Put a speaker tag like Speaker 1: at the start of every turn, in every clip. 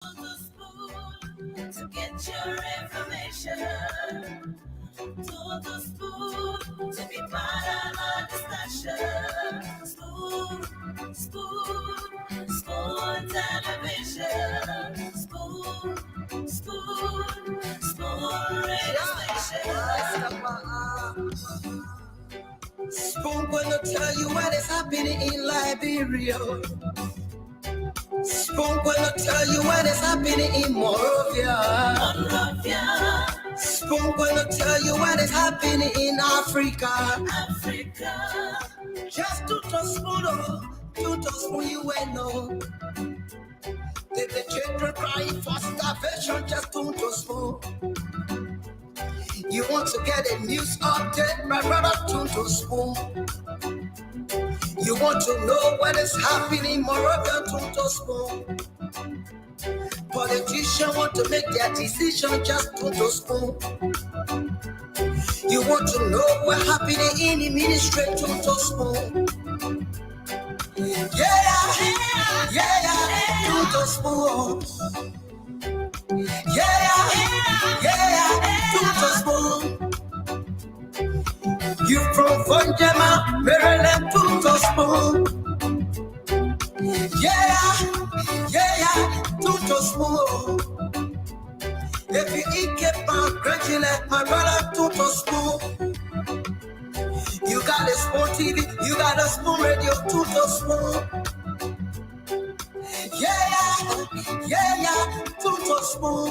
Speaker 1: To get your information, to the spoon, to be part of our discussion. Spoon television. Spoon radio station. Spoon gonna tell you what is happening in Liberia. Spoon gonna tell you what is happening in Monrovia. Spoon gonna tell you what is happening in Africa. Just to spoon you will know. The children crying for starvation, just to spoon. You want to get a news update, my brother, to spoon. You want to know what is happening, Moravia, to spoon. Politicians want to make their decision, just to spoon. You want to know what's happening in the ministry, to spoon. Yeah, to spoon. Yeah, to spoon. You from Funjama, Maryland, to spoon. Yeah, to spoon. If you eat kepa, congratulate my brother, to spoon. You got a Spoon TV, you got a Spoon Radio, to spoon. Yeah, to spoon.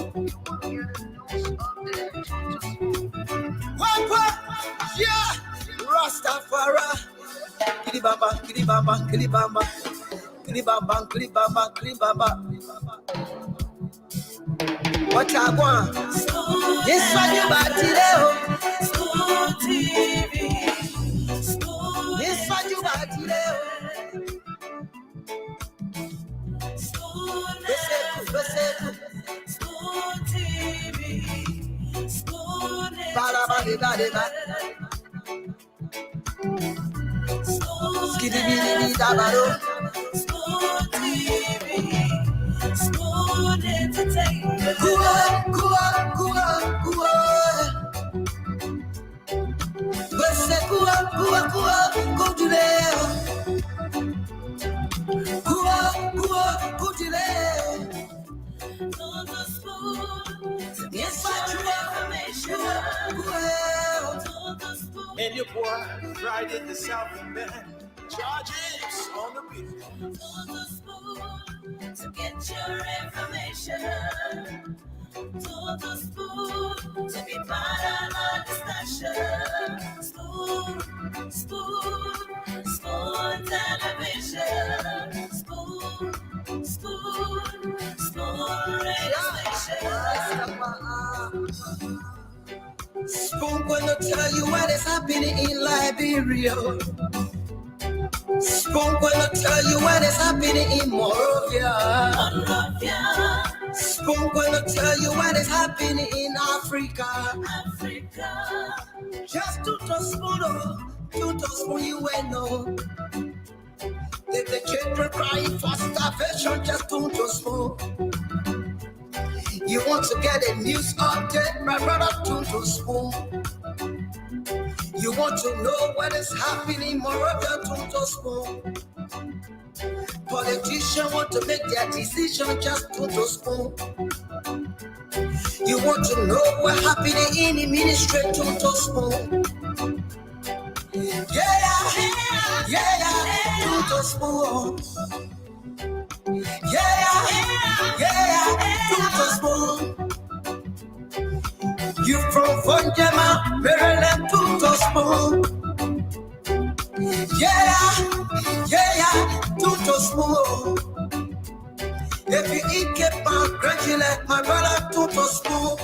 Speaker 1: What? Yeah, Rastafari. Kilibamba, kilibamba, kilibamba. Kilibamba, kilibamba, kilibamba. What I want? This one you got today. Spoon TV. This one you got today. Spoon TV. Spoon TV. Skidibidi dabado. Spoon TV. Spoon Entertainment. Kua. Bese kua, go to there. Kua, go to there. On the spoon. Yes, information.
Speaker 2: And your boy, Friday the Southern Band. Charges on the beat.
Speaker 1: On the spoon. To get your information. To the spoon. To be part of our discussion. Spoon television. Spoon radio station. Spoon gonna tell you what is happening in Liberia. Spoon gonna tell you what is happening in Monrovia. Spoon gonna tell you what is happening in Africa. Just to spoon you will know. The children crying for starvation, just to spoon. You want to get a news update, my brother, to spoon. You want to know what is happening, Moravia, to spoon. Politicians want to make their decision, just to spoon. You want to know what's happening in the ministry, to spoon. Yeah, to spoon. Yeah, to spoon. You from Funjama, Maryland, to spoon. Yeah, to spoon. If you eat kepa, congratulate my brother, to spoon.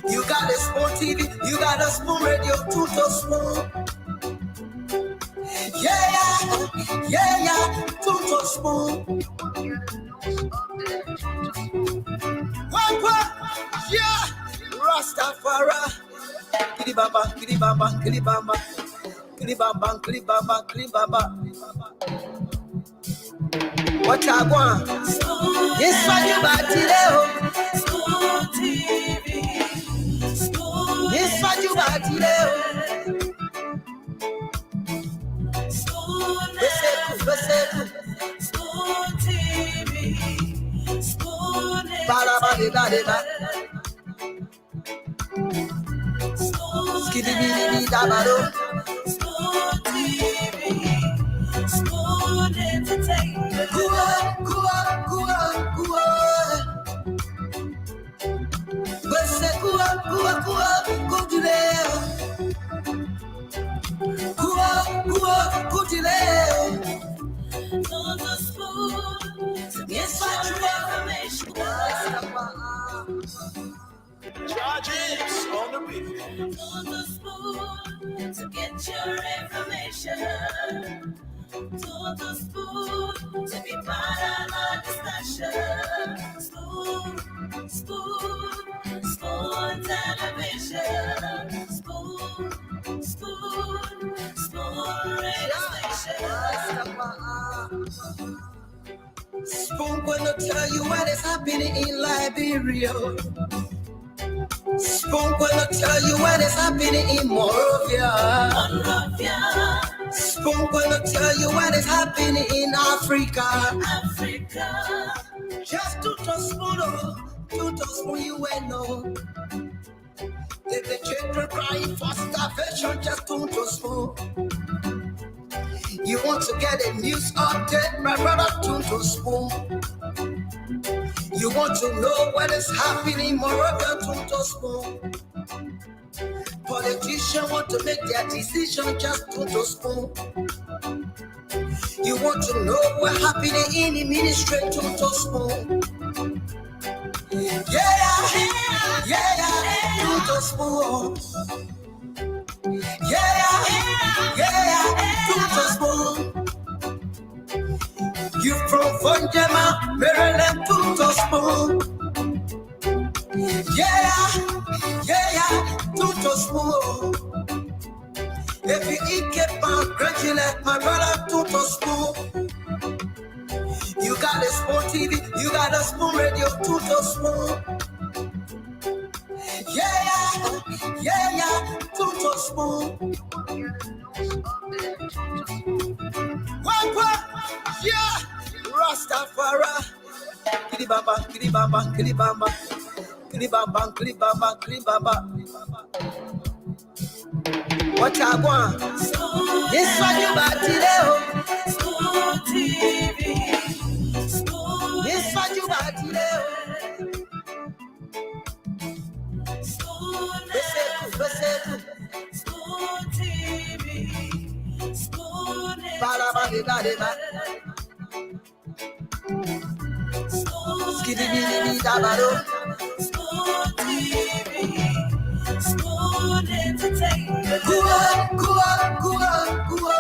Speaker 1: You got a Spoon TV, you got a Spoon Radio, to spoon. Yeah, to spoon. What? Yeah, Rastafari. Kilibamba, kilibamba, kilibamba. Kilibamba, kilibamba, kilibamba. What I want? Yes, what you about today?
Speaker 2: Spoon TV. Spoon.
Speaker 1: Yes, what you about today?
Speaker 2: Spoon. Spoon TV. Spoon.
Speaker 1: Ba-da-ba-de-ba-de-ba.
Speaker 2: Spoon.
Speaker 1: Skiddy-biddy-bee-da-ba-do.
Speaker 2: Spoon TV. Spoon Entertainment.
Speaker 1: Kua, kua, kua, kua. Bese kua, kua, kua, go to there. Kua, kua, go to there.
Speaker 2: On the spoon. To get
Speaker 1: Yes,
Speaker 2: your
Speaker 1: what you
Speaker 2: information. Charges on the beat. On the spoon. To get your information. To the spoon. To be part of our discussion. Spoon. Spoon. Spoon television. Spoon. Spoon. Spoon radio station.
Speaker 1: Spoon gonna tell you what is happening in Liberia. Spoon gonna tell you what is happening in Morovia.
Speaker 2: Monrovia.
Speaker 1: Spoon gonna tell you what is happening in Africa.
Speaker 2: Africa.
Speaker 1: Just to spoon you will know. The children crying for starvation, just to spoon. You want to get a news update, my brother, to spoon. You want to know what is happening, Moravia, to spoon. Politicians want to make their decision, just to spoon. You want to know what happening in the ministry, to spoon. Yeah, to spoon. Yeah, to spoon. You from Vonjama, Maryland, to spoon. Yeah, to spoon. If you eat kepa, congratulate my brother, to spoon. You got a spoon TV, you got a spoon radio, to spoon. Yeah, to spoon. What? Yeah, Rastafari. Kilibamba, kilibamba, kilibamba. Kilibamba, kilibamba, kilibamba. What I want? Yes, what you about today?
Speaker 2: Spoon TV. Spoon.
Speaker 1: Yes, what you about today?
Speaker 2: Spoon.
Speaker 1: Besetu.
Speaker 2: Spoon TV. Spoon.
Speaker 1: Ba-da-ba-de-ba-de-ba.
Speaker 2: Spoon.
Speaker 1: Skiddy-biddy-bee-da-ba-do.
Speaker 2: Spoon TV. Spoon Entertainment.
Speaker 1: Kua, kua, kua, kua.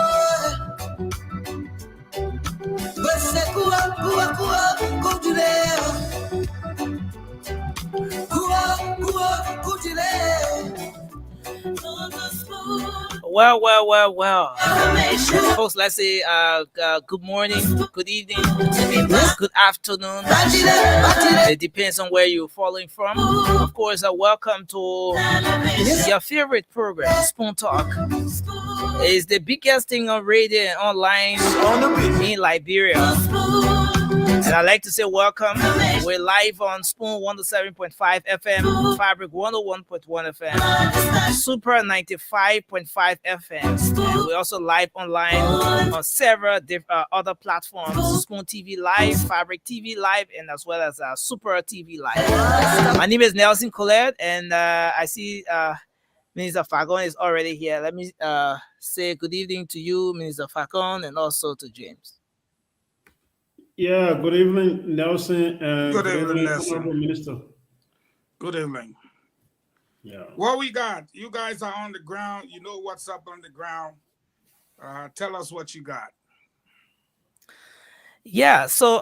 Speaker 1: Bese kua, kua, kua, go to there. Kua, kua, go to there.
Speaker 2: On the spoon.
Speaker 3: Well.
Speaker 2: Information.
Speaker 3: Folks, let's say good morning, good evening, good afternoon. It depends on where you're following from. Of course, welcome to your favorite program, Spoon Talk. It's the biggest thing on radio and online in Liberia. And I'd like to say welcome. We're live on Spoon 107.5 FM, Fabric 101.1 FM, Super 95.5 FM. And we're also live online on several other platforms, Spoon TV Live, Fabric TV Live, and as well as Super TV Live. My name is Nelson Colette, and I see Minister Fagon is already here. Let me say good evening to you, Minister Fagon, and also to James.
Speaker 4: Yeah, good evening, Nelson.
Speaker 5: Good evening, Nelson.
Speaker 4: Honorable Minister.
Speaker 5: Good evening.
Speaker 4: Yeah.
Speaker 5: What we got? You guys are on the ground. You know what's up on the ground. Tell us what you got.
Speaker 3: Yeah, so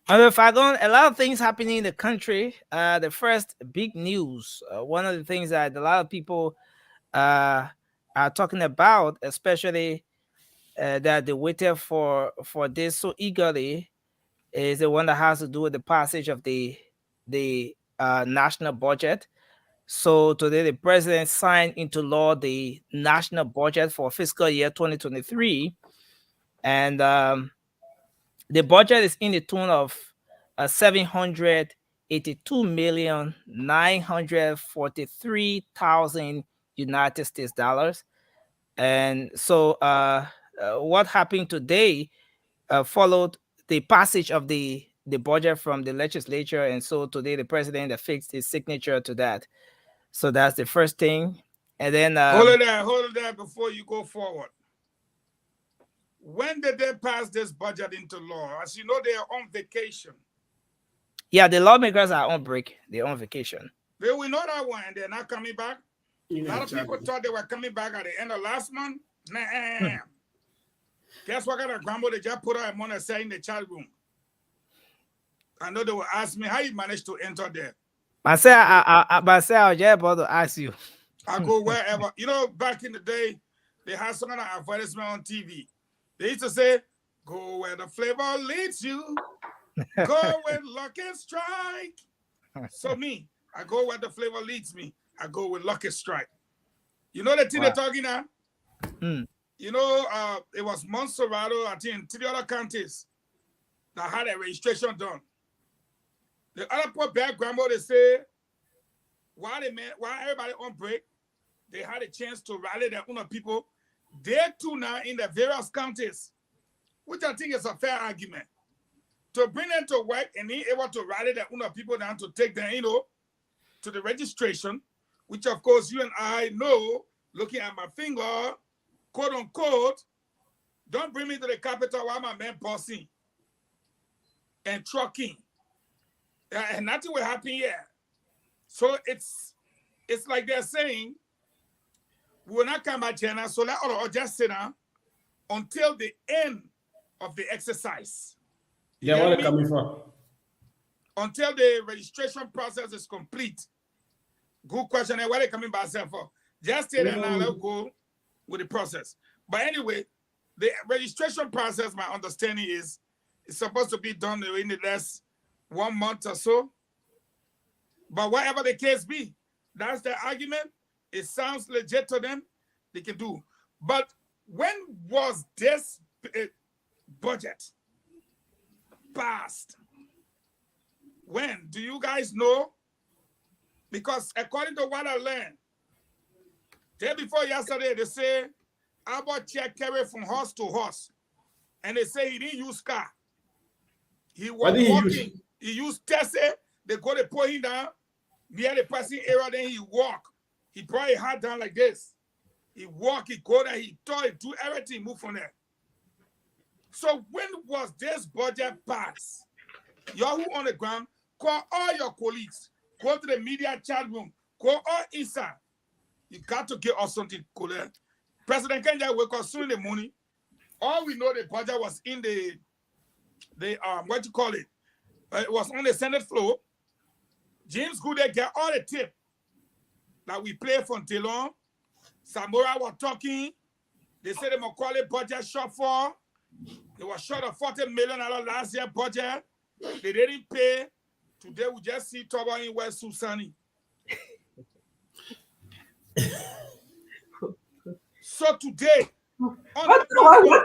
Speaker 3: if I go, a lot of things happening in the country. The first big news, one of the things that a lot of people are talking about, especially that they waited for this so eagerly is the one that has to do with the passage of the national budget. So today the president signed into law the national budget for fiscal year 2023, and the budget is in the tune of 782,943,000 United States dollars. And so what happened today followed the passage of the budget from the legislature, and so today the president affixed his signature to that. So that's the first thing. And then
Speaker 5: hold it there before you go forward. When did they pass this budget into law? As you know, they are on vacation.
Speaker 3: Yeah, the lawmakers are on break. They're on vacation.
Speaker 5: We know that one. They're not coming back. A lot of people thought they were coming back at the end of last month. Nah. Guess what kind of grandma they just put out money aside in the chat room? I know they will ask me how you managed to enter there.
Speaker 3: I was just about to ask you.
Speaker 5: I go wherever. You know, back in the day, they had some kind of advertisement on TV. They used to say, go where the flavor leads you. Go with Lucky Strike. So me, I go where the flavor leads me. I go with Lucky Strike. You know the thing they're talking now? You know, it was Monserrato, I think, in 3 other counties that had a registration done. The other poor bad grandma, they say, while everybody on break, they had a chance to rally their own people. They too now in the various counties, which I think is a fair argument, to bring them to work and be able to rally their own people down to take them, to the registration, which of course you and I know, looking at my finger, quote unquote, don't bring me to the capital while my men passing and trucking. And nothing will happen here. So it's like they're saying, we will not come back, Jenna, so let us just sit down until the end of the exercise.
Speaker 4: Yeah, where they coming from?
Speaker 5: Until the registration process is complete. Good question. And where they coming back for? Just stay there now, let's go with the process. But anyway, the registration process, my understanding is, it's supposed to be done in the last 1 month or so. But whatever the case be, that's the argument. It sounds legit to them. They can do. But when was this budget passed? When? Do you guys know? Because according to what I learned, day before yesterday, they say Albert Check carried from horse to horse. And they say he didn't use car. He was walking. He used Tesla. They go to put him down near the passing area, then he walk. He brought his hat down like this. He walk, he go there, he talk, he do everything, move from there. So when was this budget passed? Y'all who on the ground, call all your colleagues. Go to the media chat room. Go all inside. You got to give us something cool. President Kenya wake up soon in the morning. All we know the budget was in the what you call it? It was on the Senate floor. James Goodell get all the tip that we play from Telon. Samora was talking. They said the Macaulay budget short for. They were short of $40 million last year budget. They didn't pay. Today we just see trouble in West Susani. So today,
Speaker 6: what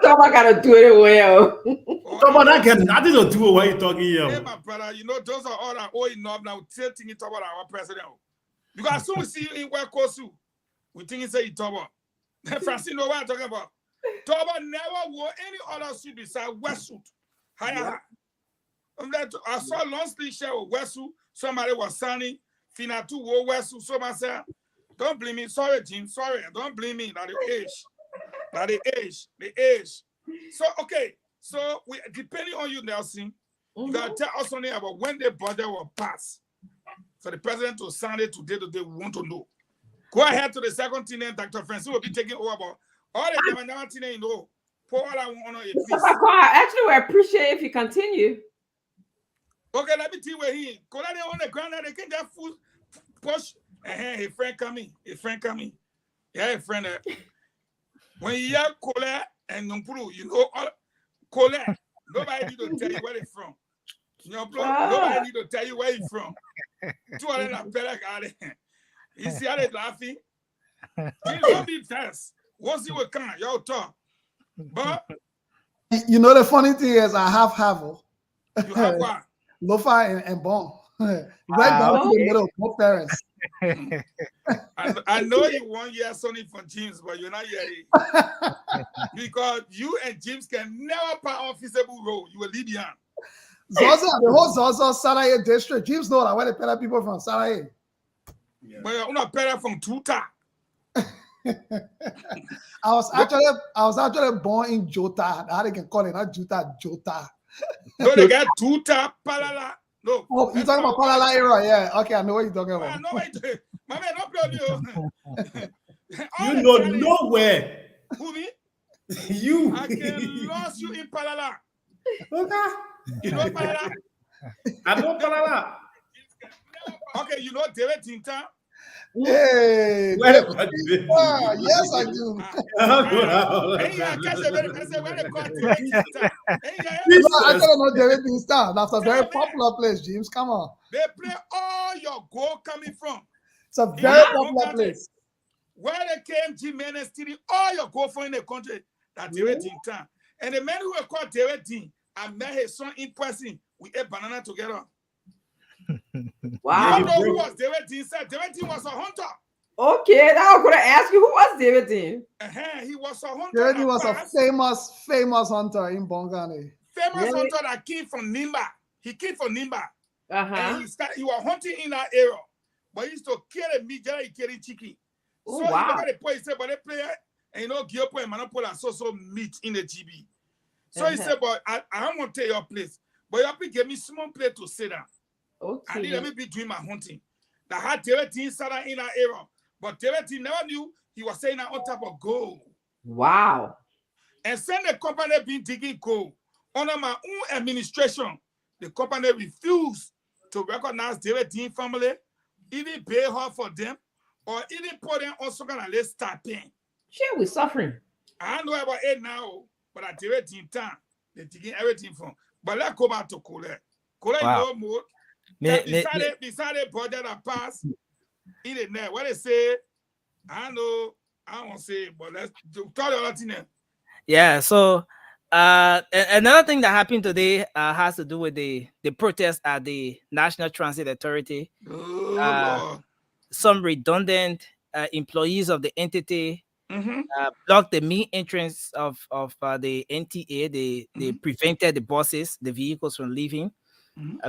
Speaker 6: Toba gotta do it well?
Speaker 4: Toba that got nothing to do with what you're talking here.
Speaker 5: Hey, my brother, you know those are all that old enough now. Still thinking about our president. Because as soon as we see you in West Coast, we think it's a Toba. Francine know what I'm talking about. Toba never wore any other suit besides West suit. Higher. I saw long sleeve shirt with West suit. Somebody was signing. Finatu wore West suit. So I said, don't blame me. Sorry, Jim. Sorry. Don't blame me. That the age. That the age. So, okay. So, depending on you, Nelson, you got to tell us something about when the budget will pass. For the president to sign it today, we want to know. Go ahead to the second thing, then Dr. Francis will be taking over about all the things you know. For all I want to know,
Speaker 6: actually, we appreciate if you continue.
Speaker 5: Okay, let me tell you where he go down there on the ground. They can just push. His friend coming. Yeah, his friend. When you hear Colette, and Numpuru, you know, Colette. Nobody need to tell you where they're from. Nobody need to tell you where you're from. 200 Pelek out there. You see how they laughing? You don't be fast. Once you will come, y'all talk. But
Speaker 1: You know the funny thing is, I have Havel,
Speaker 5: you have what?
Speaker 1: Lofa and Bon. Right
Speaker 3: Wow.
Speaker 1: down to the middle, both parents.
Speaker 5: I know you want to hear something from James, but you're not hearing because you and James can never pass a feasible role. You will leave behind.
Speaker 1: Zaza, the whole Zaza Saraye district. James know that where they pay people from Saraye.
Speaker 5: But you're not better from Tuta.
Speaker 1: I was actually born in Jota. How they can call it, not Jota, Jota.
Speaker 5: No, they got Tuta, Palala. No.
Speaker 1: Oh, you talking about Palala area? Yeah. Okay, I know what you're talking
Speaker 5: I
Speaker 1: about.
Speaker 5: know what you my man, don't play
Speaker 4: You know nowhere.
Speaker 5: Who me?
Speaker 4: You.
Speaker 5: I can lose you in Palala.
Speaker 4: Okay.
Speaker 5: You know Palala?
Speaker 4: I know Palala.
Speaker 5: Okay, you know David Tinta?
Speaker 1: Hey,
Speaker 4: Where
Speaker 1: yes, I do.
Speaker 5: Hey, I catch a very person where they call David Tinta.
Speaker 1: I don't know David Star. That's a very popular place, James. Come on.
Speaker 5: They play all your goal coming from.
Speaker 1: It's a very popular
Speaker 5: country.
Speaker 1: place.
Speaker 5: Where they came, Jimenez City, all your goal for in the country, that David Tinta. And the man who were called David Tin, I met his son in person. We ate banana together.
Speaker 6: Wow.
Speaker 5: You don't know who was David Tin? David Tin was a hunter.
Speaker 6: Okay, now I'm gonna ask you, who was David Tin?
Speaker 5: He was a hunter.
Speaker 1: David was a famous hunter in Bongani.
Speaker 5: famous
Speaker 6: Really?
Speaker 5: hunter that came from Nimba. He came from Nimba.
Speaker 6: Uh-huh.
Speaker 5: And he was hunting in that area. But he used to kill the meat, just like killing chicken.
Speaker 6: Oh,
Speaker 5: So
Speaker 6: wow.
Speaker 5: he look at the point, he said, but they play, and you know, Giopo and Manopola so meat in the GB. So he said, but I don't want to take your place. But you have to give me small place to sit down. I need
Speaker 6: Okay.
Speaker 5: let me be doing my hunting. That had Teretin sat in that area. But Teretin never knew he was saying that on top of gold.
Speaker 6: Wow.
Speaker 5: And send the company been digging gold. Under my own administration, the company refused to recognize Teretin family, even pay her for them, or even put them on some kind of list start paying.
Speaker 6: Shit, we suffering.
Speaker 5: I don't know about it now, but at Teretin time, they're taking everything from. But let's go back to Colette. Colette,
Speaker 3: Wow.
Speaker 5: no more. Beside the budget that passed in the net, what they say, I know, I don't want to say it, but let's tell the other thing there.
Speaker 3: Yeah, so another thing that happened today has to do with the protest at the National Transit Authority.
Speaker 5: Oh, Lord.
Speaker 3: Some redundant employees of the entity
Speaker 5: Mm-hmm.
Speaker 3: blocked the main entrance of the NTA. They prevented the buses, the vehicles from leaving.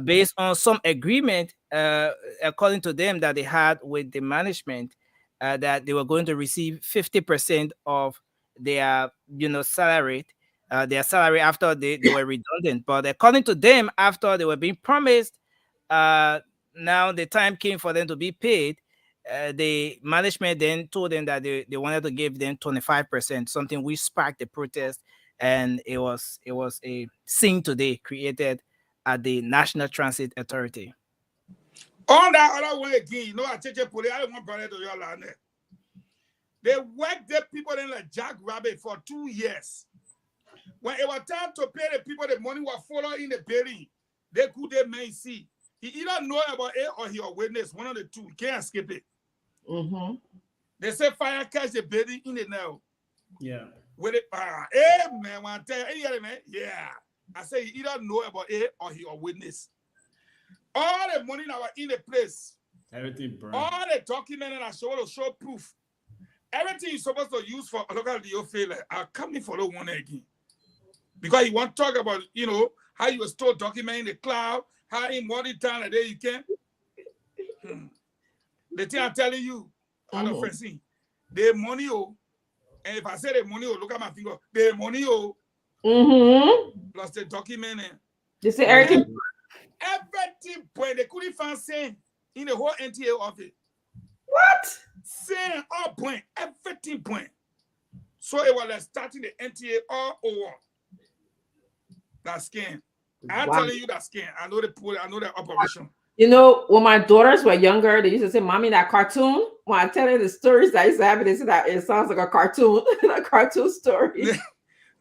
Speaker 3: Based on some agreement, according to them, that they had with the management, that they were going to receive 50% of their, salary, after they were redundant. But according to them, after they were being promised, now the time came for them to be paid. The management then told them that they wanted to give them 25%, something which sparked the protest, and it was a scene today created at the National Transit Authority.
Speaker 5: On that other one again, I check police. I don't want brother to your land. They worked the people in like Jack Rabbit for 2 years. When it was time to pay the people, the money was following in the building. They may see. He either know about it or he a witness. One of the two. He can't skip it.
Speaker 6: Mm-hmm.
Speaker 5: They say fire catch the building in the now.
Speaker 4: Yeah.
Speaker 5: With it, man, when I tell you, man, yeah. I say he either know about it or he a witness. All the money that was in the place,
Speaker 4: Everything burned.
Speaker 5: all the documents that show proof, everything you're supposed to use for a local deal failure are coming for the one again. Because you want to talk about, how you store document in the cloud, how in one time a day you can. The thing I'm telling you, I'm not friendly. The money, and if I say the money, look at my finger, the money, plus the document.
Speaker 6: They say everything.
Speaker 5: Everything point, they couldn't find saying in the whole NTA office.
Speaker 6: What?
Speaker 5: Saying all point, everything point. So it was like starting the NTA all over. That scan. I'm telling you that scan. I know the operation.
Speaker 6: When my daughters were younger, they used to say, "Mommy, that cartoon." When I tell them the stories that I used to have, they said that it sounds like a cartoon, a cartoon story.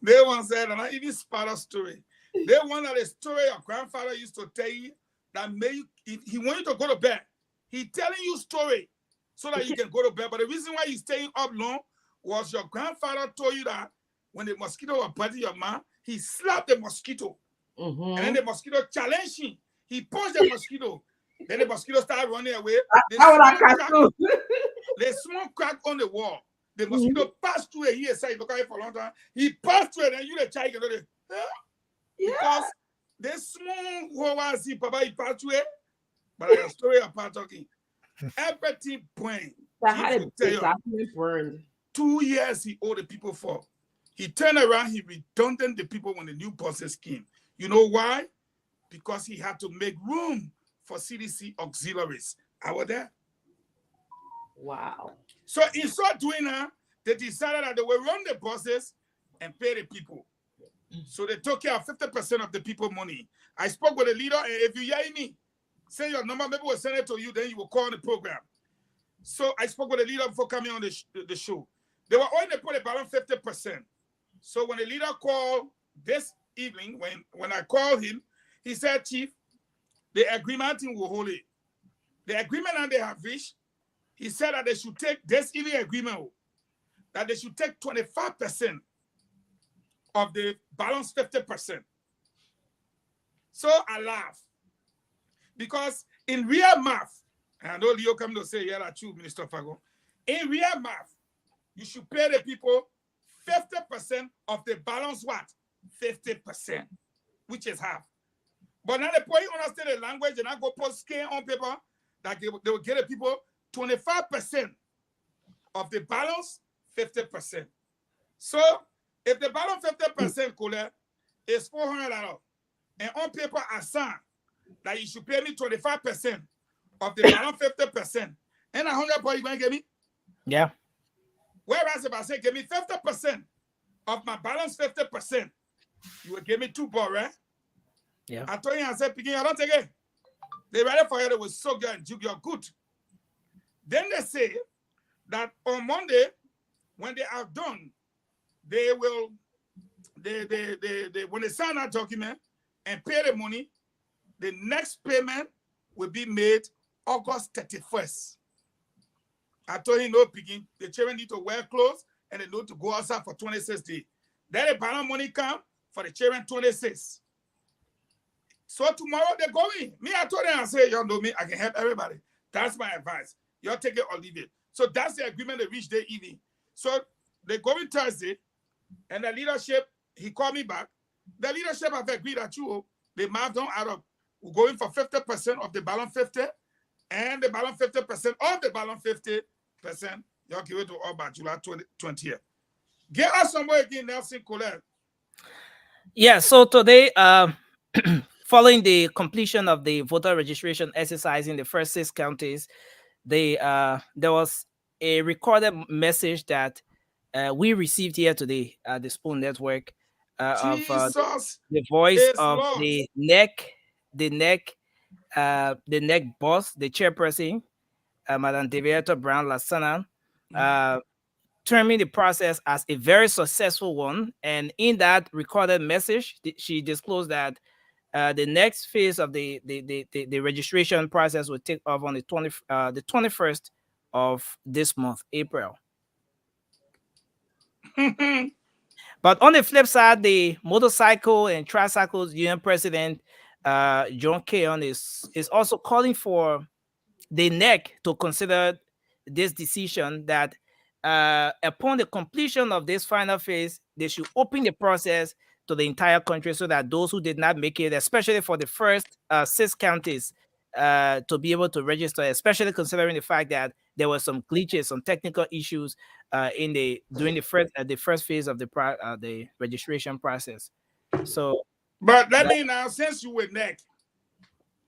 Speaker 5: They once said, and I even spot a story. They want that a story your grandfather used to tell you that made you, he want you to go to bed. He telling you story so that you can go to bed. But the reason why you staying up long was your grandfather told you that when the mosquito was biting your mouth, he slapped the mosquito. And then the mosquito challenged him. He punched the mosquito. Then the mosquito started running away. The small crack on the wall. The mosquito passed through it. He said, look at it for a long time. He passed through it, and you the child, because this small hole see Papa, he passed through it. But I got a story about talking. Everything burned.
Speaker 6: Burned.
Speaker 5: 2 years he owed the people for. He turned around, he redundant the people when the new bosses came. You know why? Because he had to make room for CDC auxiliaries. I was there.
Speaker 6: Wow.
Speaker 5: So in so doing that, they decided that they will run the buses and pay the people. So they took care of 50% of the people money. I spoke with the leader, and if you hear me, say your number, maybe we'll send it to you, then you will call the program. So I spoke with the leader before coming on the show. They were only put a balance 50%. So when the leader called this evening, when I called him, he said, Chief, the agreement will hold it. The agreement that they have reached, he said that they should take this evening agreement, that they should take 25% of the balance 50%. So I laugh. Because in real math, and I know Leo come to say, yeah, that's true, Minister Fago. In real math, you should pay the people 50% of the balance what? 50%, which is half. But now the point you understand the language and I go put scan on paper that they will get the people 25% of the balance, 50%. So if the balance 50% Colette, is $400, and on paper I sign that you should pay me 25% of the balance 50%, and $100 you going to give me?
Speaker 3: Yeah.
Speaker 5: Whereas if I say give me 50% of my balance 50%, you will give me $2, right?
Speaker 3: Yeah.
Speaker 5: I told you, I said, Picking, I don't take it. They ready for you, they will so good and you're good. Then they say that on Monday, when they are done, they will, when they sign that document and pay the money, the next payment will be made August 31st. I told him, no, Picking, the children need to wear clothes and they need to go outside for 26 days. Then the balance money come for the children 26. So tomorrow they're going. Me, I told them, I said, y'all know me, I can help everybody. That's my advice. Y'all take it or leave it. So that's the agreement they reached that evening. So they go in Thursday, and the leadership, he called me back. The leadership have agreed that the math don't add up. We're going for 50% of the balance 50, and the balance 50% of the balance 50%. Y'all give it to all by July 20th. Get us somewhere again, Nelson Colette.
Speaker 3: Yeah, so today, following the completion of the voter registration exercise in the first 6 counties, there was a recorded message that we received here today at the Spoon Network of the voice of
Speaker 5: Lord.
Speaker 3: the NEC boss, the chairperson, Madame Deviator Brown Lasana, terming the process as a very successful one. And in that recorded message, she disclosed that the next phase of the registration process will take off on the 21st of this month, April. But on the flip side, the Motorcycle and Tricycles Union President John Keon is also calling for the NEC to consider this decision that upon the completion of this final phase, they should open the process to the entire country so that those who did not make it, especially for the first 6 counties, to be able to register, especially considering the fact that there were some glitches, some technical issues during the first phase of the registration process. So,
Speaker 5: but let me now, since you were NEC,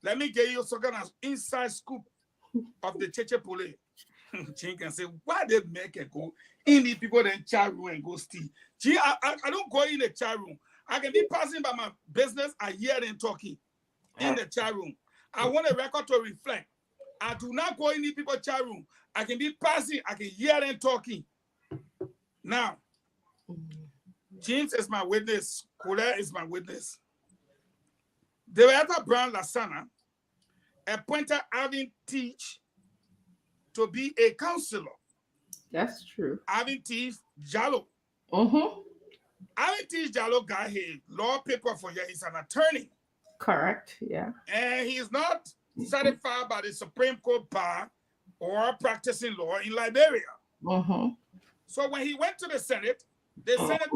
Speaker 5: let me give you some kind of inside scoop of the Cheche Pole. Chin can say, why they make it go in the people in chat room and go steal? Gee, I don't go in the chat room. I can be passing by my business, I hear them talking in the chat room. I want a record to reflect. I do not go in the people chat room. I can be passing, I can hear them talking. Now, James is my witness. Kule is my witness. The Reverend Brown Lasana appointed Alvin Teach to be a counselor.
Speaker 6: That's true.
Speaker 5: Alvin Teach Jallo.
Speaker 6: Mm-hmm.
Speaker 5: Alvin Teach Jallo got his law paper for you. He's an attorney.
Speaker 6: Correct. Yeah.
Speaker 5: And he's not certified by the Supreme Court bar or practicing law in Liberia.
Speaker 6: Mm-hmm.
Speaker 5: So when he went to the Senate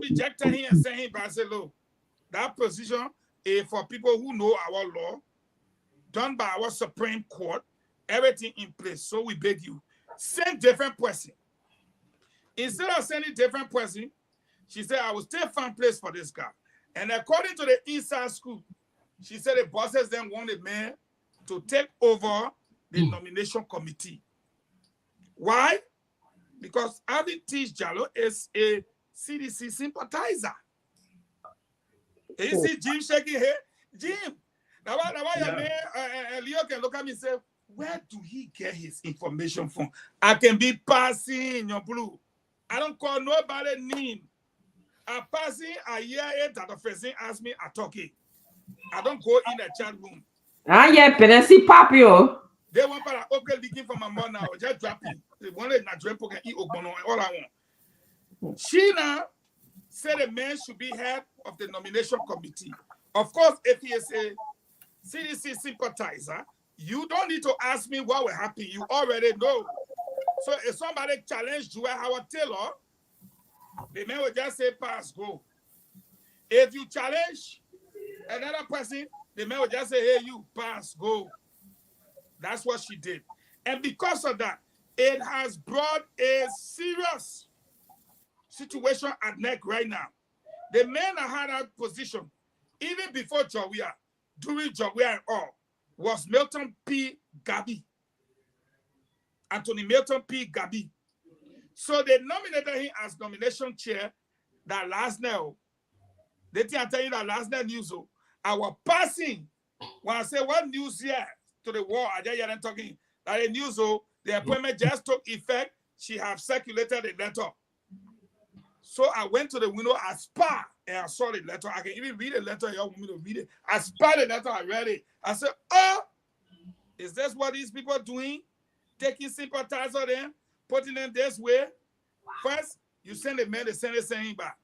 Speaker 5: rejected him and sent him back and said, look, that position is for people who know our law, done by our Supreme Court, everything in place. So we beg you, send different person. Instead of sending different person, she said, I will still find place for this guy. And according to the inside scoop, she said the bosses then want the man to take over the nomination committee. Why? Because Alvin Teach Jallo is a CDC sympathizer. And you see Jim shaking head? Jim, now why your man Leo can look at me and say, where do he get his information from? I can be passing your blue. I don't call nobody name. I'm passing, I hear it that the person asked me, I talk it. I don't go in the chat room.
Speaker 6: Ah, yeah, Penesi Papio.
Speaker 5: They want para okay leaking from my mom now, just dropping. They wanted not drink and eat ogbono and all I want. She now said the man should be head of the nomination committee. Of course, if he is a CDC sympathizer, you don't need to ask me what will happen. You already know. So if somebody challenged Joel Howard Taylor, the man will just say pass, go. If you challenge another person, the man will just say, hey, you pass, go. That's what she did. And because of that, it has brought a serious situation at neck right now. The men that had that position, even before Jawia, during Jawia and all, was Milton P. Gabi. Anthony Milton P. Gabi. So they nominated him as nomination chair that last night. They tell you that last night news. I was passing when I say what news here to the war. I just hear them talking that the news. The appointment just took effect. She have circulated the letter. So I went to the window, I spy, and I saw the letter. I can even read the letter. Y'all want me to read it? I spy the letter. I read it. I said, oh, is this what these people are doing? Taking sympathizer them, putting them this way. First, you send the man, the Senate saying back.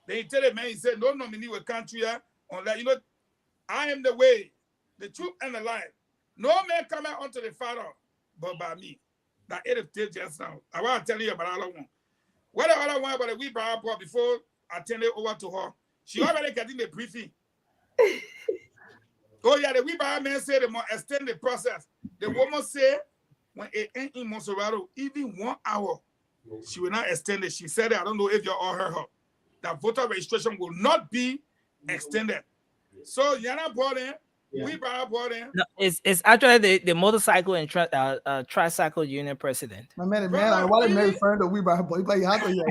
Speaker 5: Then you tell the man, he said, no nominee will come to you unless, you know, I am the way, the truth, and the life. No man come out unto the Father but by me. That it is just now. I want to tell you about all I want. What the other one about the wheelbarrow brought before I turned it over to her, she already getting the briefing. Oh, yeah, the wheelbarrow man said they must extend the process. The woman said, when it ain't in Monserrato, even 1 hour, she will not extend it. She said, I don't know if you all heard her, that voter registration will not be extended. So Yana brought in, wheelbarrow brought in.
Speaker 3: No, it's actually the motorcycle and tricycle union president.
Speaker 7: My man, I wasn't referring to wheelbarrow boy, but you have to.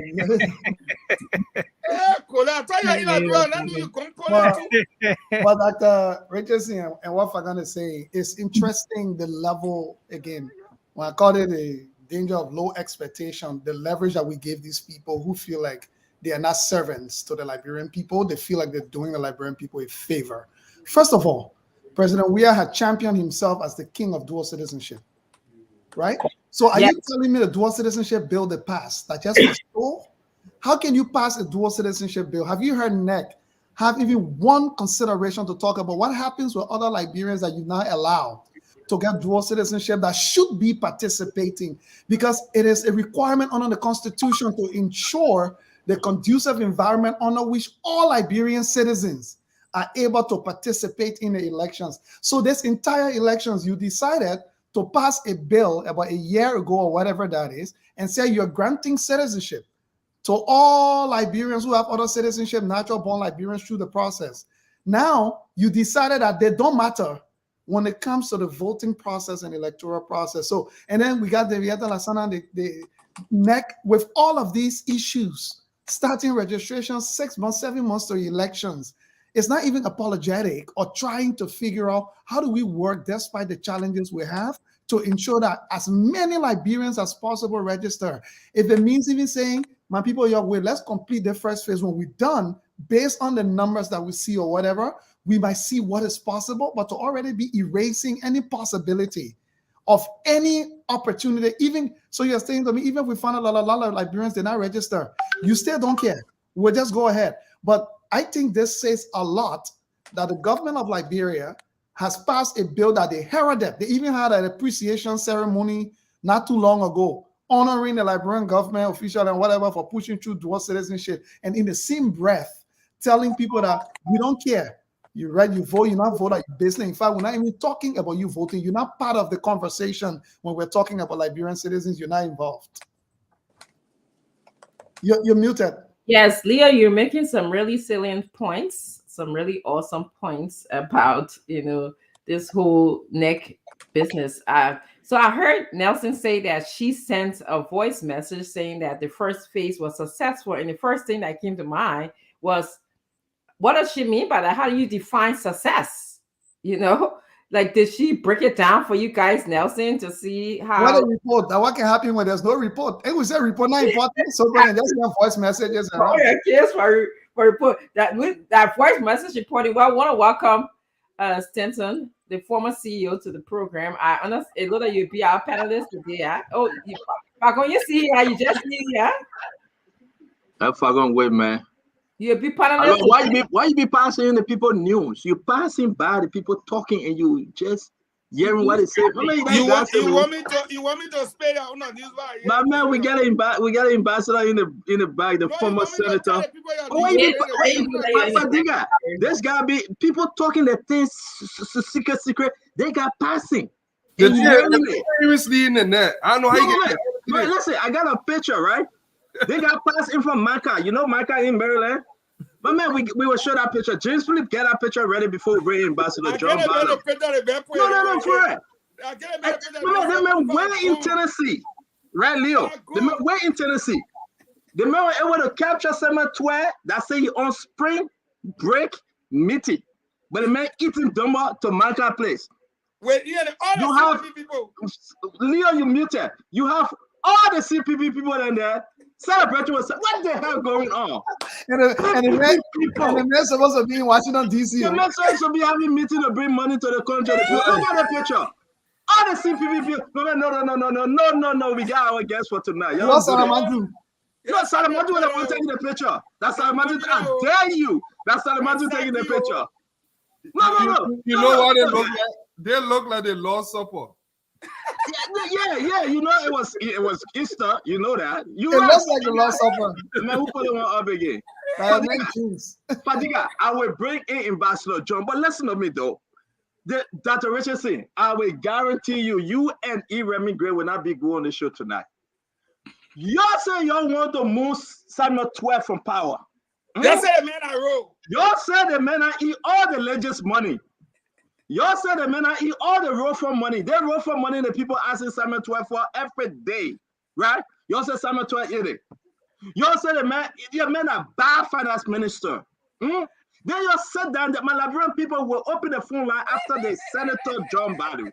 Speaker 7: But Dr. Richardson and what I'm gonna say is interesting. The level again, when I call it a danger of low expectation, the leverage that we gave these people who feel like they are not servants to the Liberian people. They feel like they're doing the Liberian people a favor. First of all, President Weah had championed himself as the king of dual citizenship, right? So are you telling me the dual citizenship bill that passed that just was so? How can you pass a dual citizenship bill? Have you heard NEC have even one consideration to talk about what happens with other Liberians that you now allow to get dual citizenship that should be participating? Because it is a requirement under the Constitution to ensure the conducive environment under which all Liberian citizens are able to participate in the elections. So this entire elections, you decided to pass a bill about a year ago or whatever that is, and say you're granting citizenship to all Liberians who have other citizenship, natural born Liberians through the process. Now you decided that they don't matter when it comes to the voting process and electoral process. So, and then we got the Vieta Lasana, the NEC with all of these issues, starting registration 6 months, 7 months to elections. It's not even apologetic or trying to figure out how do we work despite the challenges we have to ensure that as many Liberians as possible register. If it means even saying my people, your way, let's complete the first phase. When we're done, based on the numbers that we see or whatever, we might see what is possible, but to already be erasing any possibility of any opportunity, even so you're saying to me, even if we find a lot of Liberians did not register, you still don't care. We'll just go ahead. But I think this says a lot that the government of Liberia has passed a bill that they heralded. They even had an appreciation ceremony not too long ago, honoring the Liberian government official and whatever for pushing through dual citizenship. And in the same breath, telling people that we don't care. You read, you vote, you're not voting, you basically. In fact, we're not even talking about you voting. You're not part of the conversation when we're talking about Liberian citizens. You're not involved. You're muted.
Speaker 6: Yes, Leo, you're making some really salient points, some really awesome points about, this whole NEC business. So I heard Nelson say that she sent a voice message saying that the first phase was successful. And the first thing that came to mind was, what does she mean by that? How do you define success? Like, did she break it down for you guys, Nelson, to see how?
Speaker 7: What a report. Now, what can happen when there's no report? It was a report not important. So then just have voice messages.
Speaker 6: Yes, for report that voice message reporting. Well, I want to welcome Stenton, the former CEO, to the program. I understand a lot of you be our panelists today. Oh, you see, you just see, yeah.
Speaker 8: I'm fucking with, man.
Speaker 6: You be panelists.
Speaker 8: Why you be passing the people news? You passing by the people talking and you just hearing what they say.
Speaker 5: You want me to spell out? No, this one.
Speaker 8: My man, we got an ambassador in the back, the former senator. There's gotta be people talking the things secret. They got passing.
Speaker 9: Seriously in the net. I don't know how you get
Speaker 8: that. Listen, I got a picture, right? They got passing from Micah. You know Micah in Maryland? But man, we will show that picture. James Philip, get that picture ready before we bring Ambassador John Biden. No, for it. The man, we're in Tennessee, right, Leo? The man, we're in Tennessee. The man was able to capture someone that say he on spring break meeting, but the man eating dumber to Micah place. You have Leo, you muted. You have all the CPP people in there. Celebrating was what the hell going on?
Speaker 7: And the man supposed to be in Washington, D.C.
Speaker 8: The man supposed to be having meeting to bring money to the country. Look at the picture. All the CPP people. No. We got our guests for tonight.
Speaker 7: What's Salamatu?
Speaker 8: No, Salamatu was the one taking the picture. That's Salamatu. I dare you. That's Salamatu taking the picture. No.
Speaker 9: You know what they look like? They look like the Lord's Supper.
Speaker 8: Yeah. You know it was Easter. You know that.
Speaker 7: It looks like the Lord's Supper.
Speaker 8: Man, who put it on up again? Fadiga, I will bring in Ambassador John, but listen to me though. Dr. Richardson, I will guarantee you and E. Remy Gray will not be going on the show tonight. Y'all say y'all want to move Samuel 12 from power.
Speaker 5: Y'all say the man I roll.
Speaker 8: Y'all say the man I eat all the legends money. Y'all say the men eat all the roll for money. They roll for money the people asking Samuel 12 for every day, right? Y'all say Samuel 12 eat it. Y'all say the men are bad finance minister. Then y'all said that my Liberian people will open the phone line after the Senator John Biden.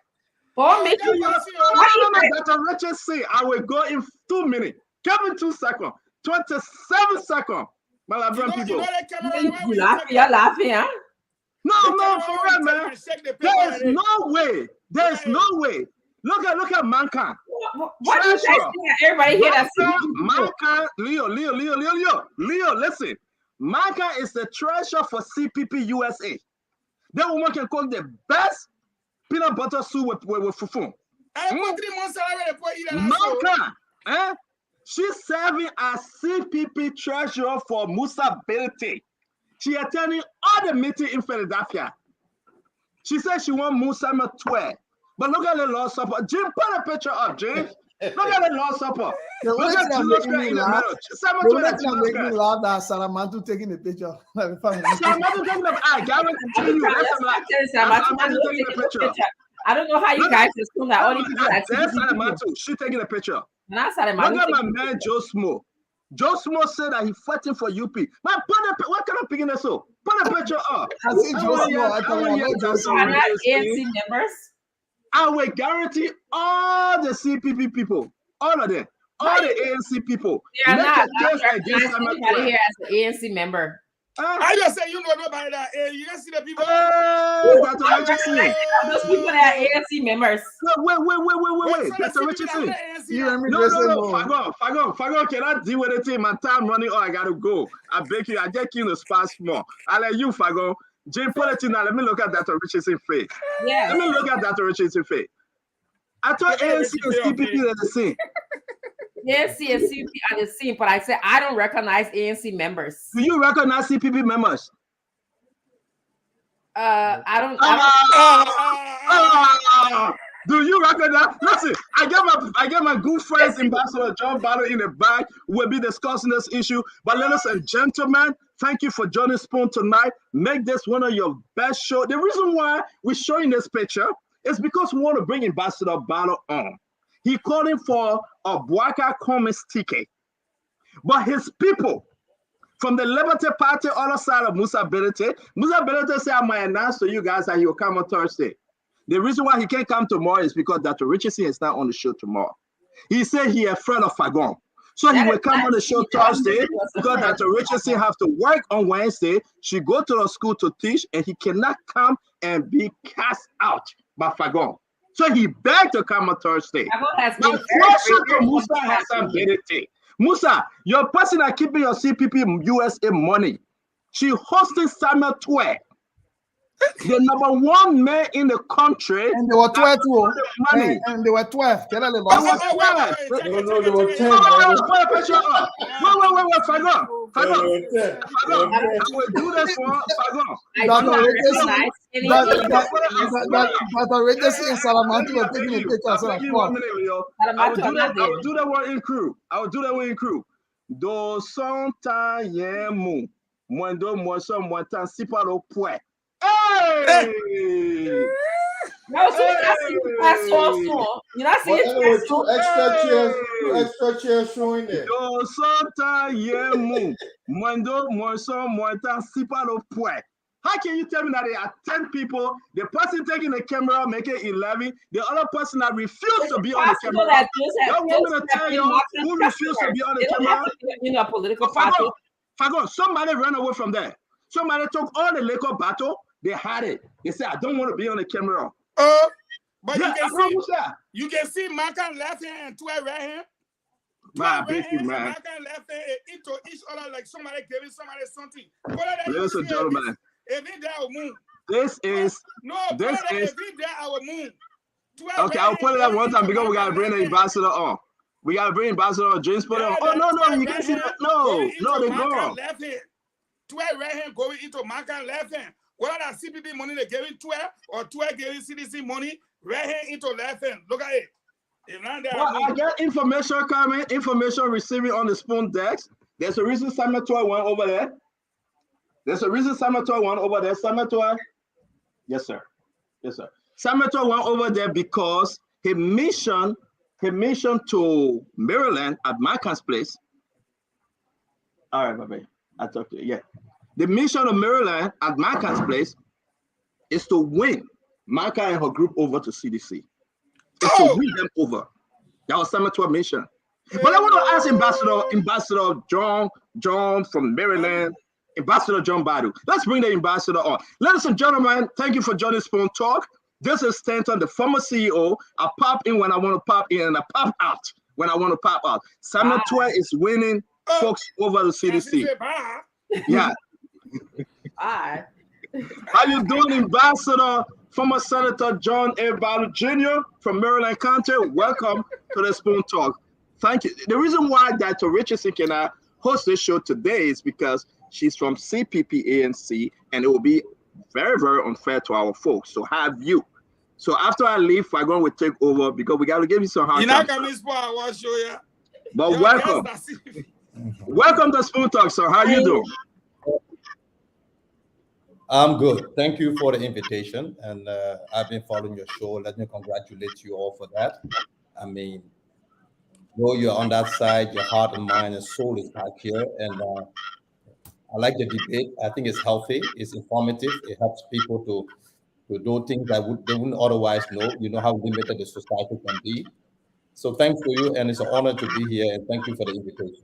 Speaker 8: Dr. Richard say I will go in 2 minutes. Give me 2 seconds. 27 seconds. My Liberian people.
Speaker 6: You're laughing, huh?
Speaker 8: No, for real, man. There's no way. Look at Mankind.
Speaker 6: What is that? Everybody hear that?
Speaker 8: Mankind, Leo, listen. Mankind is the treasurer for CPP USA. That woman can cook the best peanut butter soup with fufu. Mankind, she's serving as CPP treasurer for Musa Belty. She attending all the meetings in Philadelphia. She said she want Musa 12. But look at the Lord's Supper. Jim, put a picture up, James. Look at the Lord's Supper. Look at the in the middle.
Speaker 7: Make me laugh that Salamatu taking the picture.
Speaker 8: Salamatu taking the picture. I guarantee you. Salamatu taking the picture.
Speaker 6: I don't know how you guys assume that all these people are
Speaker 8: Salamatu. She taking the picture. Look at my man Joe Smo. Joe Smo said that he fighting for UP. Man, what kind of picking this up? Put a picture up.
Speaker 7: I see Joe
Speaker 6: Smo.
Speaker 8: I will guarantee all the CPP people, all of them, all the ANC people.
Speaker 6: They are
Speaker 8: Make
Speaker 6: not.
Speaker 8: a case against Samuel
Speaker 6: Anybody
Speaker 8: Twer.
Speaker 6: here as an ANC member.
Speaker 5: I just say you know nobody that. You can see the people.
Speaker 8: Dr. Richardson.
Speaker 6: Those people that are ANC members.
Speaker 8: Wait. Dr. Richardson. No. Fagon, can I deal with the team? My time running. Oh, I gotta go. I beg you. I get you in the spot small. I let you, Fagon. Jane, put it in now. Let me look at Dr. Richardson's face.
Speaker 6: Yeah.
Speaker 8: Let me look at Dr. Richardson's face. I thought ANC and CPP are the same.
Speaker 6: ANC and CPP are the same, but I said I don't recognize ANC members.
Speaker 8: Do you recognize CPP members?
Speaker 6: I don't.
Speaker 8: Do you recognize? Listen, I get my good friends, Ambassador John Battle in the back. We'll be discussing this issue. But ladies and gentlemen, thank you for joining Spoon tonight. Make this one of your best shows. The reason why we're showing this picture is because we want to bring Ambassador Battle on. He calling for a Bouaka Cummings ticket. But his people from the Liberty Party, other side of Musa Bility said, I might announce to you guys that he will come on Thursday. The reason why he can't come tomorrow is because Dr. Richardson is not on the show tomorrow. He said he a friend of Fagon. So he will come on the show Thursday because Dr. Richardson have to work on Wednesday. She go to the school to teach, and he cannot come and be cast out by Fagon. So he begged to come on Thursday. Now, question to Musa Hassan Benete. Musa, your person are keeping your CPP USA money. She hosted Samuel Twer, the number one man in the country.
Speaker 7: And they were 12 too. And they were 12. Tell them about
Speaker 8: No, they were 10. Wait, Fagon. I will do this for Fagon.
Speaker 7: Dr. Richardson and Salamanti were taking a picture.
Speaker 8: I will do that one in crew. Do sonta yemu. Mwendo mwaso mwata sipalo pwe. Hey!
Speaker 6: No, so you not see it.
Speaker 9: Extra chairs showing there.
Speaker 8: Do sonta yemu. Mwendo mwaso mwata sipalo pwe. How can you tell me that there are 10 people, the person taking the camera make it 11, the other person that refused to be on the camera? That woman to tell you who refused to be on the camera?
Speaker 6: You know, political party.
Speaker 8: Fagon, somebody ran away from there. Somebody took all the liquor battle, they had it. They said, I don't want to be on the camera.
Speaker 5: But you can see Makan left hand and Twer right hand.
Speaker 8: Man, man.
Speaker 5: Makan left hand into each other like somebody giving somebody something.
Speaker 8: Ladies and gentlemen, this is. Okay, I'll put it at one time because we gotta bring the ambassador on. We gotta bring ambassador on. James put it on. Oh no, you can't see that. No, they go.
Speaker 5: Left hand. Twer right hand going into Makan left hand. Whether that CPP money they giving Twer or Twer giving CDC money, right hand into left hand. Look at it.
Speaker 8: I get information coming, information receiving on the Spoon decks. There's a reason Samuel Twer went over there. Samuel Twer, yes, sir. Samuel Twer went over there because he mission to Maryland at Makan's place. All right, baby. I talked to you. Yeah. The mission of Maryland at Makan's place is to win Makan and her group over to CDC. It's to win them over. That was Samuel Twer mission. But I want to ask Ambassador John from Maryland, Ambassador John Badu. Let's bring the ambassador on. Ladies and gentlemen, thank you for joining Spoon Talk. This is Stanton, the former CEO. I pop in when I want to pop in, and I pop out when I want to pop out. Samuel Twer is winning folks over the CDC. Yeah.
Speaker 6: Bye.
Speaker 8: How you doing, Ambassador? Former Senator John A. Badu Jr. from Maryland County. Welcome to the Spoon Talk. Thank you. The reason why Dr. Richardson cannot host this show today is because she's from CPP ANC, and it will be very, very unfair to our folks. So have you. So after I leave, Fagon will take over because we got to give you some hard time.
Speaker 5: You're not coming to our show, yeah.
Speaker 8: But welcome. Welcome to Spoon Talk, sir. How you doing?
Speaker 10: I'm good. Thank you for the invitation. And I've been following your show. Let me congratulate you all for that. I mean, though you're on that side, your heart and mind and soul is back here. And I like the debate. I think it's healthy. It's informative. It helps people to do things that they wouldn't otherwise know. You know how limited the society can be. So thanks to you, and it's an honor to be here, and thank you for the invitation.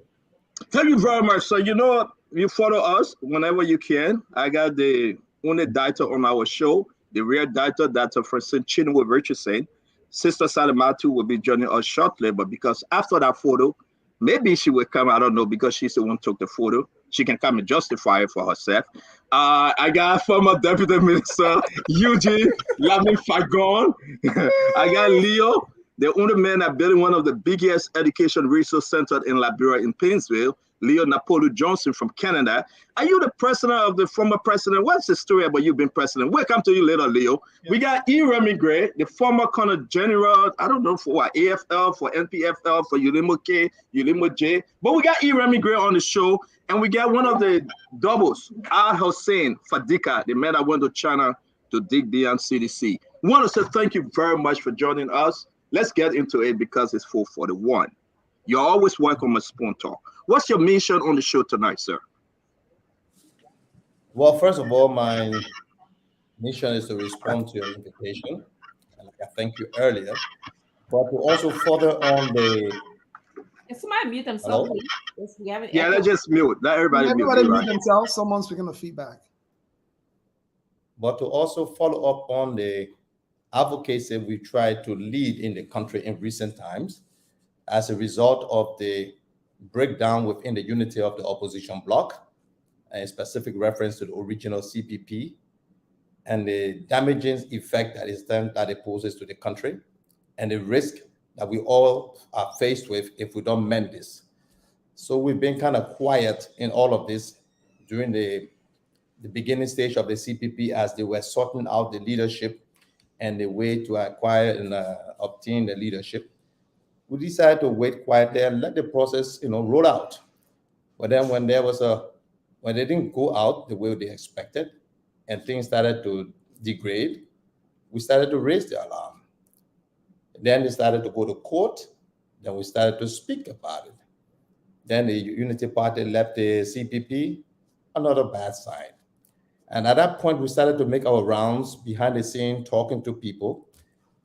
Speaker 8: Thank you very much. So you know, you follow us whenever you can. I got the only doctor on our show, the real doctor, Dr. Francine Chinua Richardson. Sister Salimatu will be joining us shortly, but because after that photo, maybe she will come, I don't know, because she's the one who took the photo. She can come and justify it for herself. I got former Deputy Minister Eugene Lamin Fagon. I got Leo, the only man that built one of the biggest education resource centers in Liberia in Painesville. Leo Napolo Johnson from Canada. Are you the president of the former president? What's the story about you being president? We'll come to you later, Leo. Yeah. We got E. Remy Gray, the former kind of general, I don't know for what, AFL, for NPFL, for Ulimo K, Ulimo J. But we got E. Remy Gray on the show, and we got one of the doubles, Al Hussein Fadika, the man that went to China to dig beyond CDC. We want to say thank you very much for joining us. Let's get into it because it's 4:41. You're always welcome at Spoon Talk. What's your mission on the show tonight, sir?
Speaker 10: Well, first of all, my mission is to respond to your invitation. And I thank you earlier, but to also further on the.
Speaker 6: Can somebody mute themselves?
Speaker 8: Yeah, let's just mute. Let everybody
Speaker 7: mute themselves. Someone's speaking of feedback.
Speaker 10: But to also follow up on the advocacy we tried to lead in the country in recent times as a result of the breakdown within the unity of the opposition bloc, a specific reference to the original CPP, and the damaging effect that it poses to the country, and the risk that we all are faced with if we don't mend this. So we've been kind of quiet in all of this during the beginning stage of the CPP as they were sorting out the leadership and the way to acquire and obtain the leadership. We decided to wait quietly and let the process, roll out. But then when they didn't go out the way they expected and things started to degrade, we started to raise the alarm. Then they started to go to court. Then we started to speak about it. Then the Unity Party left the CPP, another bad sign. And at that point, we started to make our rounds behind the scene, talking to people,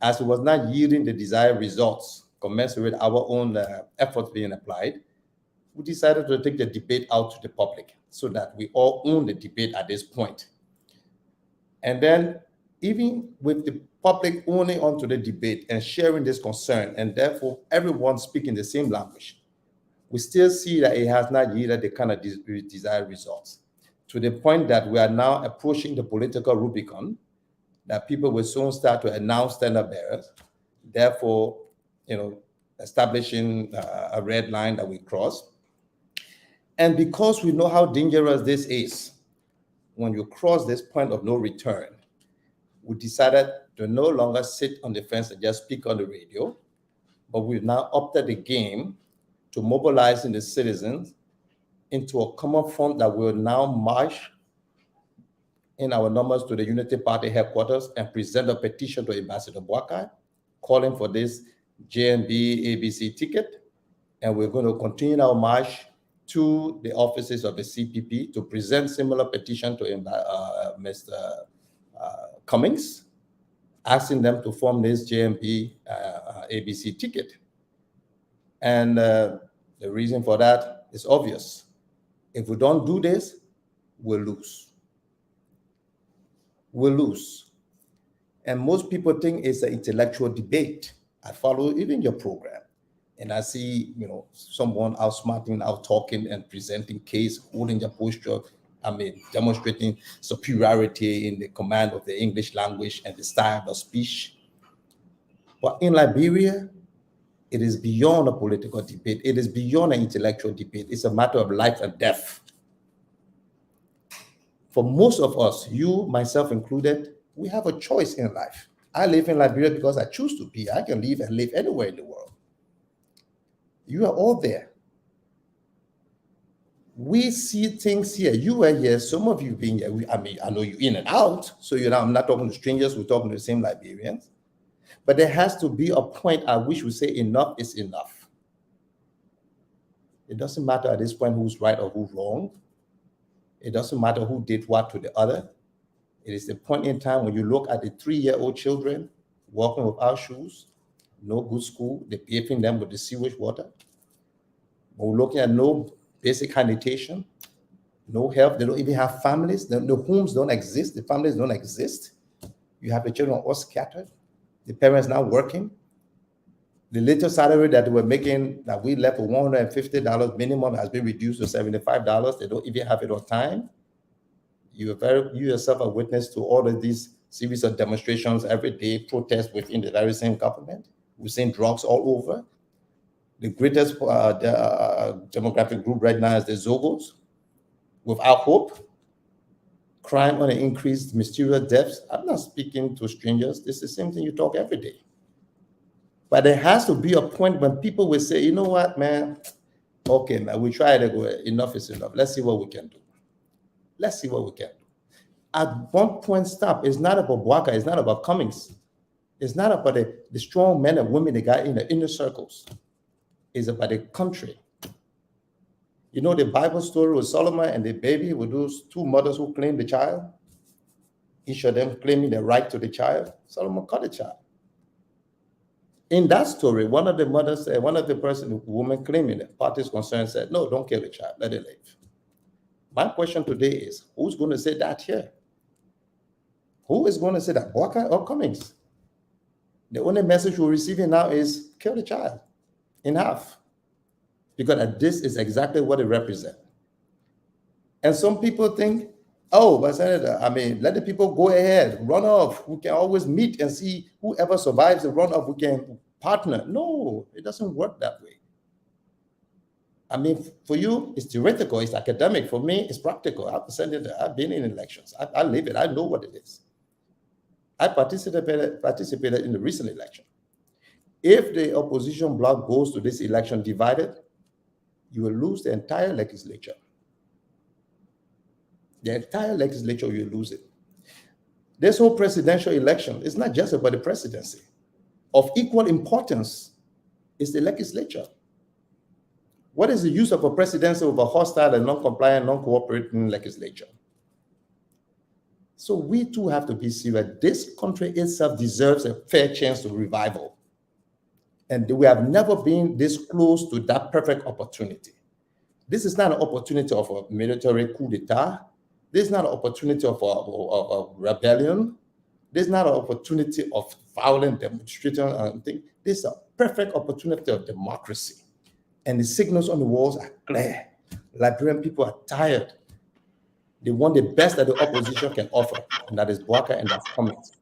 Speaker 10: as it was not yielding the desired results commensurate with our own efforts being applied. We decided to take the debate out to the public so that we all own the debate at this point. And then even with the public owning onto the debate and sharing this concern, and therefore everyone speaking the same language, we still see that it has not yielded the kind of desired results, to the point that we are now approaching the political Rubicon, that people will soon start to announce standard bearers, therefore, establishing a red line that we cross. And because we know how dangerous this is, when you cross this point of no return, we decided to no longer sit on the fence and just speak on the radio, but we've now upped the game to mobilizing the citizens into a common front that will now march in our numbers to the Unity Party headquarters and present a petition to Ambassador Boakai, calling for this JNB ABC ticket. And we're going to continue our march to the offices of the CPP to present similar petition to Mr. Cummings, asking them to form this JNB ABC ticket. And the reason for that is obvious. If we don't do this, we'll lose. We'll lose. And most people think it's an intellectual debate. I follow even your program, and I see, someone outsmarting, out talking and presenting case, holding their posture, demonstrating superiority in the command of the English language and the style of speech. But in Liberia, it is beyond a political debate. It is beyond an intellectual debate. It's a matter of life and death. For most of us, you, myself included, we have a choice in life. I live in Liberia because I choose to be. I can live and live anywhere in the world. You are all there. We see things here. You are here. Some of you being here. I know you in and out. So I'm not talking to strangers. We're talking to the same Liberians. But there has to be a point at which we say enough is enough. It doesn't matter at this point who's right or who's wrong. It doesn't matter who did what to the other. It is the point in time when you look at the 3-year-old children walking without shoes, no good school. They're paving them with the sewage water. We're looking at no basic sanitation, no health. They don't even have families. The homes don't exist. The families don't exist. You have the children all scattered. The parents now working. The little salary that they were making, that we left for $150 minimum, has been reduced to $75. They don't even have it on time. You yourself are witness to all of these series of demonstrations every day, protests within the very same government. We're seeing drugs all over. The greatest demographic group right now is the Zogos. Without hope, crime on an increased, mysterious deaths. I'm not speaking to strangers. This is the same thing you talk every day. But there has to be a point when people will say, you know what, man? Okay, man, we tried to go. Enough is enough. Let's see what we can do. Let's see what we can do. At one point, stop. It's not about Bouaka. It's not about Cummings. It's not about the strong men and women they got in the inner circles. It's about the country. You know the Bible story with Solomon and the baby, with those two mothers who claimed the child? Each of them claiming the right to the child. Solomon cut the child. In that story, one of the mothers said, the woman claiming it, parties concerned said, no, don't kill the child, let it live. My question today is, who's going to say that here? Who is going to say that, Bouaka or Cummings? The only message we're receiving now is kill the child in half, because this is exactly what it represents. And some people think, oh, but Senator, let the people go ahead, run off. We can always meet and see whoever survives the runoff, we can partner. No, it doesn't work that way. For you, it's theoretical, it's academic. For me, it's practical. I've been in elections. I live it. I know what it is. I participated in the recent election. If the opposition bloc goes to this election divided, you will lose the entire legislature. The entire legislature, you lose it. This whole presidential election is not just about the presidency. Of equal importance is the legislature. What is the use of a presidency with a hostile and non-compliant, non-cooperating legislature? So we too have to be serious. This country itself deserves a fair chance to revival. And we have never been this close to that perfect opportunity. This is not an opportunity of a military coup d'etat. This is not an opportunity of a rebellion. This is not an opportunity of violent demonstration. This is a perfect opportunity of democracy. And the signals on the walls are clear. Liberian people are tired. They want the best that the opposition can offer, and that is Bouaka and that's Cummings.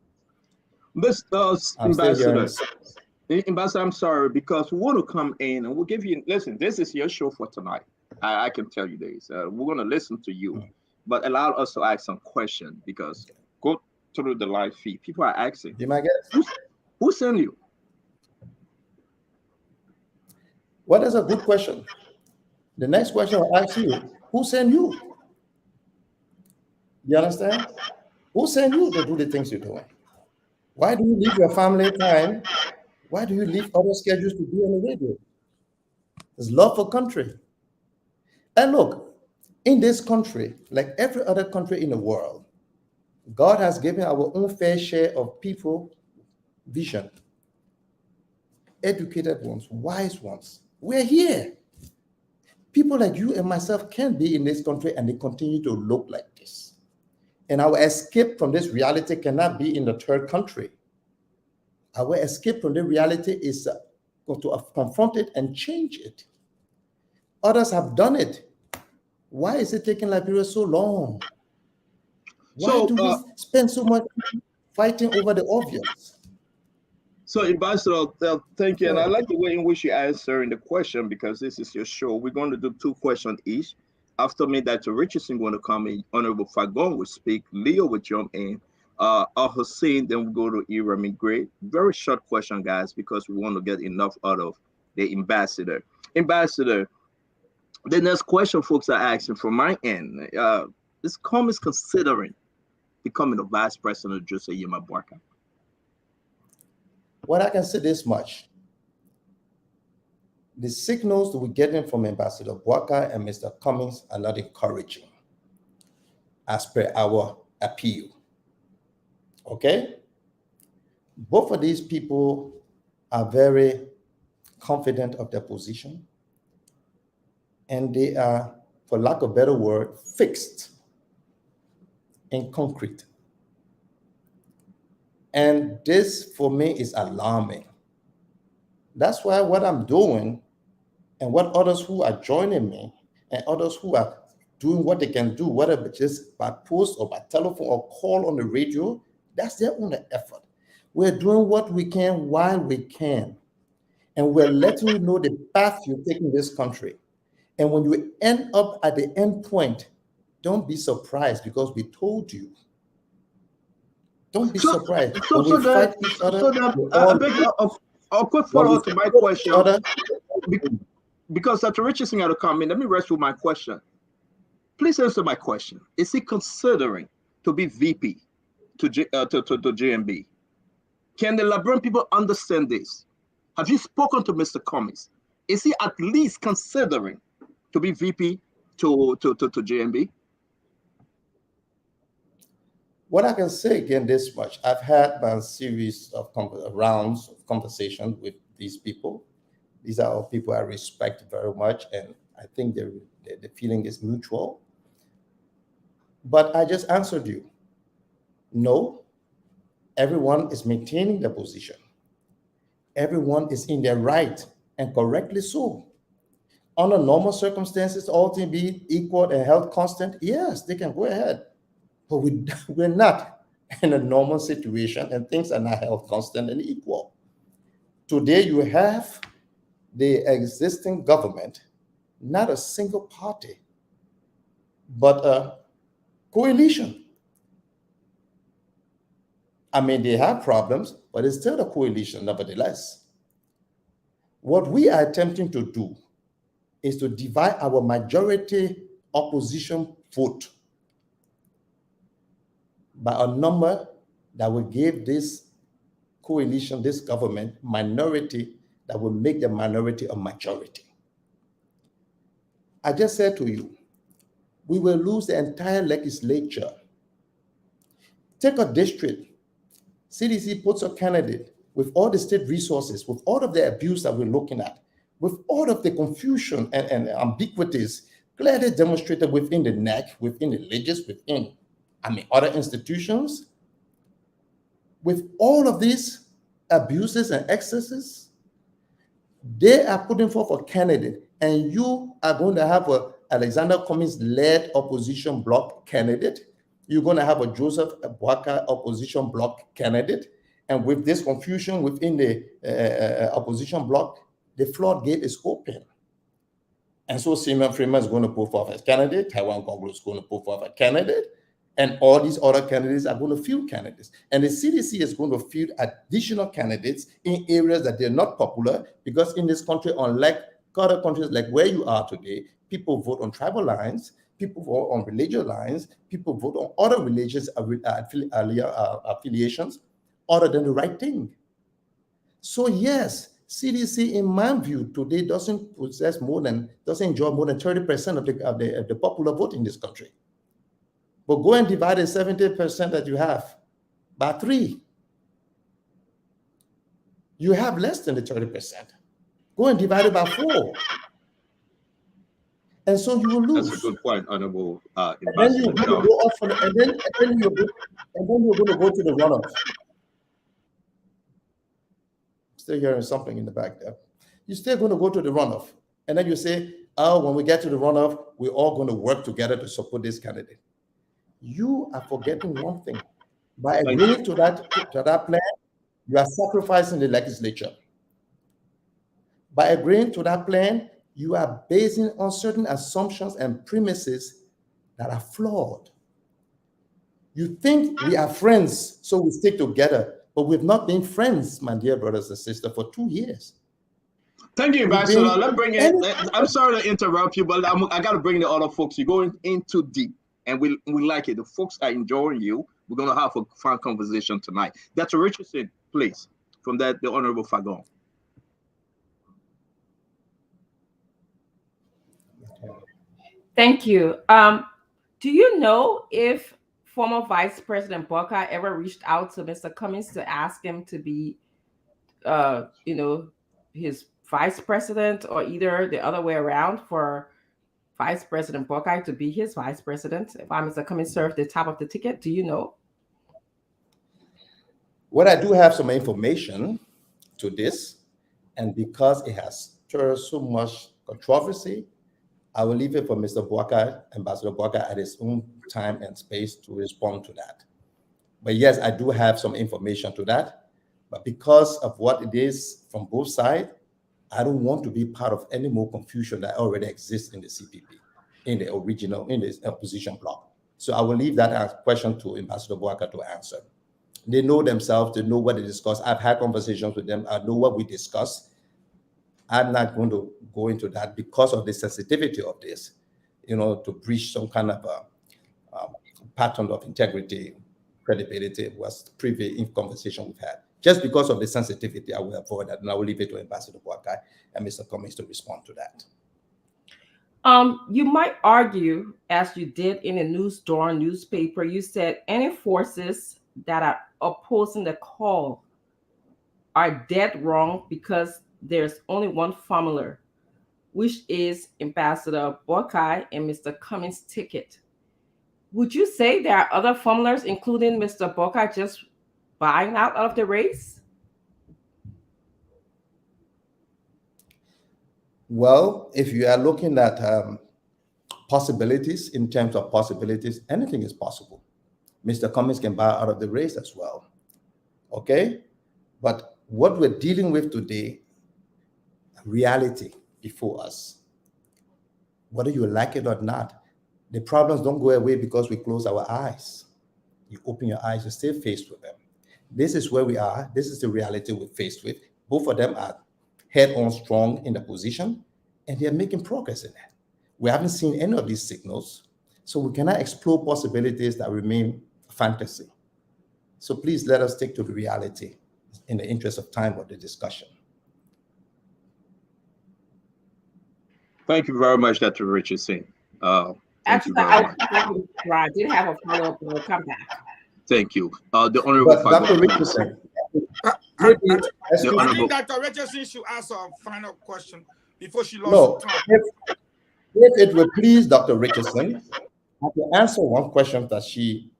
Speaker 8: Ambassador, I'm sorry, because we want to come in and we'll give you, listen, this is your show for tonight. I can tell you this. We're going to listen to you, but allow us to ask some questions, because go through the live feed. People are asking.
Speaker 10: You might get
Speaker 8: who sent you?
Speaker 10: Well, that's a good question. The next question I'll ask you, who sent you? You understand? Who sent you to do the things you're doing? Why do you leave your family time? Why do you leave other schedules to be on the radio? There's love for country. And look, in this country, like every other country in the world, God has given our own fair share of people vision. Educated ones, wise ones. We're here. People like you and myself can be in this country and they continue to look like this. And our escape from this reality cannot be in the third country. Our escape from the reality is to confront it and change it. Others have done it. Why is it taking Liberia so long? Why do we spend so much fighting over the obvious?
Speaker 8: So, Ambassador, thank you. And I like the way in which you answering the question, because this is your show. We're going to do 2 questions each. After me, Dr. Richardson going to come in. Honorable Fagon will speak. Leo will jump in. Hussein, then we'll go to Irami Gray. Very short question, guys, because we want to get enough out of the ambassador. Ambassador, the next question folks are asking from my end. Is Cummings considering becoming the vice president of Joseph Yema Bouaka?
Speaker 10: Well, I can say this much. The signals that we're getting from Ambassador Bouaka and Mr. Cummings are not encouraging as per our appeal. Okay? Both of these people are very confident of their position, and they are, for lack of a better word, fixed in concrete. And this, for me, is alarming. That's why what I'm doing and what others who are joining me and others who are doing what they can do, whether just by post or by telephone or call on the radio, that's their own effort. We're doing what we can while we can. And we're letting you know the path you're taking this country. And when you end up at the end point, don't be surprised because we told you. Don't be surprised.
Speaker 8: A quick follow-up to my question. Because Dr. Richardson had to come in. Let me rest with my question. Please answer my question. Is he considering to be VP to JMB? Can the LeBron people understand this? Have you spoken to Mr. Cummings? Is he at least considering to be VP to JMB?
Speaker 10: What I can say again this much, I've had a series of rounds of conversation with these people. These are all people I respect very much, and I think the feeling is mutual. But I just answered you. No, everyone is maintaining their position. Everyone is in their right, and correctly so. Under normal circumstances, all things be equal and held constant, yes, they can go ahead. But we're not in a normal situation, and things are not held constant and equal. Today, you have the existing government, not a single party, but a coalition. I mean, they have problems, but it's still a coalition nevertheless. What we are attempting to do is to divide our majority opposition vote by a number that will give this coalition, this government, minority that will make the minority a majority. I just said to you, we will lose the entire legislature. Take a district. CDC puts a candidate with all the state resources, with all of the abuse that we're looking at, with all of the confusion and ambiguities clearly demonstrated within the NEC, within the legis, within other institutions. With all of these abuses and excesses, they are putting forth a candidate, and you are going to have a Alexander Cummings-led opposition bloc candidate. You're going to have a Joseph Boakai opposition bloc candidate. And with this confusion within the opposition bloc, the floodgate is open. And so Simon Freeman is going to put forth a candidate, Taiwan Congress is going to put forth a candidate, and all these other candidates are going to field candidates. And the CDC is going to field additional candidates in areas that they're not popular, because in this country, unlike other countries like where you are today, people vote on tribal lines, people vote on religious lines, people vote on other religious affiliations other than the right thing. So yes, CDC, in my view, today doesn't enjoy more than 30% of the popular vote in this country. But go and divide the 70% that you have by 3. You have less than the 30%. Go and divide it by 4. And so you will lose.
Speaker 8: That's a good point, Honorable
Speaker 10: and then you're going to go off and then you're going to go to the runoff. Still hearing something in the back there. You're still going to go to the runoff. And then you say, oh, when we get to the runoff, we're all going to work together to support this candidate. You are forgetting one thing. By agreeing to that plan, you are sacrificing the legislature. By agreeing to that plan, you are basing on certain assumptions and premises that are flawed. You think we are friends, so we stick together, but we've not been friends, my dear brothers and sisters, for 2 years.
Speaker 8: Thank you, Ambassador. Let's bring in. I'm sorry to interrupt you, but I got to bring the other folks. You're going in too deep, and we like it. The folks are enjoying you. We're going to have a fun conversation tonight. Dr. Richardson, please, from the Honorable Fagon.
Speaker 6: Thank you. Do you know if former Vice President Boakai ever reached out to Mr. Cummings to ask him to be his vice president, or either the other way around, for Vice President Buckeye to be his vice president while Mr. Cummings served the top of the ticket? Do you know?
Speaker 10: Well, I do have some information to this, and because it has stirred so much controversy, I will leave it for Mr. Buckeye, Ambassador Buckeye, at his own time and space to respond to that. But yes, I do have some information to that. But because of what it is from both sides, I don't want to be part of any more confusion that already exists in the CPP, in the opposition bloc. So I will leave that question to Ambassador Buckeye to answer. They know themselves, they know what they discuss. I've had conversations with them. I know what we discuss. I'm not going to go into that because of the sensitivity of this, to breach some kind of a pattern of integrity, credibility was previous conversation we've had. Just because of the sensitivity, I will avoid that, and I will leave it to Ambassador Buckeye and Mr. Cummings to respond to that.
Speaker 6: You might argue, as you did in the News Dawn newspaper, you said any forces that are opposing the call are dead wrong because there's only one formula, which is Ambassador Buckeye and Mr. Cummings' ticket. Would you say there are other formulas, including Mr. Buckeye just buying out of the race?
Speaker 10: Well, if you are looking at possibilities, in terms of possibilities, anything is possible. Mr. Cummings can buy out of the race as well. Okay? But what we're dealing with today, reality before us. Whether you like it or not, the problems don't go away because we close our eyes. You open your eyes, you stay faced with them. This is where we are. This is the reality we're faced with. Both of them are head-on strong in the position, and they're making progress in that. We haven't seen any of these signals, so we cannot explore possibilities that remain fantasy. So please let us stick to the reality in the interest of time of the discussion.
Speaker 8: Thank you very much, Dr. Richardson.
Speaker 6: Actually, I did have a follow-up, but we'll come back.
Speaker 8: Thank you. The Honorable
Speaker 10: Dr. Richardson.
Speaker 5: I think Dr. Richardson should ask a final question before she lost time.
Speaker 10: If it will please Dr. Richardson, I can answer one question that she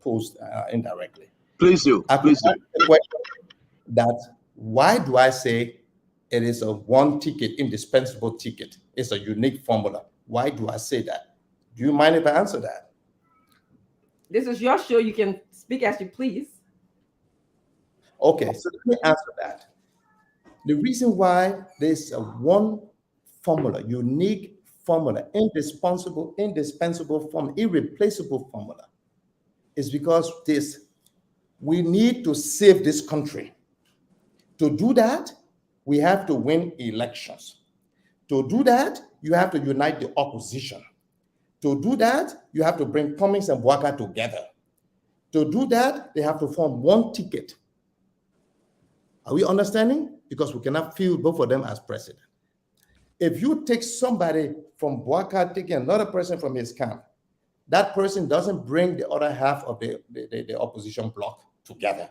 Speaker 10: posed indirectly.
Speaker 8: Please do. Please do.
Speaker 10: The question that why do I say it is a one ticket, indispensable ticket? It's a unique formula. Why do I say that? Do you mind if I answer that?
Speaker 6: This is your show. You can speak as you please.
Speaker 10: Okay, so let me answer that. The reason why there's a one formula, unique formula, indispensable formula, irreplaceable formula, is because we need to save this country. To do that, we have to win elections. To do that, you have to unite the opposition. To do that, you have to bring Cummings and Buckeye together. To do that, they have to form one ticket. Are we understanding? Because we cannot field both of them as president. If you take somebody from Buckeye, taking another person from his camp, that person doesn't bring the other half of the opposition bloc together.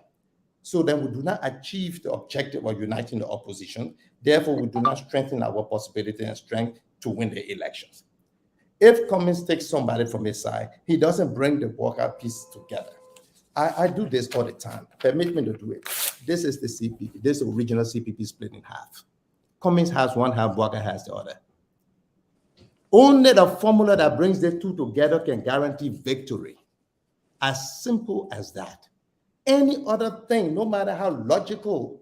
Speaker 10: So then we do not achieve the objective of uniting the opposition. Therefore, we do not strengthen our possibility and strength to win the elections. If Cummings takes somebody from his side, he doesn't bring the Buckeye piece together. I do this all the time. Permit me to do it. This is the CPP. This is the original CPP split in half. Cummings has one half, Buckeye has the other. Only the formula that brings the two together can guarantee victory. As simple as that. Any other thing, no matter how logical,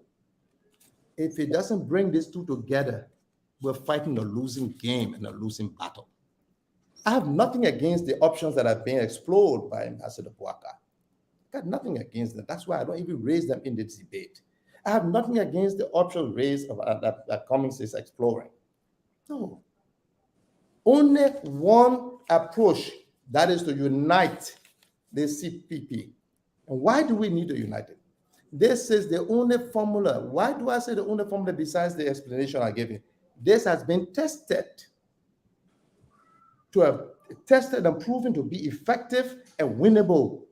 Speaker 10: if it doesn't bring these two together, we're fighting a losing game and a losing battle. I have nothing against the options that are being explored by Ambassador Buckeye. I got nothing against them. That's why I don't even raise them in this debate. I have nothing against the options raised that Cummings is exploring. No. Only one approach, that is to unite the CPP. And why do we need to unite it? This is the only formula. Why do I say the only formula besides the explanation I gave you? This has been tested and proven to be effective and winnable.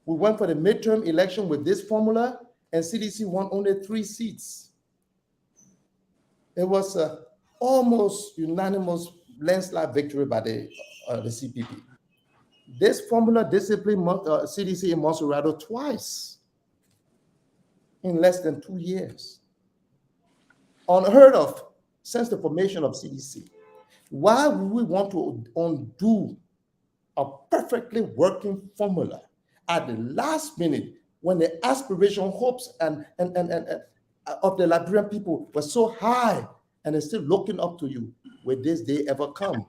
Speaker 10: We went for the midterm election with this formula, and CDC won only 3 seats. It was a almost unanimous landslide victory by the CPP. This formula disciplined CDC in Monserrado twice in less than 2 years. Unheard of since the formation of CDC. Why would we want to undo a perfectly working formula at the last minute when the aspiration, hopes, and of the Liberian people were so high and they're still looking up to you? Will this day ever come?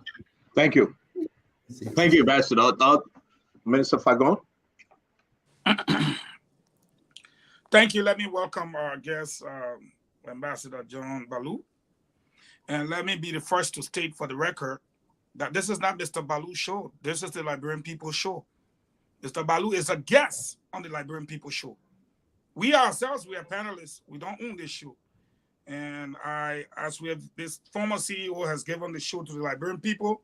Speaker 8: Thank you. Thank you, Ambassador. Minister Fagon.
Speaker 5: Thank you. Let me welcome our guest, Ambassador John Baloo. And let me be the first to state for the record that this is not Mr. Baloo's show. This is the Liberian People Show. Mr. Baloo is a guest on the Liberian People Show. We ourselves, we are panelists. We don't own this show. And as we have, this former CEO has given the show to the Liberian people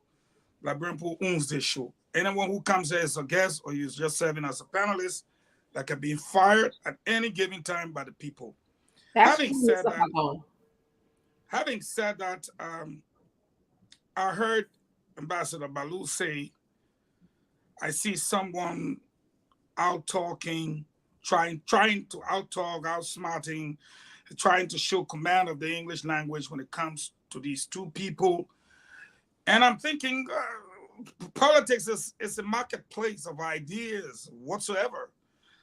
Speaker 5: owns this show. Anyone who comes here as a guest or is just serving as a panelist that can be fired at any given time by the people. Having said that, I heard Ambassador Baloo say, I see someone out talking, trying to out-talk, outsmarting, trying to show command of the English language when it comes to these two people. And I'm thinking, politics is a marketplace of ideas whatsoever.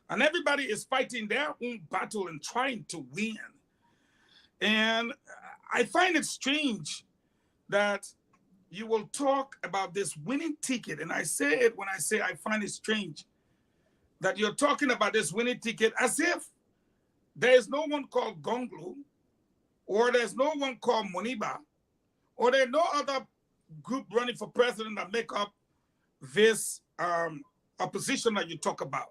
Speaker 5: And everybody is fighting their own battle and trying to win. And I find it strange that you will talk about this winning ticket. And I say it when I say I find it strange that you're talking about this winning ticket as if there is no one called Gonglu, or there's no one called Moniba, or there's no other group running for president that make up this opposition that you talk about.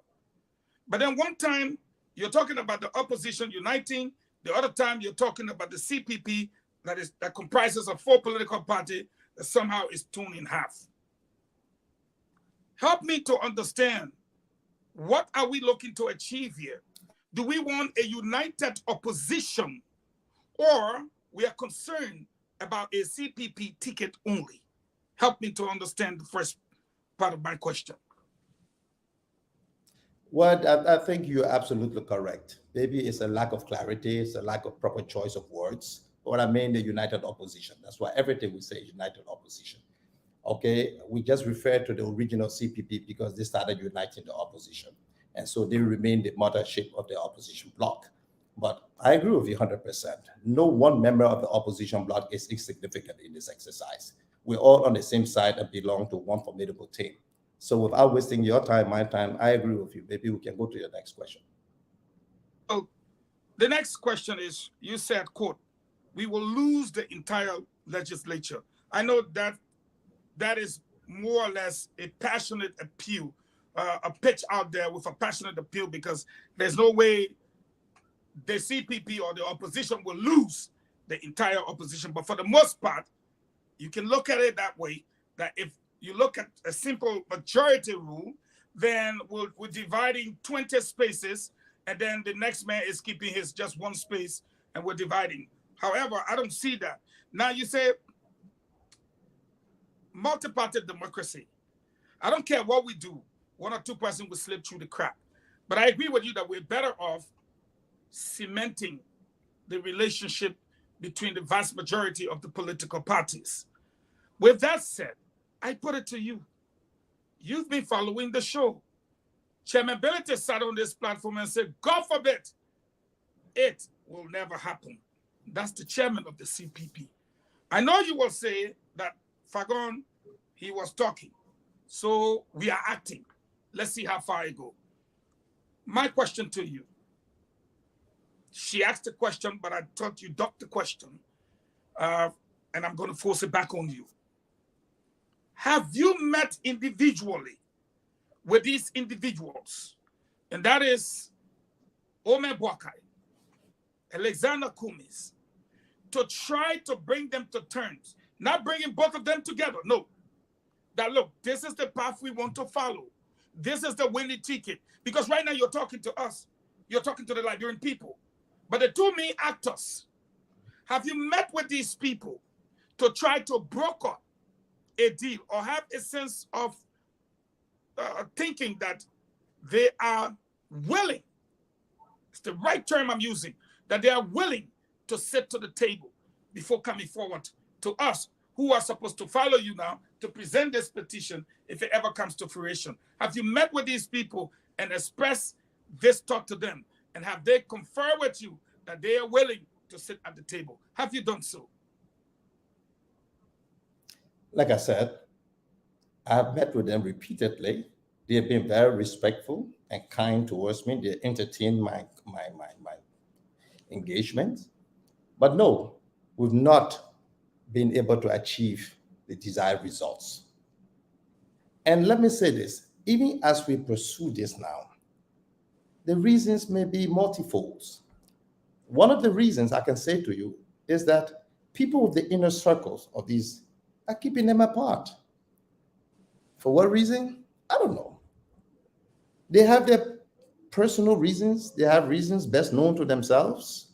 Speaker 5: But then one time you're talking about the opposition uniting, the other time you're talking about the CPP that comprises of 4 political parties that somehow is torn in half. Help me to understand, what are we looking to achieve here? Do we want a united opposition, or we are concerned about a CPP ticket only? Help me to understand the first part of my question.
Speaker 10: Well, I think you're absolutely correct. Maybe it's a lack of clarity, it's a lack of proper choice of words. What I mean, the united opposition. That's why everything we say is united opposition. Okay, we just refer to the original CPP because they started uniting the opposition. And so they remain the mothership of the opposition bloc. But I agree with you 100%. No one member of the opposition bloc is insignificant in this exercise. We're all on the same side and belong to one formidable team. So without wasting your time, my time, I agree with you. Maybe we can go to your next question.
Speaker 5: Oh, the next question is, you said, quote, we will lose the entire legislature. I know that is more or less a passionate appeal, a pitch out there with a passionate appeal, because there's no way the CPP or the opposition will lose the entire opposition. But for the most part, you can look at it that way, that if you look at a simple majority rule, then we're dividing 20 spaces, and then the next man is keeping his just one space, and we're dividing. However, I don't see that. Now you say multi-party democracy. I don't care what we do. 1 or 2 persons will slip through the crack. But I agree with you that we're better off cementing the relationship between the vast majority of the political parties. With that said, I put it to you. You've been following the show. Chairman Billington sat on this platform and said, God forbid, it will never happen. That's the chairman of the CPP. I know you will say that Fagon, he was talking. So we are acting. Let's see how far I go. My question to you. She asked the question, but I thought you ducked the question. And I'm going to force it back on you. Have you met individually with these individuals? And that is Omer Boakai, Alexander Kumis, to try to bring them to terms. Not bringing both of them together, no. That, look, this is the path we want to follow. This is the winning ticket. Because right now you're talking to us. You're talking to the Liberian people. But the two main actors, have you met with these people to try to broker a deal or have a sense of thinking that they are willing, it's the right term I'm using, that they are willing to sit to the table before coming forward to us who are supposed to follow you now to present this petition if it ever comes to fruition? Have you met with these people and expressed this thought to them? And have they conferred with you that they are willing to sit at the table? Have you done so?
Speaker 10: Like I said, I've met with them repeatedly. They have been very respectful and kind towards me. They entertain my engagement. But no, we've not been able to achieve the desired results. And let me say this, even as we pursue this now, the reasons may be multifold. One of the reasons I can say to you is that people with the inner circles of these are keeping them apart. For what reason? I don't know. They have their personal reasons. They have reasons best known to themselves.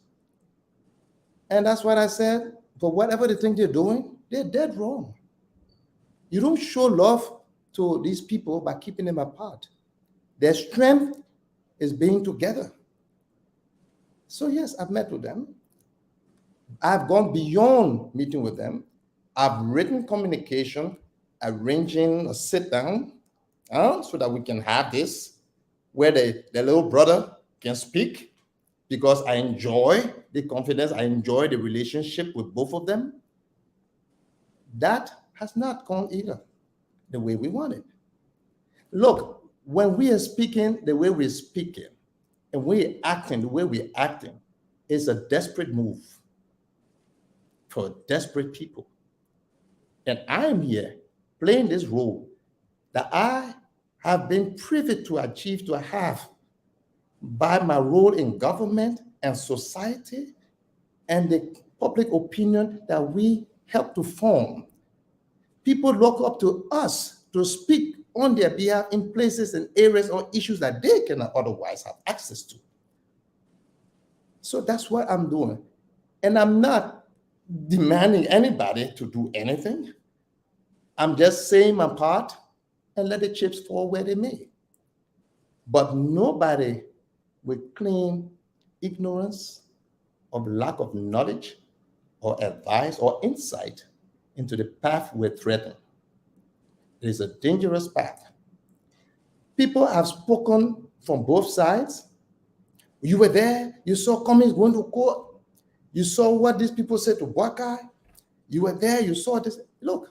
Speaker 10: And that's what I said. For whatever they think they're doing, they're dead wrong. You don't show love to these people by keeping them apart. Their strength is being together. So yes, I've met with them. I've gone beyond meeting with them. I've written communication, arranging a sit down so that we can have this, where the little brother can speak, because I enjoy the confidence, I enjoy the relationship with both of them. That has not gone either the way we want it. Look, when we are speaking the way we're speaking, and we're acting the way we're acting, is a desperate move for desperate people. And I am here playing this role that I have been privy to achieve, to have, by my role in government and society and the public opinion that we help to form. People look up to us to speak on their behalf in places and areas or issues that they cannot otherwise have access to. So that's what I'm doing. And I'm not demanding anybody to do anything. I'm just saying my part and let the chips fall where they may. But nobody with clean ignorance or lack of knowledge or advice or insight into the path we're treading. It is a dangerous path. People have spoken from both sides. You were there, you saw Cummings going to court, you saw what these people said to Boakai, you were there, you saw this. Look,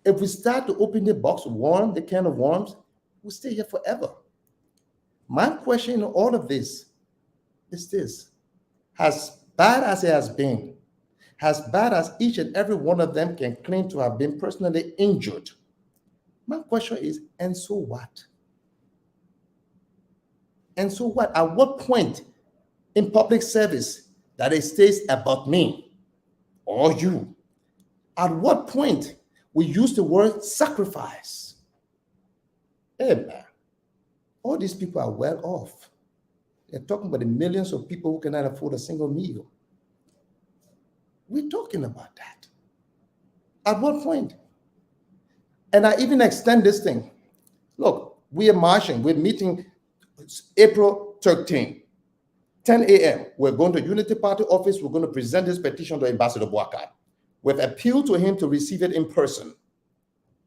Speaker 10: if we start to open the box of worms, the can of worms, we'll stay here forever. My question in all of this is this: as bad as it has been, as bad as each and every one of them can claim to have been personally injured, my question is, and so what? And so what? At what point in public service that it stays about me or you? At what point we use the word sacrifice? Hey man, all these people are well off. They're talking about the millions of people who cannot afford a single meal. We're talking about that. At what point? And I even extend this thing. Look, we are marching, we're meeting April 13, 10 a.m. We're going to Unity Party office. We're going to present this petition to Ambassador Boakai. We've appealed to him to receive it in person.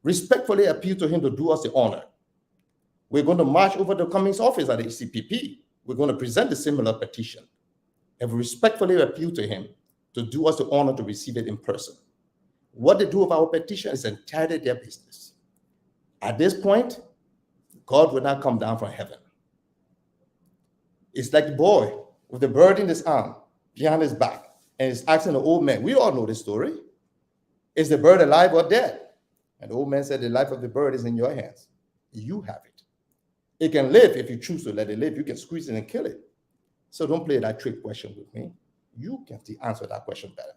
Speaker 10: Respectfully appeal to him to do us the honor. We're going to march over to Cummings office at the ECPP. We're going to present a similar petition. And we respectfully appeal to him to do us the honor to receive it in person. What they do with our petition is entirely their business. At this point, God will not come down from heaven. It's like the boy with the bird in his arm, behind his back, and he's asking the old man. We all know this story. Is the bird alive or dead? And the old man said, the life of the bird is in your hands. You have it. It can live if you choose to let it live. You can squeeze it and kill it. So don't play that trick question with me. You can answer that question better.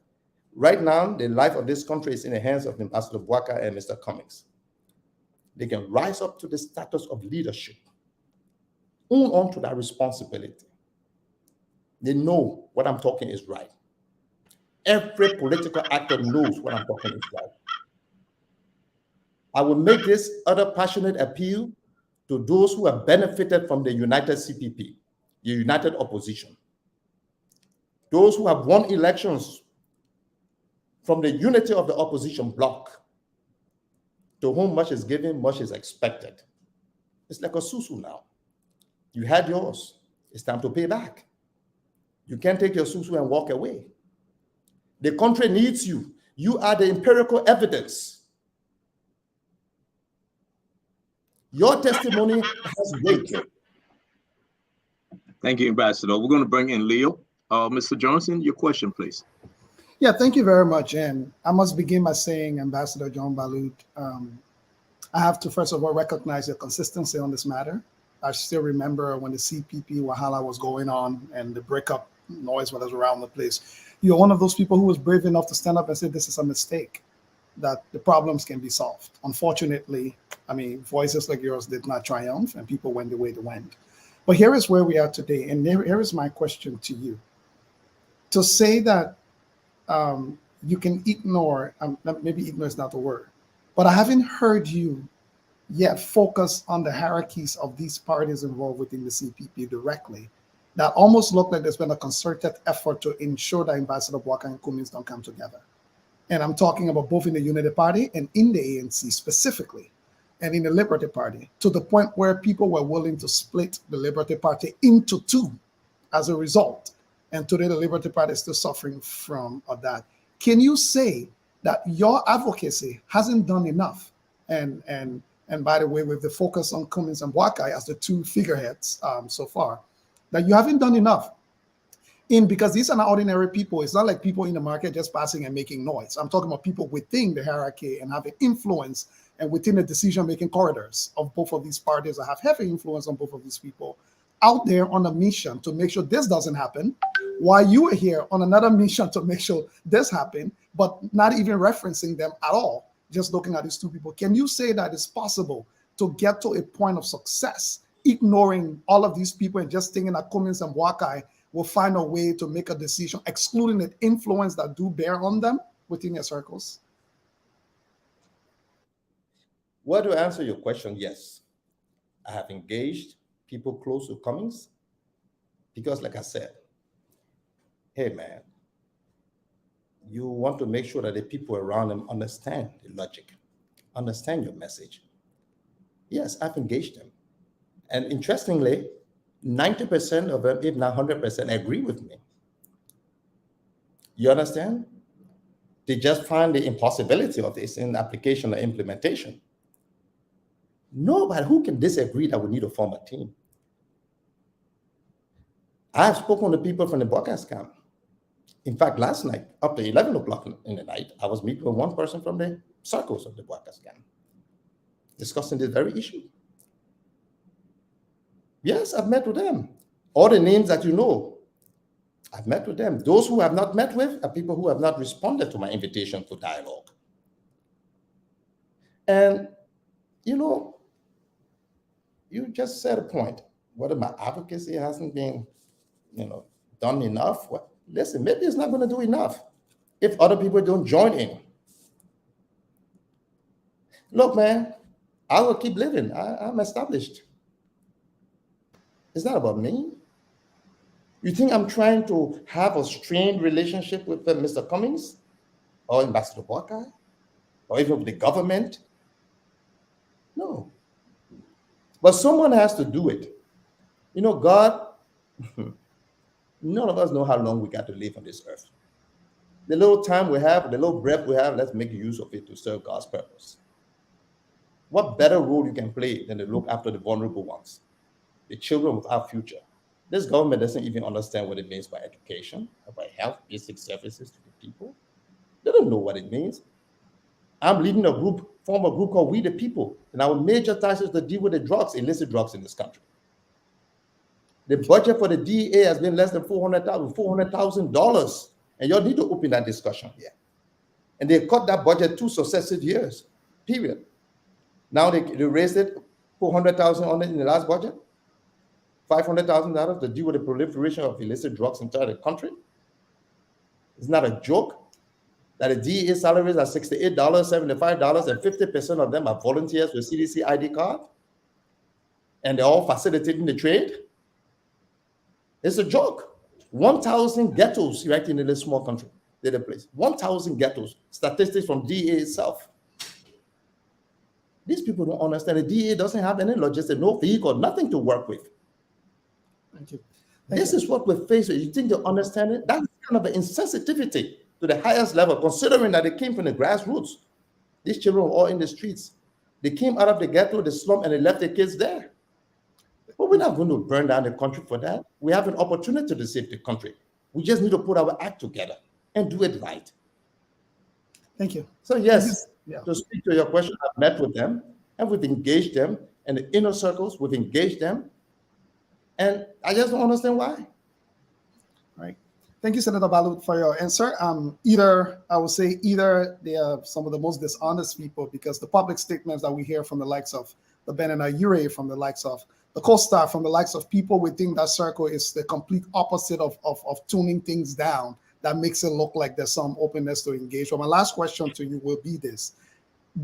Speaker 10: Right now, the life of this country is in the hands of Ambassador Boakai and Mr. Cummings. They can rise up to the status of leadership, own on to that responsibility, They know what I'm talking is right. Every political actor knows what I'm talking is right. I will make this other passionate appeal to those who have benefited from the united CPP, the united opposition. Those who have won elections from the unity of the opposition bloc, to whom much is given, much is expected. It's like a susu now. You had yours. It's time to pay back. You can't take your susu and walk away. The country needs you. You are the empirical evidence. Your testimony has weight.
Speaker 8: Thank you, Ambassador. We're going to bring in Leo. Mr. Johnson, your question, please.
Speaker 7: Yeah, thank you very much. And I must begin by saying, Ambassador John Balut, I have to first of all recognize your consistency on this matter. I still remember when the CPP Wahala was going on and the breakup noise was around the place. You're one of those people who was brave enough to stand up and say this is a mistake, that the problems can be solved. Unfortunately, I mean, voices like yours did not triumph and people went the way they went. But here is where we are today. And here is my question to you. To say that you can ignore, maybe ignore is not the word, but I haven't heard you yet focus on the hierarchies of these parties involved within the CPP directly. That almost look like there's been a concerted effort to ensure that Ambassador Boakai and Cummings don't come together. And I'm talking about both in the Unity Party and in the ANC specifically, and in the Liberty Party, to the point where people were willing to split the Liberty Party into two as a result. And today the Liberty Party is still suffering from that. Can you say that your advocacy hasn't done enough? And by the way, with the focus on Cummings and Boakai as the two figureheads so far, that you haven't done enough because these are not ordinary people. It's not like people in the market just passing and making noise. I'm talking about people within the hierarchy and having influence and within the decision-making corridors of both of these parties that have heavy influence on both of these people out there on a mission to make sure this doesn't happen, while you are here on another mission to make sure this happen, but not even referencing them at all, just looking at these two people. Can you say that it's possible to get to a point of success, ignoring all of these people and just thinking that Cummings and Boakai will find a way to make a decision, excluding the influence that do bear on them within your circles?
Speaker 10: Well, to answer your question, yes. I have engaged people close to Cummings because, like I said, hey, man, you want to make sure that the people around them understand the logic, understand your message. Yes, I've engaged them. And interestingly, 90% of them, if not 100%, agree with me. You understand? They just find the impossibility of this in application or implementation. Nobody who can disagree that we need to form a team. I have spoken to people from the broadcast camp. In fact, last night, up to 11 o'clock in the night, I was meeting with one person from the circles of the broadcast camp, discussing this very issue. Yes, I've met with them. All the names that you know, I've met with them. Those who I have not met with are people who have not responded to my invitation for dialogue. And, you know, you just said a point. Whether my advocacy hasn't been, done enough. Well, listen, maybe it's not going to do enough if other people don't join in. Look, man, I will keep living. I'm established. It's not about me. You think I'm trying to have a strained relationship with Mr. Cummings or Ambassador Boakai or even with the government? No. But someone has to do it. God, none of us know how long we got to live on this earth. The little time we have, the little breath we have, let's make use of it to serve God's purpose. What better role you can play than to look after the vulnerable ones, the children with our future? This government doesn't even understand what it means by education, by health, basic services to the people. They don't know what it means. I'm leading a group, form a group called We the People, and our major task is to deal with the drugs, illicit drugs in this country. The budget for the DEA has been less than $400,000, and y'all need to open that discussion here. And they cut that budget 2 successive years, period. Now they raised it $400,000 on it in the last budget. $500,000 to deal with the proliferation of illicit drugs inside the country? It's not a joke that the DEA salaries are $68, $75, and 50% of them are volunteers with CDC ID card, and they're all facilitating the trade. It's a joke. 1,000 ghettos right in this small country, little place. 1,000 ghettos. Statistics from DEA itself. These people don't understand. The DEA doesn't have any logistics, no vehicle, nothing to work with.
Speaker 7: Thank you.
Speaker 10: This is what we're faced with. You think they understand it? That's kind of an insensitivity to the highest level, considering that they came from the grassroots. These children were all in the streets. They came out of the ghetto, the slum, and they left their kids there. But we're not going to burn down the country for that. We have an opportunity to save the country. We just need to put our act together and do it right.
Speaker 7: Thank you.
Speaker 10: So yes,
Speaker 7: Yeah.
Speaker 10: to speak to your question, I've met with them and we've engaged them in the inner circles. We've engaged them, and I just don't understand why.
Speaker 7: Right. Thank you, Senator Balut, for your answer. Either they are some of the most dishonest people, because the public statements that we hear from the likes of the Benin Ure, from the likes of the Costa, from the likes of people within that circle, is the complete opposite of tuning things down. That makes it look like there's some openness to engage. So my last question to you will be this: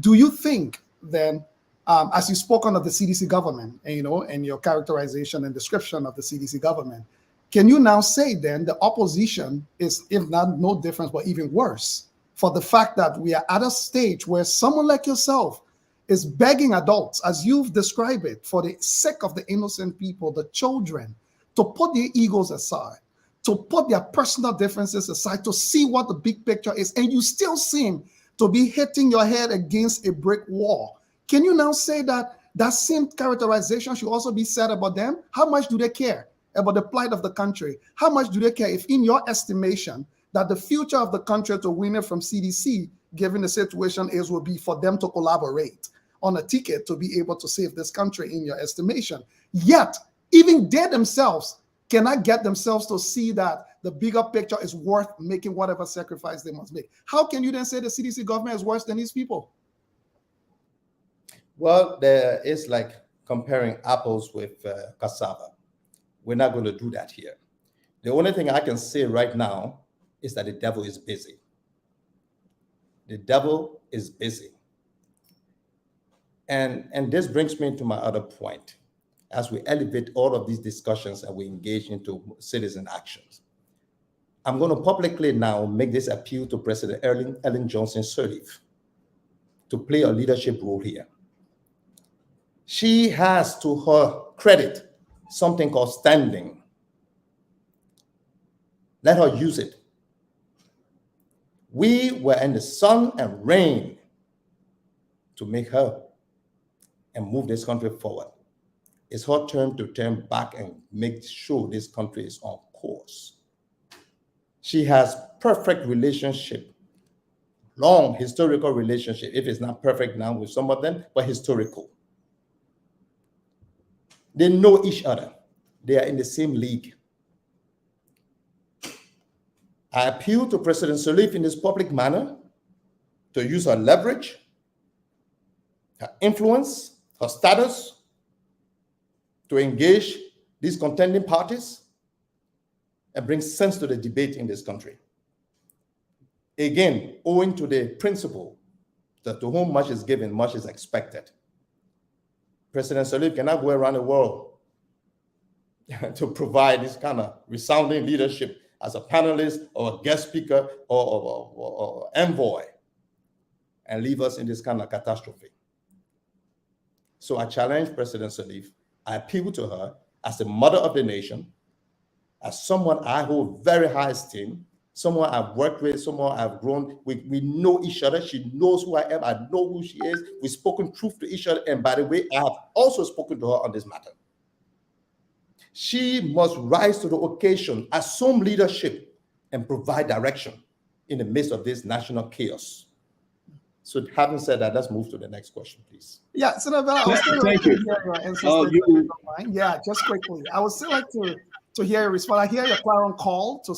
Speaker 7: do you think then, as you spoke on of the CDC government, and your characterization and description of the CDC government, can you now say then the opposition is, if not no difference, but even worse, for the fact that we are at a stage where someone like yourself is begging adults, as you've described it, for the sake of the innocent people, the children, to put their egos aside, to put their personal differences aside, to see what the big picture is, and you still seem to be hitting your head against a brick wall. Can you now say that that same characterization should also be said about them? How much do they care about the plight of the country? How much do they care if, in your estimation, that the future of the country to win it from CDC, given the situation is, will be for them to collaborate on a ticket to be able to save this country, in your estimation? Yet, even they themselves cannot get themselves to see that the bigger picture is worth making whatever sacrifice they must make. How can you then say the CDC government is worse than these people?
Speaker 10: Well, there is like comparing apples with cassava. We're not going to do that here. The only thing I can say right now is that the devil is busy. The devil is busy. And this brings me to my other point. As we elevate all of these discussions and we engage into citizen actions, I'm going to publicly now make this appeal to President Ellen Johnson Sirleaf to play a leadership role here. She has, to her credit, something called standing. Let her use it. We were in the sun and rain to make her and move this country forward. It's her turn to turn back and make sure this country is on course. She has perfect relationship, long historical relationship, if it's not perfect now with some of them, but historical. They know each other. They are in the same league. I appeal to President Sirleaf in this public manner to use her leverage, her influence, her status, to engage these contending parties and bring sense to the debate in this country. Again, owing to the principle that to whom much is given, much is expected. President Sirleaf cannot go around the world to provide this kind of resounding leadership as a panelist or a guest speaker or envoy and leave us in this kind of catastrophe. So I challenge President Sirleaf. I appeal to her as the mother of the nation, as someone I hold very high esteem, someone I've worked with, someone I've grown. We know each other. She knows who I am. I know who she is. We've spoken truth to each other. And by the way, I have also spoken to her on this matter. She must rise to the occasion, assume leadership, and provide direction in the midst of this national chaos. So having said that, let's move to the next question, please.
Speaker 7: Yeah, Senator Bella, I would still like to hear your answers. Yeah, just quickly. I would still like to hear your response. I hear your clarion call to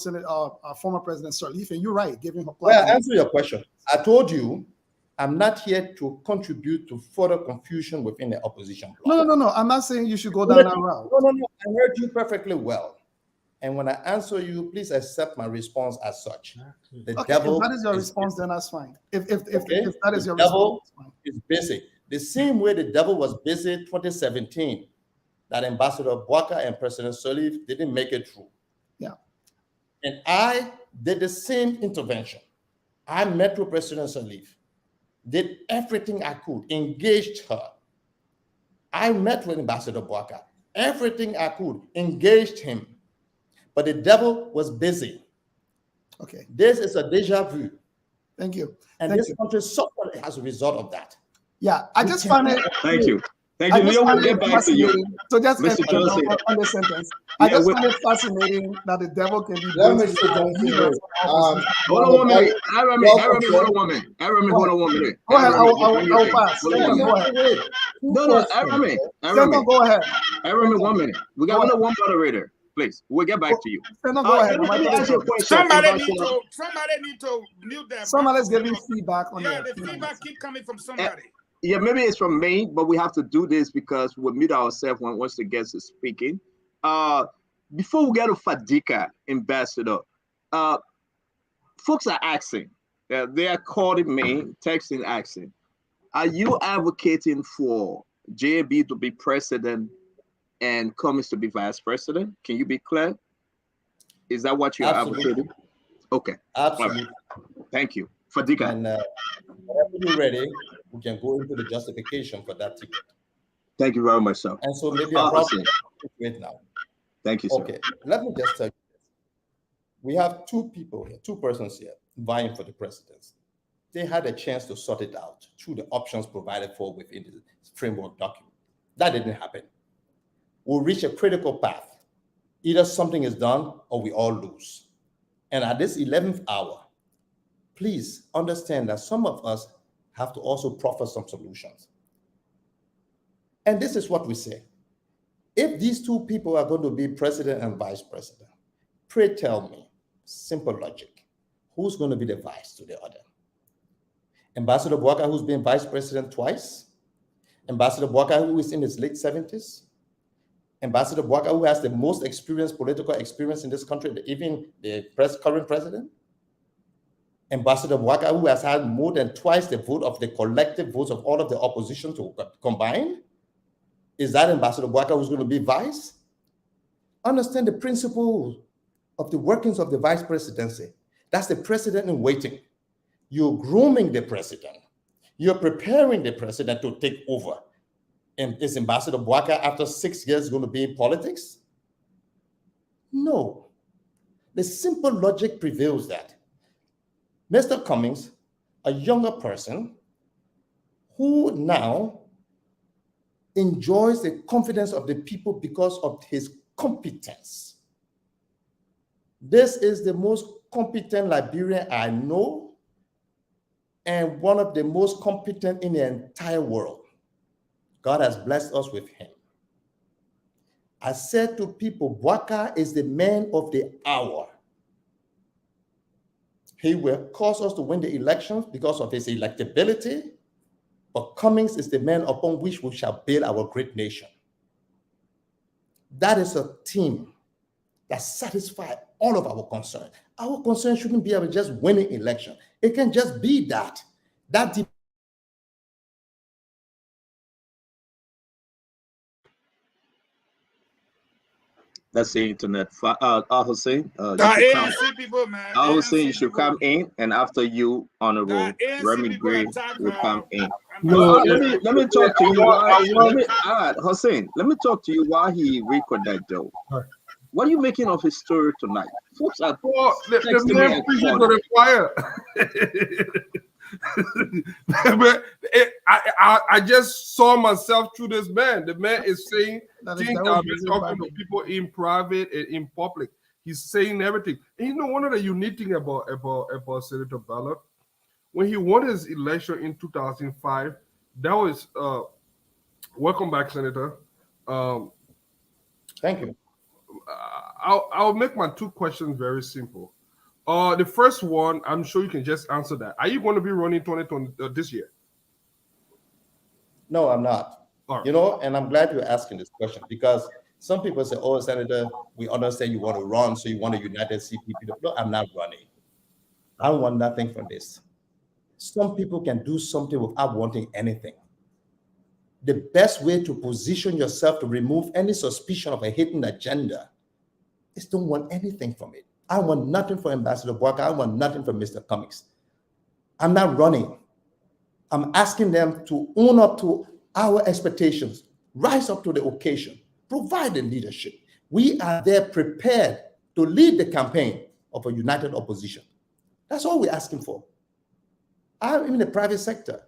Speaker 7: former President Sirleaf, and you're right, giving her
Speaker 10: Well, answer your question. I told you I'm not here to contribute to further confusion within the opposition bloc.
Speaker 7: No. I'm not saying you should go down that route.
Speaker 10: No. I heard you perfectly well. And when I answer you, please accept my response as such. The
Speaker 7: Okay,
Speaker 10: devil
Speaker 7: if that is your response, then that's fine. If that is your response, that's fine.
Speaker 10: is busy. The same way the devil was busy 2017, that Ambassador Bwaka and President Sirleaf didn't make it through.
Speaker 7: Yeah.
Speaker 10: And I did the same intervention. I met with President Sirleaf, did everything I could, engaged her. I met with Ambassador Bwaka, everything I could, engaged him. But the devil was busy.
Speaker 7: Okay.
Speaker 10: This is a deja vu.
Speaker 7: Thank you.
Speaker 10: And this country suffered as a result of that.
Speaker 7: Yeah, I just find it.
Speaker 8: Thank you. Thank you. Leo, we'll get back to you.
Speaker 7: So just
Speaker 8: Mr. Johnson.
Speaker 7: on the sentence. I just find it fascinating that the devil can be busy.
Speaker 8: Hold on 1 minute. Arami, hold on 1 minute. Arami, hold on 1 minute.
Speaker 7: Go ahead. I'll pass. Go ahead.
Speaker 8: No, Arami.
Speaker 7: Go ahead.
Speaker 8: Arami, 1 minute. We got only one moderator. Please, we'll get back to you.
Speaker 7: Go ahead.
Speaker 5: Somebody need to mute them.
Speaker 7: Somebody's giving feedback on
Speaker 5: the feedback keep coming from somebody.
Speaker 8: Yeah, maybe it's from me, but we have to do this because we mute ourselves once the guest is speaking. Before we get to Fadika, Ambassador, folks are asking, they are calling me, texting, asking, are you advocating for JB to be president and Cummings to be vice president? Can you be clear? Is that what you're advocating? Okay.
Speaker 10: Absolutely.
Speaker 8: Right. Thank you. Fadika.
Speaker 10: And whenever you're ready, we can go into the justification for that ticket.
Speaker 8: Thank you very much, sir.
Speaker 10: And so maybe I'll probably wait now.
Speaker 8: Thank you, sir.
Speaker 10: Okay, let me just tell you this. We have two people here, two persons here vying for the presidency. They had a chance to sort it out through the options provided for within the framework document. That didn't happen. We'll reach a critical path. Either something is done or we all lose. And at this 11th hour, please understand that some of us have to also proffer some solutions. And this is what we say. If these two people are going to be president and vice president, pray tell me, simple logic, who's going to be the vice to the other? Ambassador Bwaka, who's been vice president twice? Ambassador Bwaka, who is in his late 70s? Ambassador Bwaka, who has the most political experience in this country, even the current president? Ambassador Bwaka, who has had more than twice the vote of the collective votes of all of the opposition to combine? Is that Ambassador Bwaka who's going to be vice? Understand the principle of the workings of the vice presidency. That's the president in waiting. You're grooming the president. You're preparing the president to take over. And is Ambassador Bwaka after 6 years going to be in politics? No. The simple logic prevails that Mr. Cummings, a younger person who now enjoys the confidence of the people because of his competence. This is the most competent Liberian I know and one of the most competent in the entire world. God has blessed us with him. I said to people, Bwaka is the man of the hour. He will cause us to win the elections because of his electability, but Cummings is the man upon which we shall build our great nation. That is a team that satisfies all of our concerns. Our concern shouldn't be about just winning election. It can just be that.
Speaker 8: That's the internet. Hussein,
Speaker 5: people, man.
Speaker 8: Hussein, you should come in, and after you, Honorable Remy Gray will come in.
Speaker 9: No,
Speaker 8: let me talk to you. Hussein, let me talk to you while he record that though. What are you making of his story tonight? Folks are
Speaker 9: the man preaching to the choir. But I just saw myself through this man. The man is saying things I've been talking to people in private and in public. He's saying everything. And you know, one of the unique things about Senator Ballard, when he won his election in 2005, that was welcome back, Senator.
Speaker 10: Thank you.
Speaker 9: I'll make my two questions very simple. The first one, I'm sure you can just answer that. Are you going to be running 2020 this year?
Speaker 10: No, I'm not.
Speaker 9: Right.
Speaker 10: You know, and I'm glad you're asking this question because some people say, "Oh, Senator, we understand you want to run, so you want to unite CPP." No, I'm not running. I don't want nothing from this. Some people can do something without wanting anything. The best way to position yourself to remove any suspicion of a hidden agenda is don't want anything from it. I want nothing from Ambassador Boakai. I want nothing from Mr. Cummings. I'm not running. I'm asking them to own up to our expectations, rise up to the occasion, provide the leadership. We are there prepared to lead the campaign of a united opposition. That's all we're asking for. I'm in the private sector.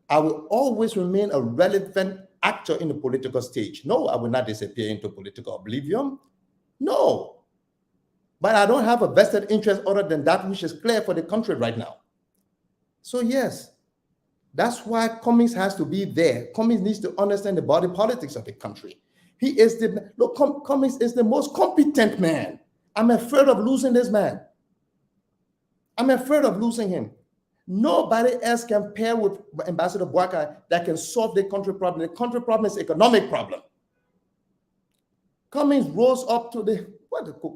Speaker 10: I will always remain a relevant actor in the political stage. No, I will not disappear into political oblivion. No. But I don't have a vested interest other than that which is clear for the country right now. So yes, that's why Cummings has to be there. Cummings needs to understand the body politics of the country. Cummings is the most competent man. I'm afraid of losing this man. I'm afraid of losing him. Nobody else can pair with Ambassador Boakai that can solve the country problem. The country problem is economic problem. Cummings rose up to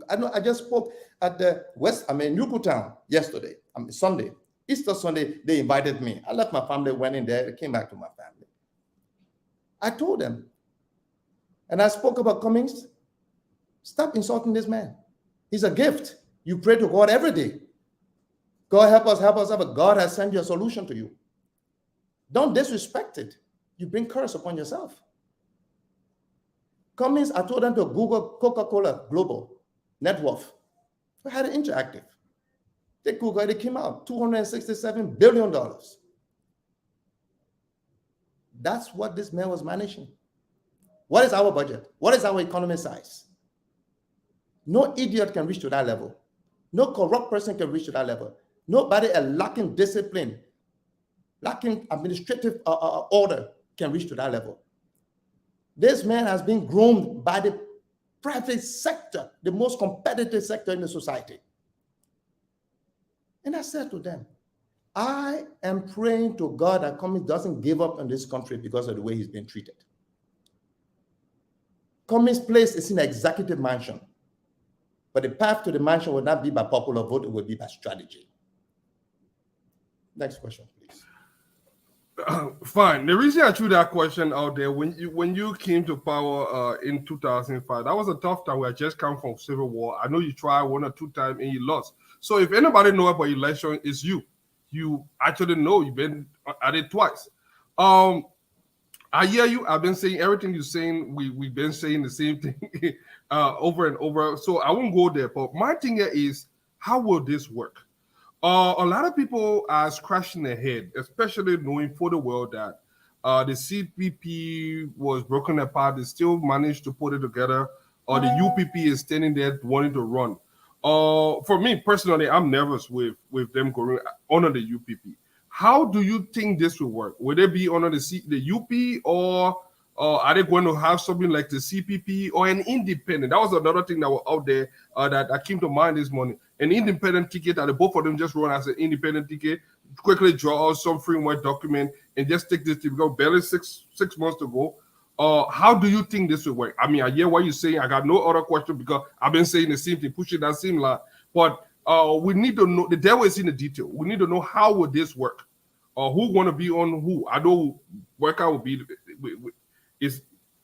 Speaker 10: I just spoke at the Newtown yesterday, Sunday. Easter Sunday, they invited me. I left my family, went in there, came back to my family. I told them, and I spoke about Cummings, stop insulting this man. He's a gift. You pray to God every day. God help us, but God has sent you a solution to you. Don't disrespect it. You bring curse upon yourself. Cummings, I told them to Google Coca-Cola Global net worth. We had an interactive. They Google it, came out $267 billion. That's what this man was managing. What is our budget? What is our economy size? No idiot can reach to that level. No corrupt person can reach to that level. Nobody lacking discipline, lacking administrative order can reach to that level. This man has been groomed by the private sector, the most competitive sector in the society. And I said to them, I am praying to God that Cummings doesn't give up on this country because of the way he's been treated. Cummings' place is in the executive mansion, but the path to the mansion will not be by popular vote, it will be by strategy. Next question, please.
Speaker 9: Fine. The reason I threw that question out there, when you came to power in 2005, that was a tough time. We had just come from civil war. I know you tried 1 or 2 times and you lost. So if anybody know about election, it's you. You actually know you've been at it twice. I hear you. I've been saying everything you're saying. We've been saying the same thing over and over. So I won't go there. But my thing here is, how will this work? A lot of people are scratching their head, especially knowing for the world that the CPP was broken apart. They still managed to put it together. Or the UPP is standing there wanting to run. For me personally, I'm nervous with them going under the UPP. How do you think this will work? Will they be under the UP, or are they going to have something like the CPP or an independent? That was another thing that was out there that came to mind this morning. An independent ticket that both of them just run as an independent ticket, quickly draw out some framework document and just take this to go barely six months to go. How do you think this will work? I mean, I hear what you're saying. I got no other question because I've been saying the same thing, pushing that same line. But we need to know, the devil is in the detail. We need to know how will this work? Who want to be on who? I know Boakai will be, we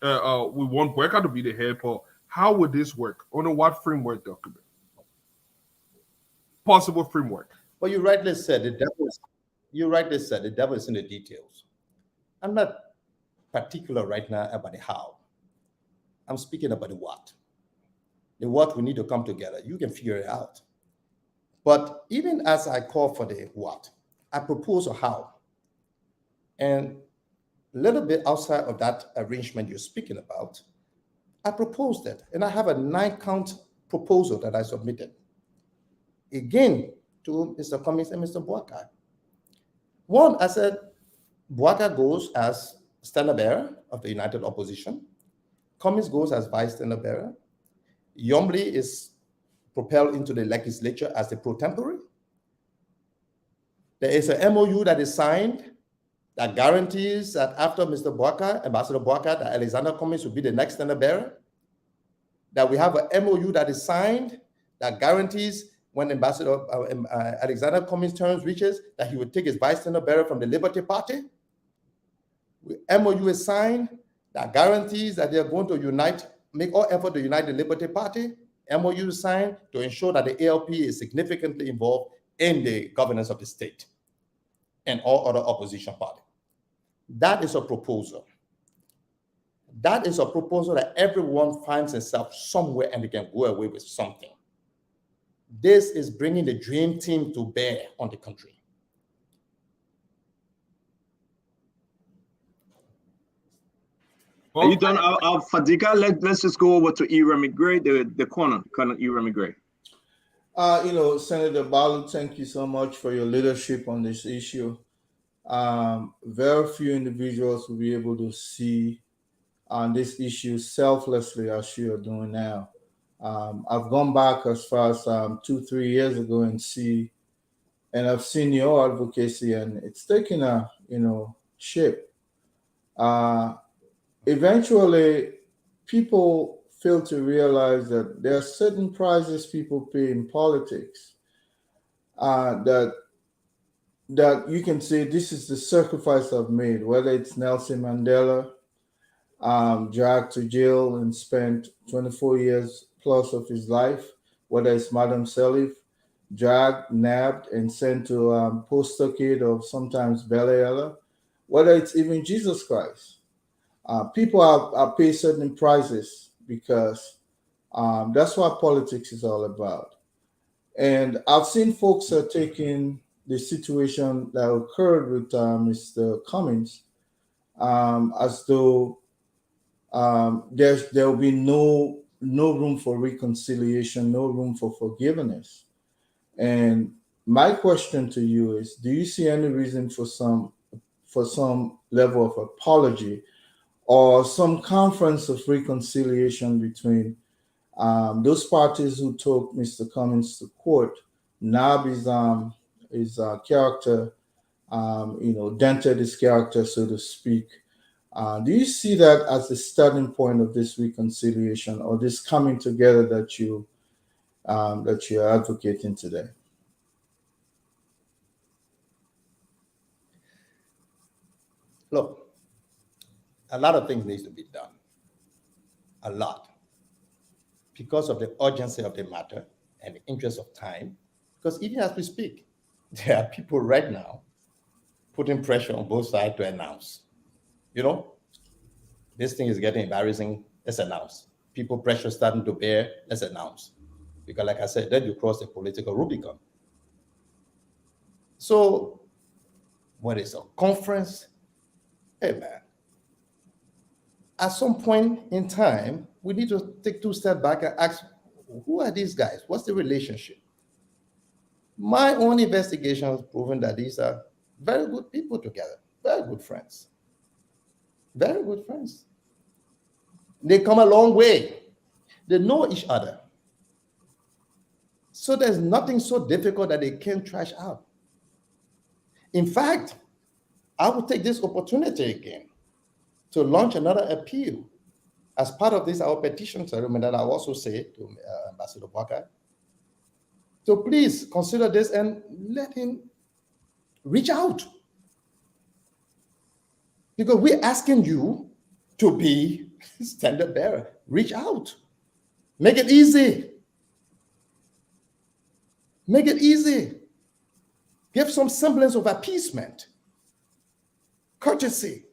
Speaker 9: want Boakai to be the head, but how would this work? On what framework document? Possible framework.
Speaker 10: Well, you rightly said the devil is in the details. I'm not particular right now about the how. I'm speaking about the what. The what, we need to come together. You can figure it out. But even as I call for the what, I propose a how. And a little bit outside of that arrangement you're speaking about, I proposed that. And I have a 9-count proposal that I submitted. Again, to Mr. Cummings and Mr. Boakai. One, I said, Boakai goes as standard bearer of the United Opposition. Cummings goes as vice standard bearer. Yombly is propelled into the legislature as the pro tempore. There is an MOU that is signed that guarantees that after Mr. Boakai, Ambassador Boakai, that Alexander Cummings will be the next standard bearer. That we have an MOU that is signed that guarantees when Ambassador Alexander Cummings' term reaches, that he will take his vice standard bearer from the Liberty Party. MOU is signed that guarantees that they are going to unite, make all effort to unite the Liberty Party. MOU is signed to ensure that the ALP is significantly involved in the governance of the state and all other opposition parties. That is a proposal. That is a proposal that everyone finds himself somewhere and they can go away with something. This is bringing the dream team to bear on the country.
Speaker 8: Are you done? Fadika, let's just go over to Remy Gray, the Colonel Remy Gray.
Speaker 11: Senator Balu, thank you so much for your leadership on this issue. Very few individuals will be able to see on this issue selflessly as you are doing now. I've gone back as far as 2-3 years ago and I've seen your advocacy, and it's taken a shape. Eventually, people fail to realize that there are certain prices people pay in politics that you can say this is the sacrifice I've made, whether it's Nelson Mandela, dragged to jail and spent 24 years plus of his life, whether it's Madam Salif, dragged, nabbed, and sent to post-stockade or sometimes Bela, whether it's even Jesus Christ. People are paid certain prices because that's what politics is all about. And I've seen folks are taking the situation that occurred with Mr. Cummings as though there will be no room for reconciliation, no room for forgiveness. And my question to you is, do you see any reason for some level of apology or some conference of reconciliation between those parties who took Mr. Cummings to court? Nab his character, dented his character, so to speak. Do you see that as the starting point of this reconciliation or this coming together that you're advocating today?
Speaker 10: Look, a lot of things needs to be done. A lot. Because of the urgency of the matter and the interest of time. Because even as we speak, there are people right now putting pressure on both sides to announce. This thing is getting embarrassing. Let's announce. People pressure starting to bear. Let's announce. Because like I said, then you cross the political Rubicon. So what is a conference? Hey, man. At some point in time, we need to take 2 steps back and ask, who are these guys? What's the relationship? My own investigation has proven that these are very good people together, very good friends. Very good friends. They come a long way. They know each other. So there's nothing so difficult that they can't trash out. In fact, I will take this opportunity again to launch another appeal as part of this, our petition ceremony that I also say to Ambassador Boakai. So please consider this and let him reach out. Because we're asking you to be standard bearer. Reach out. Make it easy. Make it easy. Give some semblance of appeasement, courtesy.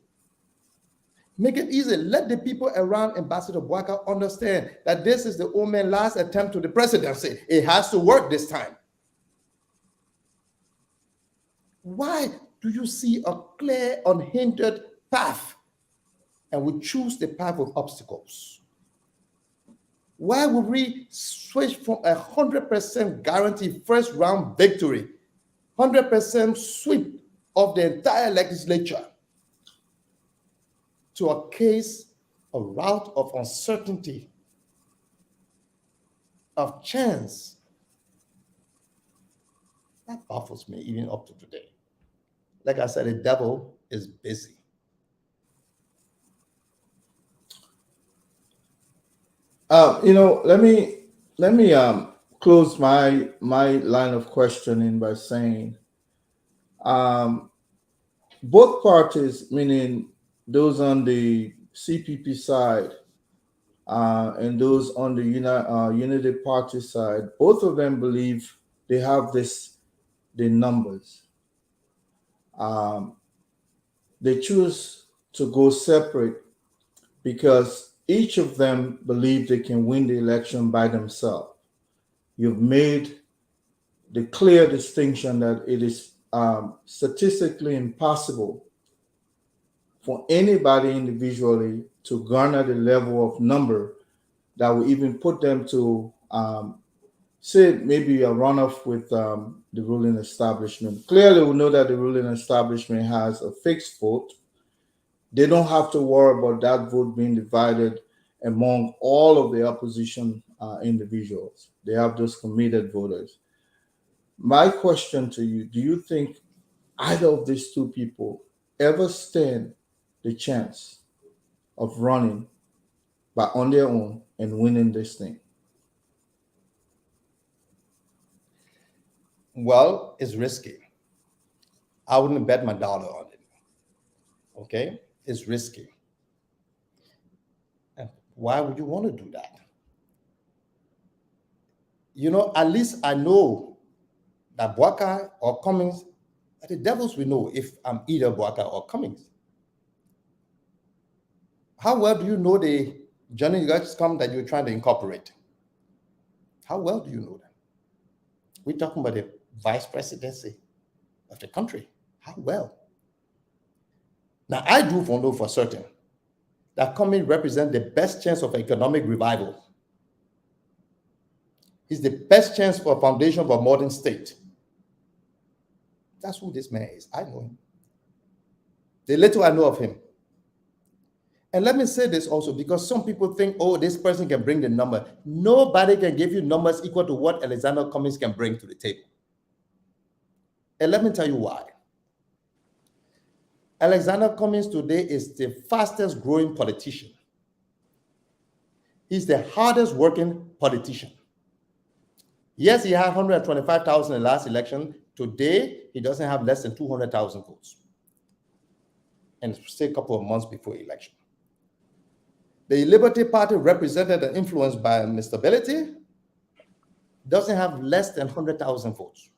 Speaker 10: Make it easy. Let the people around Ambassador Boakai understand that this is the old man's last attempt to the presidency. It has to work this time. Why do you see a clear, unhindered path and we choose the path of obstacles? Why would we switch from 100% guaranteed first round victory, 100% sweep of the entire legislature, to a case, a route of uncertainty of chance, that baffles me even up to today. Like I said, the devil is busy.
Speaker 11: Let me close my line of questioning by saying, both parties, meaning those on the CPP side and those on the Unity Party side, both of them believe they have the numbers. They choose to go separate because each of them believe they can win the election by themselves. You've made the clear distinction that it is statistically impossible for anybody individually to garner the level of number that will even put them to say maybe a runoff with the ruling establishment. Clearly, we know that the ruling establishment has a fixed vote. They don't have to worry about that vote being divided among all of the opposition individuals. They have those committed voters. My question to you, do you think either of these two people ever stand the chance of running on their own and winning this thing?
Speaker 10: Well, it's risky. I wouldn't bet my dollar on it. Okay? It's risky. And why would you want to do that? At least I know that Bouakai or Cummings, the devils will know if I'm either Bouakai or Cummings. How well do you know the journey you guys come that you're trying to incorporate? How well do you know that? We're talking about the vice presidency of the country. How well? Now, I do know for certain that Cummings represents the best chance of economic revival. He's the best chance for a foundation of a modern state. That's who this man is. I know him. The little I know of him. And let me say this also, because some people think, oh, this person can bring the number. Nobody can give you numbers equal to what Alexander Cummings can bring to the table. And let me tell you why. Alexander Cummings today is the fastest growing politician. He's the hardest working politician. Yes, he had 125,000 in the last election. Today, he doesn't have less than 200,000 votes. And it's still a couple of months before election. The Liberty Party, represented and influenced by Mr. Ability, doesn't have less than 100,000 votes.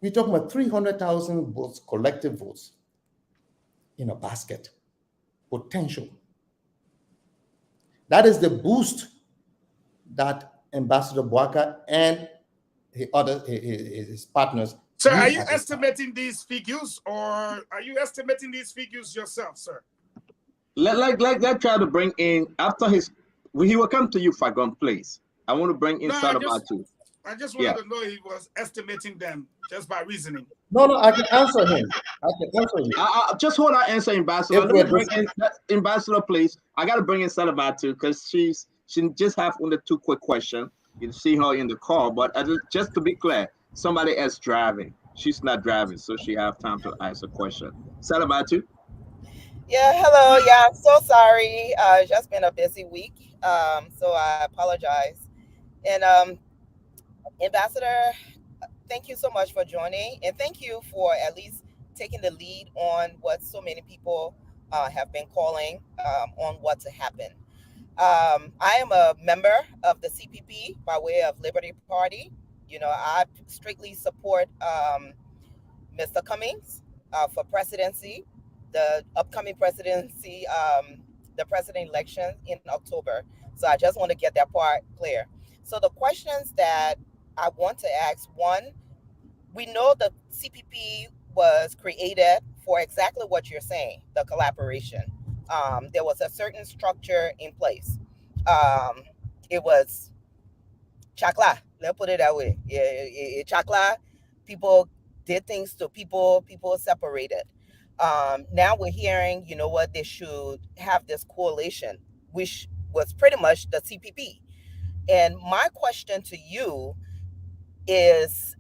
Speaker 10: We're talking about 300,000 votes, collective votes, in a basket. Potential. That is the boost that Ambassador Bouakai and his partners.
Speaker 5: Sir, are you estimating these figures, or are you estimating these figures yourself, sir?
Speaker 8: Let's try to bring in after he will come to you, Fagon, please. I want to bring in Salabatu.
Speaker 5: I just wanted to know if he was estimating them just by reasoning.
Speaker 10: No, I can answer him.
Speaker 8: Just hold our answer, Ambassador. Let me bring in Ambassador, please. I got to bring in Salabatu because she just have only two quick questions. You see her in the call, but just to be clear, somebody else driving. She's not driving, so she have time to ask a question. Salabatu.
Speaker 12: Yeah, hello. Yeah, I'm so sorry. It's just been a busy week, so I apologize. And Ambassador, thank you so much for joining, and thank you for at least taking the lead on what so many people have been calling on what to happen. I am a member of the CPP by way of Liberty Party. I strictly support Mr. Cummings for presidency, the upcoming presidency, the president election in October. So I just want to get that part clear. So the questions that I want to ask, one, we know the CPP was created for exactly what you're saying, the collaboration. There was a certain structure in place. It was chakla, let's put it that way. Chakla, people did things to people separated. Now we're hearing, they should have this coalition, which was pretty much the CPP. And my question to you is,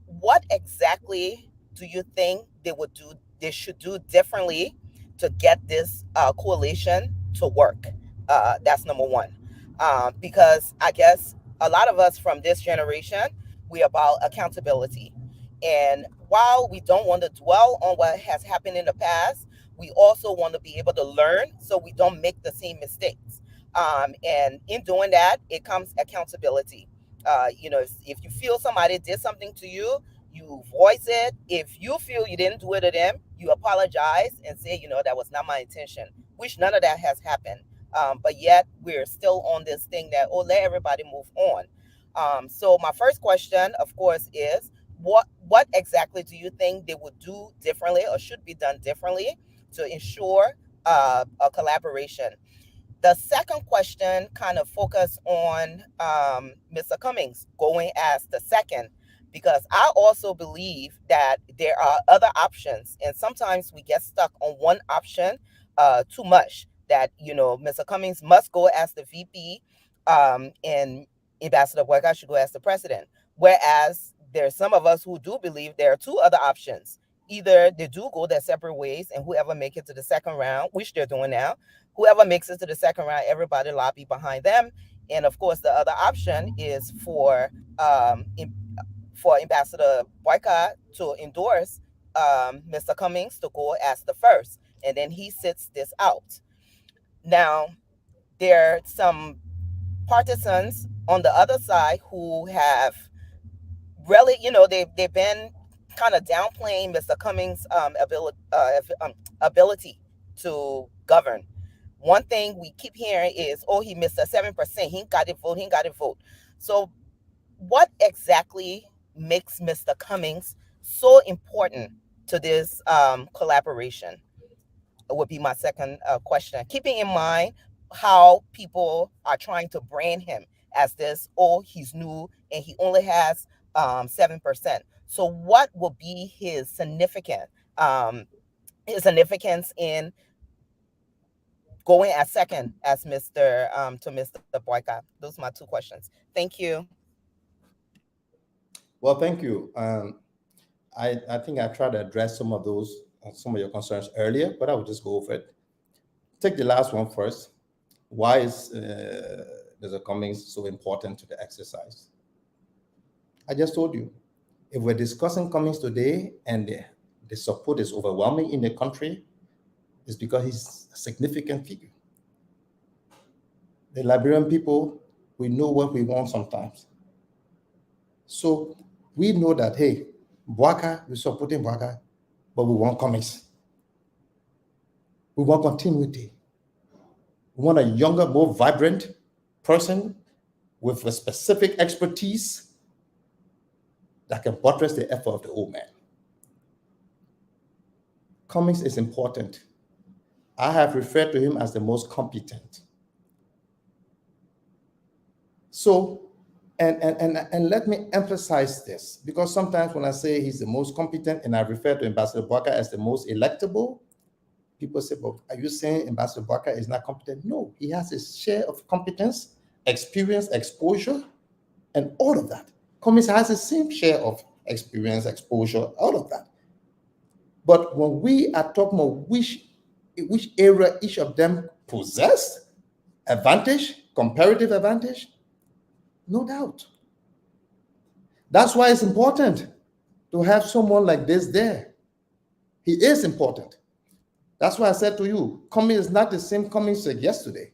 Speaker 12: what exactly do you think they should do differently to get this coalition to work? That's number one. Because I guess a lot of us from this generation, we're about accountability. And while we don't want to dwell on what has happened in the past, we also want to be able to learn so we don't make the same mistakes. And in doing that, it comes accountability. If you feel somebody did something to you, you voice it. If you feel you didn't do it to them, you apologize and say, that was not my intention, which none of that has happened. But yet we're still on this thing that, let everybody move on. So my first question, of course, is what exactly do you think they would do differently or should be done differently to ensure a collaboration? The second question kind of focus on Mr. Cummings going as the second, because I also believe that there are other options, and sometimes we get stuck on one option too much, that, Mr. Cummings must go as the VP and Ambassador Boyka should go as the president. Whereas there's some of us who do believe there are two other options. Either they do go their separate ways, and whoever make it to the second round, which they're doing now, whoever makes it to the second round, everybody lobby behind them. And of course, the other option is for Ambassador Boyka to endorse Mr. Cummings to go as the first, and then he sits this out. Now, there are some partisans on the other side who have really, they've been kind of downplaying Mr. Cummings' ability to govern. One thing we keep hearing is, he missed a 7%. He ain't got it vote. So what exactly makes Mr. Cummings so important to this collaboration? Would be my second question. Keeping in mind how people are trying to brand him as this, he's new and he only has 7%. So what will be his significance in going as second as Mr. Boyka? Those are my two questions. Thank you.
Speaker 10: Well, thank you. I think I tried to address some of your concerns earlier, but I will just go over it. Take the last one first. Why is Mr. Cummings so important to the exercise? I just told you, if we're discussing Cummings today and the support is overwhelming in the country, it's because he's a significant figure. The Liberian people, we know what we want sometimes. So we know that, hey, Boyka, we're supporting Boyka, but we want Cummings. We want continuity. We want a younger, more vibrant person with a specific expertise that can buttress the effort of the old man. Cummings is important. I have referred to him as the most competent. So, and let me emphasize this, because sometimes when I say he's the most competent and I refer to Ambassador Boyka as the most electable, people say, well, are you saying Ambassador Boyka is not competent? No, he has his share of competence, experience, exposure, and all of that. Cummings has the same share of experience, exposure, all of that. But when we are talking about which area each of them possess, advantage, comparative advantage, no doubt. That's why it's important to have someone like this there. He is important. That's why I said to you, Cummings is not the same Cummings said yesterday.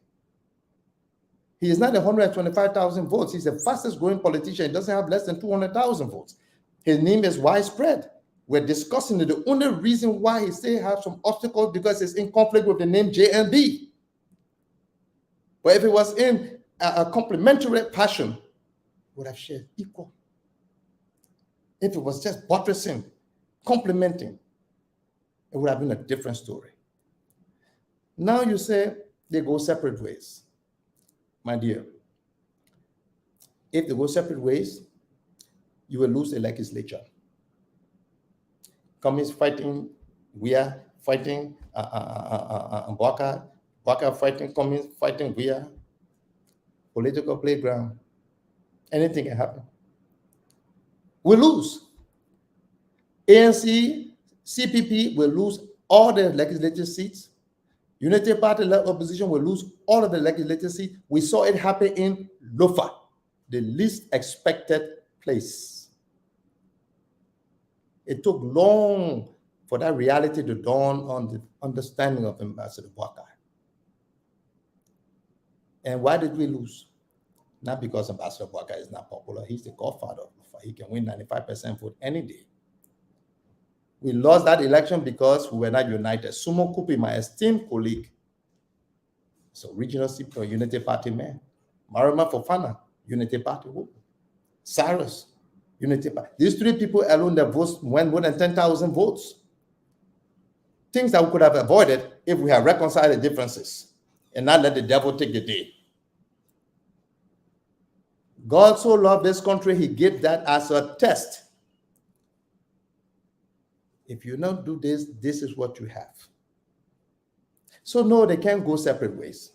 Speaker 10: He is not 125,000 votes. He's the fastest growing politician. He doesn't have less than 200,000 votes. His name is widespread. We're discussing it. The only reason why he still has some obstacles because it's in conflict with the name JMB. But if it was in a complementary passion, would have shared equal. If it was just buttressing, complementing, it would have been a different story. Now you say they go separate ways. My dear, if they go separate ways, you will lose the legislature. Cummings fighting, we are fighting Boyka fighting Cummings, fighting we are. political playground. Anything can happen. We lose. ANC, CPP will lose all their legislative seats. Unity Party opposition will lose all of the legislative seats. We saw it happen in Lofa, the least expected place. It took long for that reality to dawn on the understanding of Ambassador Boakai. And why did we lose? Not because Ambassador Boakai is not popular. He's the godfather of Lofa. He can win 95% vote any day. We lost that election because we were not united. Sumo Kupi, my esteemed colleague, is a regional Unity Party man. Marama Fofana, Unity Party woman. Cyrus, Unity Party. These three people alone, their votes went more than 10,000 votes. Things that we could have avoided if we had reconciled the differences and not let the devil take the day. God so loved this country, he gave that as a test. If you don't do this, this is what you have. So no, they can't go separate ways.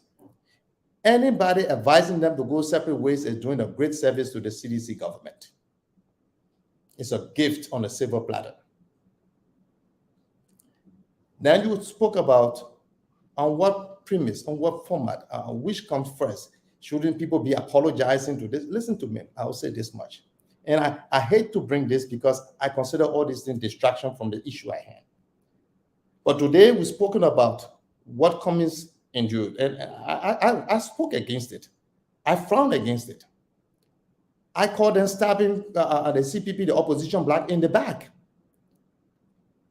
Speaker 10: Anybody advising them to go separate ways is doing a great service to the CDC government. It's a gift on a silver platter. Then you spoke about on what premise, on what format, which comes first. Shouldn't people be apologizing to this? Listen to me, I'll say this much. And I hate to bring this because I consider all these things distraction from the issue at hand. But today we've spoken about what Cummings endured, and I spoke against it. I frowned against it. I called them stabbing the CPP, the opposition bloc, in the back,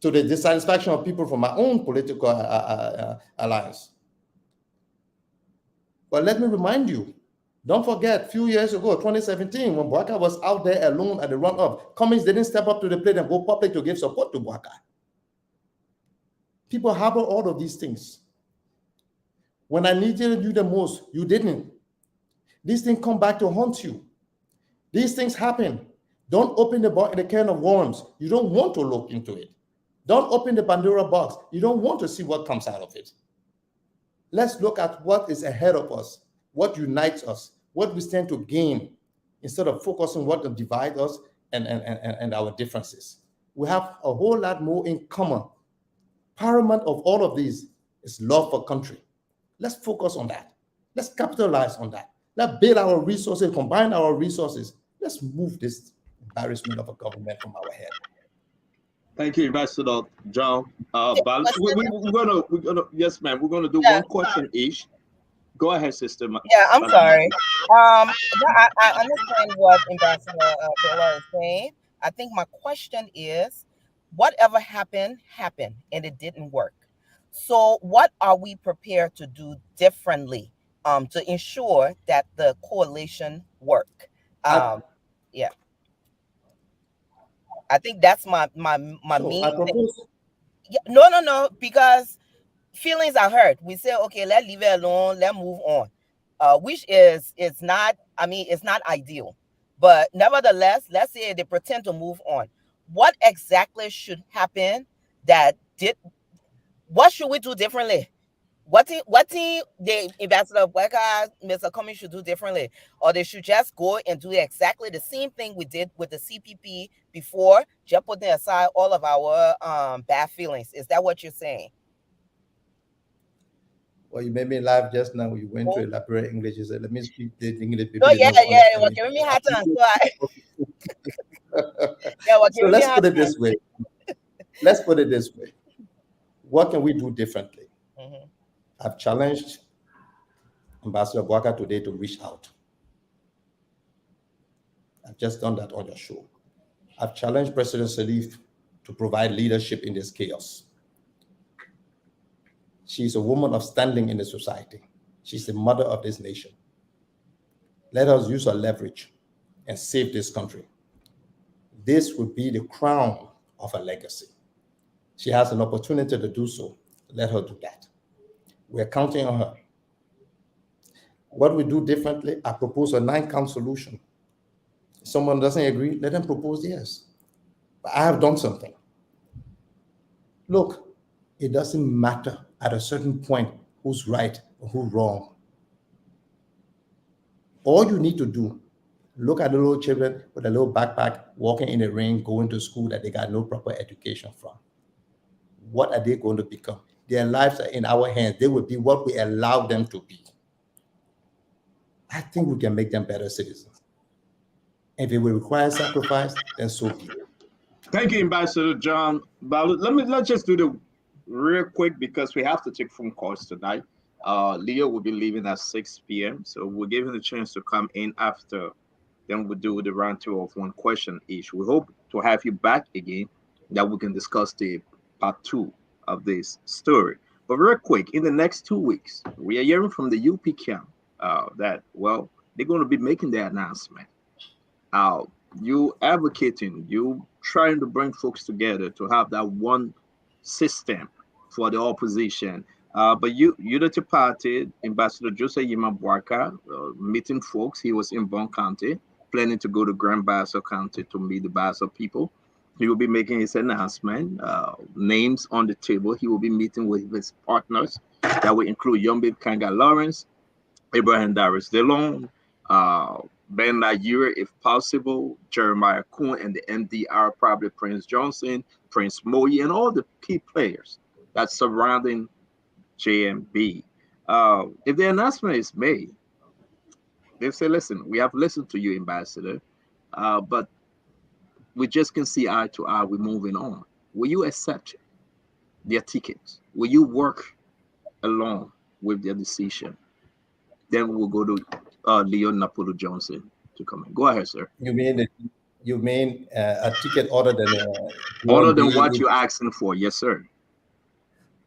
Speaker 10: to the dissatisfaction of people from my own political alliance. But let me remind you, don't forget, a few years ago, 2017, when Boakai was out there alone at the run-up, Cummings didn't step up to the plate and go public to give support to Boakai. People harbor all of these things. When I needed you the most, you didn't. These things come back to haunt you. These things happen. Don't open the can of worms. You don't want to look into it. Don't open the Pandora box. You don't want to see what comes out of it. Let's look at what is ahead of us, what unites us, what we stand to gain, instead of focusing on what divides us and our differences. We have a whole lot more in common. Paramount of all of these is love for country. Let's focus on that. Let's capitalize on that. Let's build our resources, combine our resources. Let's move this embarrassment of a government from our head.
Speaker 8: Thank you, Ambassador John. We're gonna, yes, ma'am. We're gonna do one question each. Go ahead, sister.
Speaker 12: Yeah, I'm sorry. I understand what Ambassador Bella is saying. I think my question is, whatever happened, happened, and it didn't work. So what are we prepared to do differently to ensure that the coalition work? Yeah. I think that's my main thing. Yeah, no, because feelings are hurt. We say, okay, let's leave it alone, let's move on. Which is not, I mean, it's not ideal. But nevertheless, let's say they pretend to move on. What exactly should happen what should we do differently? What the Ambassador Boakai, Mr. Cummings should do differently? Or they should just go and do exactly the same thing we did with the CPP before, just putting aside all of our bad feelings. Is that what you're saying?
Speaker 10: Well, you made me laugh just now. You went to elaborate English. You said, let me speak the English.
Speaker 12: Oh, yeah. It was giving me hard time.
Speaker 10: So let's put it this way. Let's put it this way. What can we do differently? Mm-hmm. I've challenged Ambassador Boakai today to reach out. I've just done that on your show. I've challenged President Sirleaf to provide leadership in this chaos. She's a woman of standing in the society. She's the mother of this nation. Let us use her leverage and save this country. This would be the crown of her legacy. She has an opportunity to do so. Let her do that. We're counting on her. What we do differently, I propose a 9-count solution. If someone doesn't agree, let them propose theirs. But I have done something. Look, it doesn't matter at a certain point who's right or who's wrong. All you need to do, look at the little children with a little backpack walking in the rain, going to school that they got no proper education from. What are they going to become? Their lives are in our hands. They will be what we allow them to be. I think we can make them better citizens. If it will require sacrifice, then so be it.
Speaker 8: Thank you, Ambassador John Balud. Let's just do the real quick because we have to take phone calls tonight. Leo will be leaving at 6 p.m. So we'll give him a chance to come in after. Then we'll do the round two of one question each. We hope to have you back again, that we can discuss the part 2 of this story. But real quick, in the next 2 weeks, we are hearing from the UP camp that, well, they're going to be making their announcement. You advocating, you trying to bring folks together to have that one system for the opposition. But Unity Party, Ambassador Jose Yima Bwaka, meeting folks. He was in Bon County, planning to go to Grand Bassa County to meet the Bassa people. He will be making his announcement, names on the table. He will be meeting with his partners that will include Yombib Kanga Lawrence, Abraham Darius DeLong, Ben Nayure, if possible, Jeremiah Kuhn, and the MDR, probably Prince Johnson, Prince Moyi, and all the key players that's surrounding JMB. If the announcement is made, they say, listen, we have listened to you, Ambassador, but we just can see eye to eye, we're moving on. Will you accept their tickets? Will you work along with their decision? Then we'll go to Leo Napolo Johnson to come in. Go ahead, sir.
Speaker 10: You mean a ticket other than
Speaker 8: what you're asking for? Yes, sir.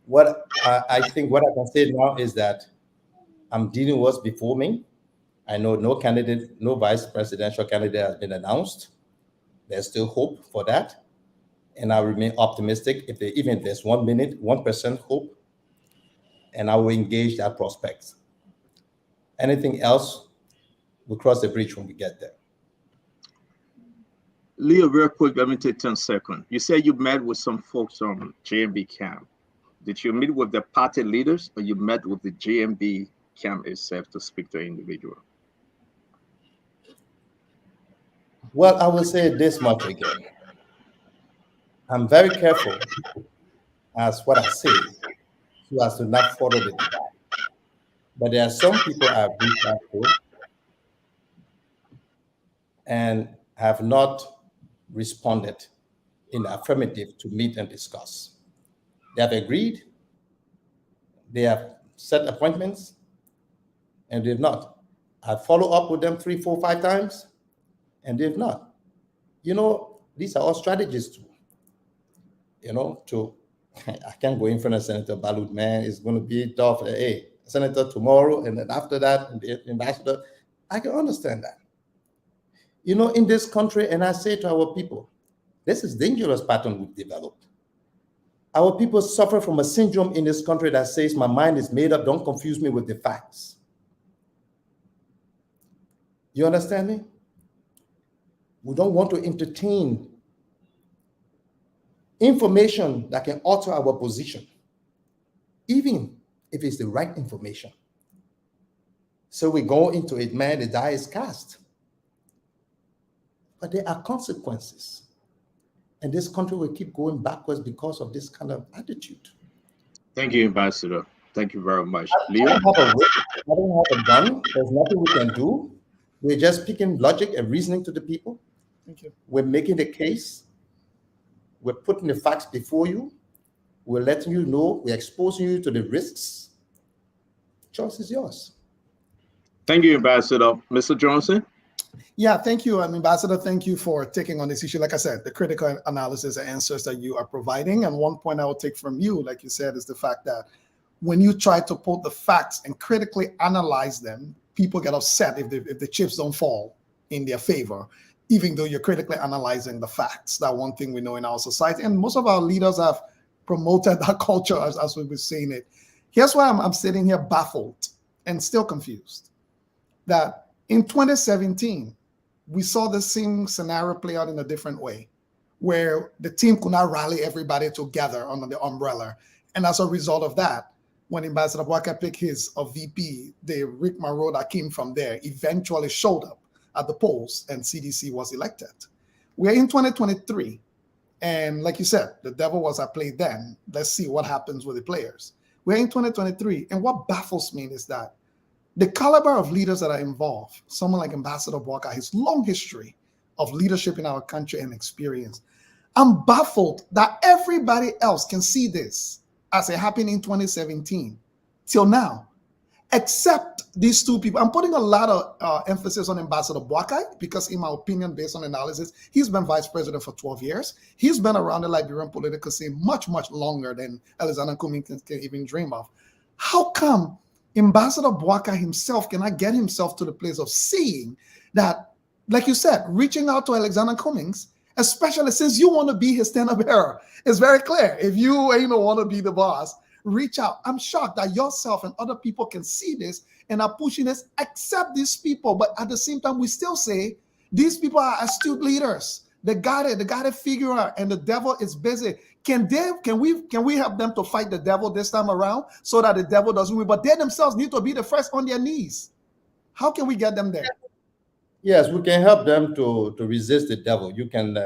Speaker 10: What I think what I can say now is that I'm dealing with what's before me. I know no candidate, no vice presidential candidate has been announced. There's still hope for that, and I remain optimistic. Even if there's 1% hope, and I will engage that prospects. Anything else, we'll cross the bridge when we get there.
Speaker 8: Leo, real quick, let me take 10 seconds. You said you met with some folks on JMB camp. Did you meet with the party leaders, or you met with the JMB camp itself to speak to an individual?
Speaker 10: Well, I will say this much again. I'm very careful as what I say, so as to not follow the divide. But there are some people I have reached out to and have not responded in the affirmative to meet and discuss. They have agreed, they have set appointments, and they've not. I follow up with them 3, 4, 5 times, and they've not. You know, these are all strategies too. You know, I can't go in front of Senator Balud, man. It's going to be tough. Hey, Senator tomorrow, and then after that, the ambassador. I can understand that. You know, in this country, and I say to our people, this is dangerous pattern we've developed. Our people suffer from a syndrome in this country that says my mind is made up, don't confuse me with the facts. You understand me? We don't want to entertain information that can alter our position, even if it's the right information. So we go into it, man, the die is cast. But there are consequences. And this country will keep going backwards because of this kind of attitude.
Speaker 8: Thank you, Ambassador. Thank you very much.
Speaker 10: I don't have a gun. There's nothing we can do. We're just speaking logic and reasoning to the people.
Speaker 7: Thank you.
Speaker 10: We're making the case. We're putting the facts before you. We're letting you know. We're exposing you to the risks. Choice is yours.
Speaker 8: Thank you, Ambassador. Mr. Johnson?
Speaker 7: Yeah, thank you, Ambassador. Thank you for taking on this issue. Like I said, the critical analysis and answers that you are providing. And one point I will take from you, like you said, is the fact that when you try to put the facts and critically analyze them, people get upset if the chips don't fall in their favor, even though you're critically analyzing the facts. That's one thing we know in our society. And most of our leaders have promoted that culture as we've been seeing it. Here's why I'm sitting here baffled and still confused. That in 2017, we saw the same scenario play out in a different way, where the team could not rally everybody together under the umbrella. And as a result of that, when Ambassador Boakai picked his VP, the Rick Monroe that came from there eventually showed up at the polls and CDC was elected. We're in 2023. And like you said, the devil was at play then. Let's see what happens with the players. We're in 2023. And what baffles me is that the caliber of leaders that are involved, someone like Ambassador Boakai, his long history of leadership in our country and experience, I'm baffled that everybody else can see this as it happened in 2017 till now, except these two people. I'm putting a lot of emphasis on Ambassador Boakai because, in my opinion, based on analysis, he's been vice president for 12 years. He's been around the Liberian political scene much, much longer than Alexander Cummings can even dream of. How come Ambassador Boakai himself cannot get himself to the place of seeing that, like you said, reaching out to Alexander Cummings, especially since you want to be his standard bearer? It's very clear. If you want to be the boss, reach out. I'm shocked that yourself and other people can see this and are pushing this, accept these people. But at the same time, we still say these people are astute leaders. They got it figured out, and the devil is busy. Can we help them to fight the devil this time around so that the devil doesn't win? But they themselves need to be the first on their knees. How can we get them there?
Speaker 10: Yes, we can help them to resist the devil. You can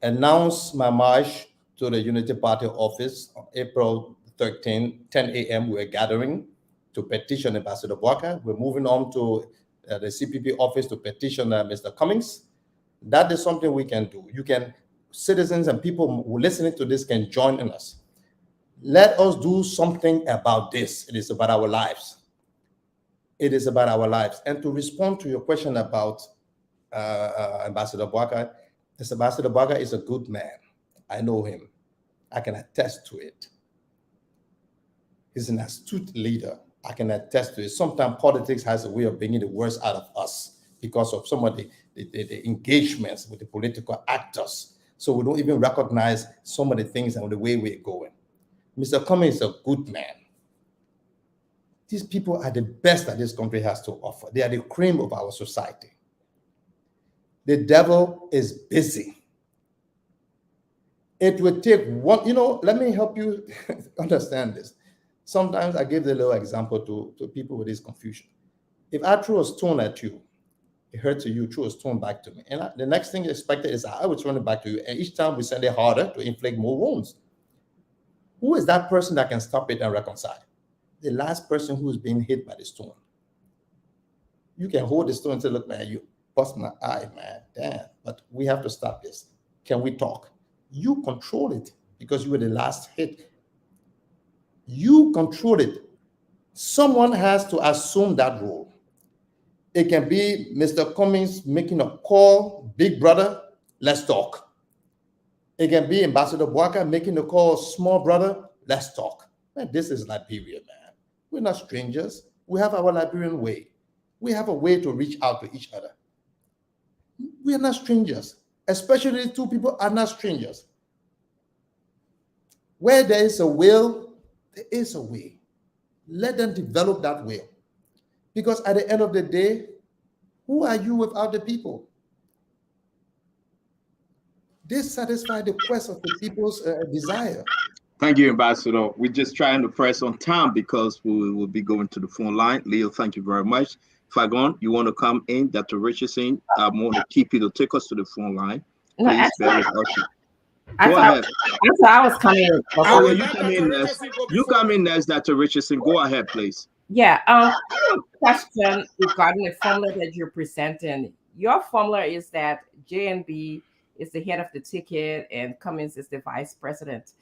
Speaker 10: announce my march to the Unity Party office on April 13, 10 a.m. We're gathering to petition Ambassador Boakai. We're moving on to the CPP office to petition Mr. Cummings. That is something we can do. Citizens and people who are listening to this can join in us. Let us do something about this. It is about our lives. It is about our lives. And to respond to your question about Ambassador Boakai, Ambassador Boakai is a good man. I know him. I can attest to it. He's an astute leader. I can attest to it. Sometimes politics has a way of bringing the worst out of us because of some of the engagements with the political actors. So we don't even recognize some of the things and the way we're going. Mr. Cummings is a good man. These people are the best that this country has to offer. They are the cream of our society. The devil is busy. It would take one, let me help you understand this. Sometimes I give the little example to people with this confusion. If I throw a stone at you, it hurts you, throw a stone back to me. And the next thing you expected is I will throw it back to you. And each time we send it harder to inflict more wounds. Who is that person that can stop it and reconcile? The last person who's been hit by the stone. You can hold the stone and say, look, man, you bust my eye, man. Damn, but we have to stop this. Can we talk? You control it because you were the last hit. You control it. Someone has to assume that role. It can be Mr. Cummings making a call, big brother, let's talk. It can be Ambassador Boakai making a call, small brother, let's talk. Man, this is Liberia, man. We're not strangers. We have our Liberian way. We have a way to reach out to each other. We are not strangers. Especially two people are not strangers. Where there is a will, there is a way. Let them develop that will. Because at the end of the day, who are you without the people? They satisfy the quest of the people's desire.
Speaker 8: Thank you, Ambassador. We're just trying to press on time because we will be going to the phone line. Leo, thank you very much. Fagon, you want to come in? Dr. Richardson, I want to keep you to take us to the phone line. Please, Go ahead.
Speaker 6: I was coming.
Speaker 8: You come in next. You come in next, Dr. Richardson. Go ahead, please.
Speaker 6: Yeah. Question regarding the formula that you're presenting. Your formula is that JNB is the head of the ticket and Cummings is the vice president.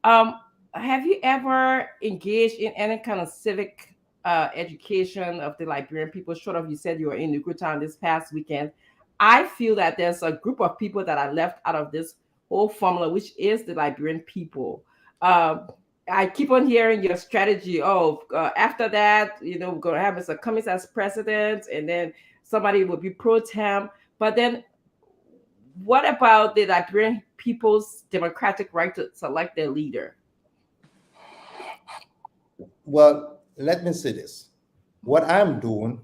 Speaker 6: Have you ever engaged in any kind of civic education of the Liberian people? Short of you said you were in Nukutown this past weekend. I feel that there's a group of people that are left out of this whole formula, which is the Liberian people. I keep on hearing your strategy. After that, we're going to have Mr. Cummings as president, and then somebody will be pro tem. But then, what about the Liberian people's democratic right to select their leader?
Speaker 10: Well, let me say this. What I'm doing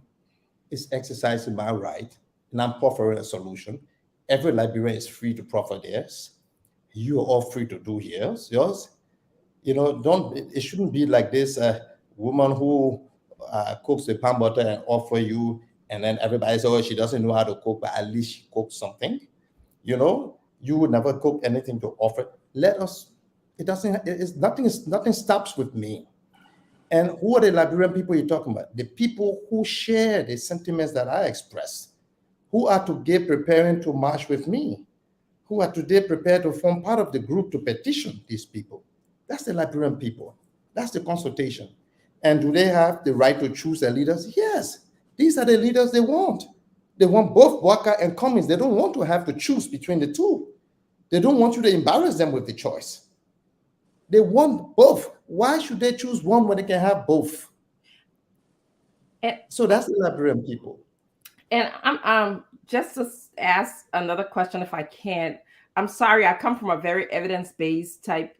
Speaker 10: is exercising my right, and I'm proffering a solution. Every Liberian is free to proffer theirs. You are all free to do yours. it shouldn't be like this woman who cooks the pan butter and offer you, and then everybody says, oh, she doesn't know how to cook, but at least she cooks something. You would never cook anything to offer. Nothing stops with me. And who are the Liberian people you're talking about? The people who share the sentiments that I express, who are today preparing to march with me, who are today prepared to form part of the group to petition these people. That's the Liberian people. That's the consultation. And do they have the right to choose their leaders? Yes. These are the leaders they want. They want both Bouakai and Cummings. They don't want to have to choose between the two. They don't want you to embarrass them with the choice. They want both. Why should they choose one when they can have both? So that's the Liberian people.
Speaker 6: And I'm just to ask another question, if I can. I'm sorry, I come from a very evidence-based type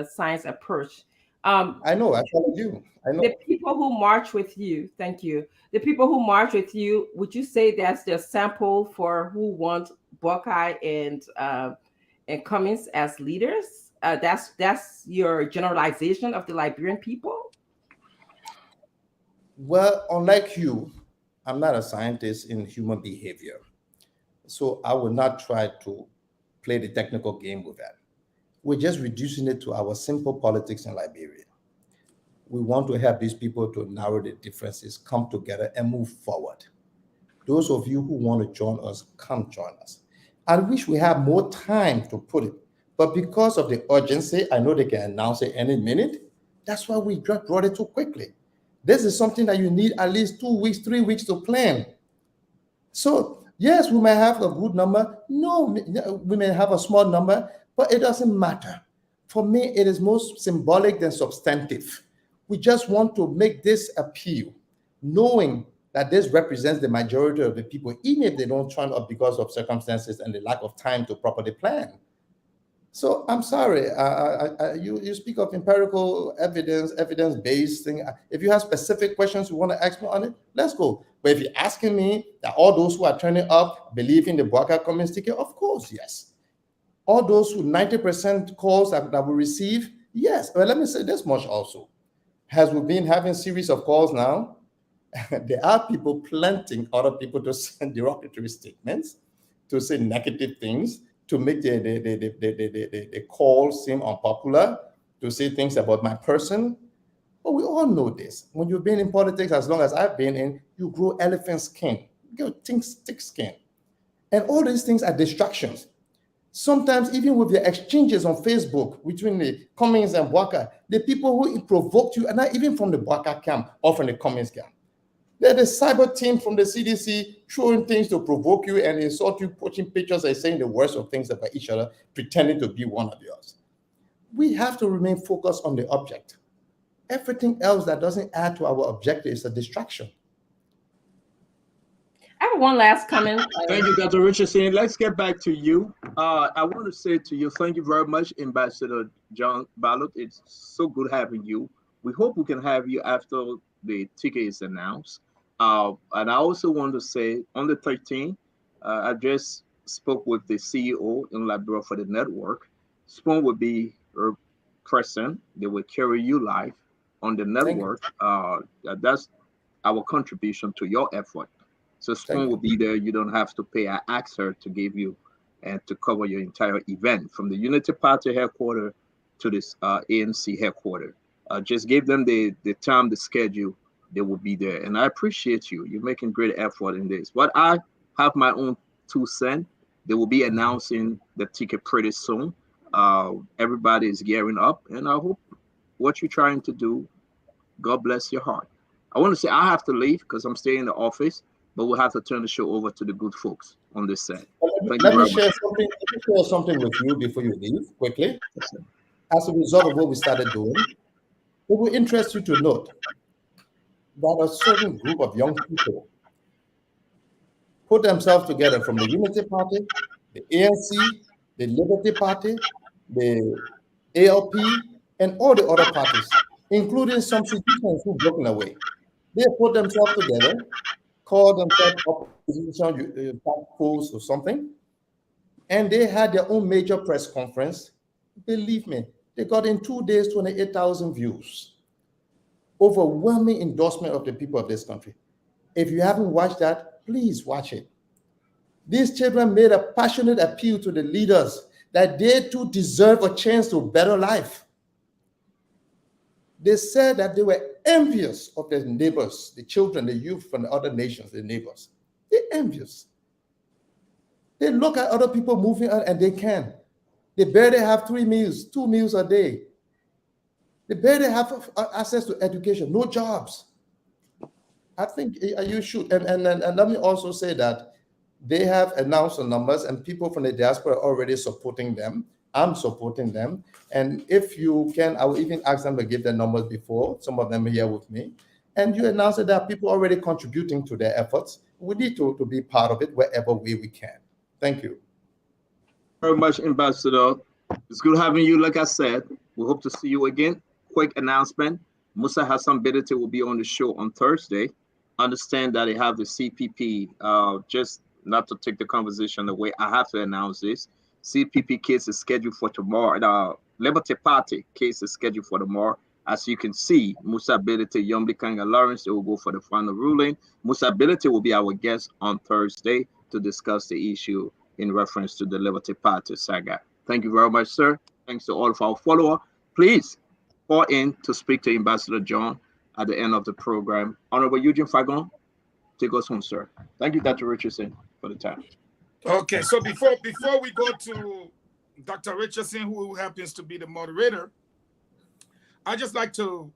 Speaker 6: science approach.
Speaker 10: I know, I follow you. I know.
Speaker 6: The people who march with you, thank you. The people who march with you, would you say that's their sample for who want Bouakai and Cummings as leaders? That's your generalization of the Liberian people?
Speaker 10: Well, unlike you, I'm not a scientist in human behavior. So I will not try to play the technical game with that. We're just reducing it to our simple politics in Liberia. We want to help these people to narrow the differences, come together and move forward. Those of you who want to join us, come join us. I wish we had more time to put it, but because of the urgency, I know they can announce it any minute. That's why we just brought it too quickly. This is something that you need at least 2 weeks, 3 weeks to plan. So yes, we may have a good number. No, we may have a small number, but it doesn't matter. For me, it is more symbolic than substantive. We just want to make this appeal, knowing that this represents the majority of the people, even if they don't turn up because of circumstances and the lack of time to properly plan. So I'm sorry, you speak of empirical evidence, evidence-based thing. If you have specific questions you want to ask me on it, let's go. But if you're asking me that all those who are turning up believe in the Bouakai Cummings ticket, of course, yes. All those who 90% calls that we receive, yes. But let me say this much also. As we've been having series of calls now, there are people planting other people to send derogatory statements, to say negative things, to make the call seem unpopular, to say things about my person. But we all know this. When you've been in politics as long as I've been in, you grow elephant skin, you get thick skin. And all these things are distractions. Sometimes even with the exchanges on Facebook between the Cummings and Bouakai, the people who provoked you are not even from the Bouakai camp or from the Cummings camp. They're the cyber team from the CDC throwing things to provoke you and insult you, putting pictures and saying the worst of things about each other, pretending to be one of yours. We have to remain focused on the object. Everything else that doesn't add to our objective is a distraction.
Speaker 6: I have one last comment.
Speaker 8: Thank you, Dr. Richardson. Let's get back to you. I want to say to you, thank you very much, Ambassador John Ballot. It's so good having you. We hope we can have you after the ticket is announced. And I also want to say on the 13th, I just spoke with the CEO in Liberia for the network. Spoon will be present. They will carry you live on the network. That's our contribution to your effort. So Spoon will be there. You don't have to pay. I asked her to give you and to cover your entire event from the Unity Party headquarters to this ANC headquarters. Just give them the time, the schedule. They will be there. And I appreciate you. You're making great effort in this. But I have my own 2 cents. They will be announcing the ticket pretty soon. Everybody is gearing up. And I hope what you're trying to do, God bless your heart. I want to say I have to leave because I'm staying in the office, but we'll have to turn the show over to the good folks on this side.
Speaker 10: Let me share something with you before you leave quickly. As a result of what we started doing, it will interest you to note that a certain group of young people put themselves together from the Unity Party, the ANC, the Liberty Party, the ALP, and all the other parties, including some citizens who've broken away. They put themselves together, called themselves opposition force or something, and they had their own major press conference. Believe me, They got in 2 days 28,000 views. Overwhelming endorsement of the people of this country. If you haven't watched that, please watch it. These children made a passionate appeal to the leaders that they too deserve a chance to a better life. They said that they were envious of their neighbors, the children, the youth from the other nations, the neighbors. They're envious. They look at other people moving on and they can. They barely have 2 meals a day. They barely have access to education, no jobs. I think you should. And let me also say that they have announced the numbers and people from the diaspora are already supporting them. I'm supporting them. And if you can, I will even ask them to give their numbers before. Some of them are here with me. And you announced that there are people already contributing to their efforts. We need to be part of it wherever we can. Thank you.
Speaker 8: Very much, Ambassador. It's good having you. Like I said, we hope to see you again. Quick announcement. Musa Hassan Bedete will be on the show on Thursday. Understand that they have the CPP. Just not to take the conversation away, I have to announce this. CPP case is scheduled for tomorrow. The Liberty Party case is scheduled for tomorrow. As you can see, Musa Bedete, Yombi Kanga Lawrence, they will go for the final ruling. Musa Bedete will be our guest on Thursday to discuss the issue in reference to the Liberty Party saga. Thank you very much, sir. Thanks to all of our followers. Please call in to speak to Ambassador John at the end of the program. Honorable Eugene Fagon, take us home, sir. Thank you, Dr. Richardson, for the time.
Speaker 5: Okay, so before we go to Dr. Richardson, who happens to be the moderator, I just like to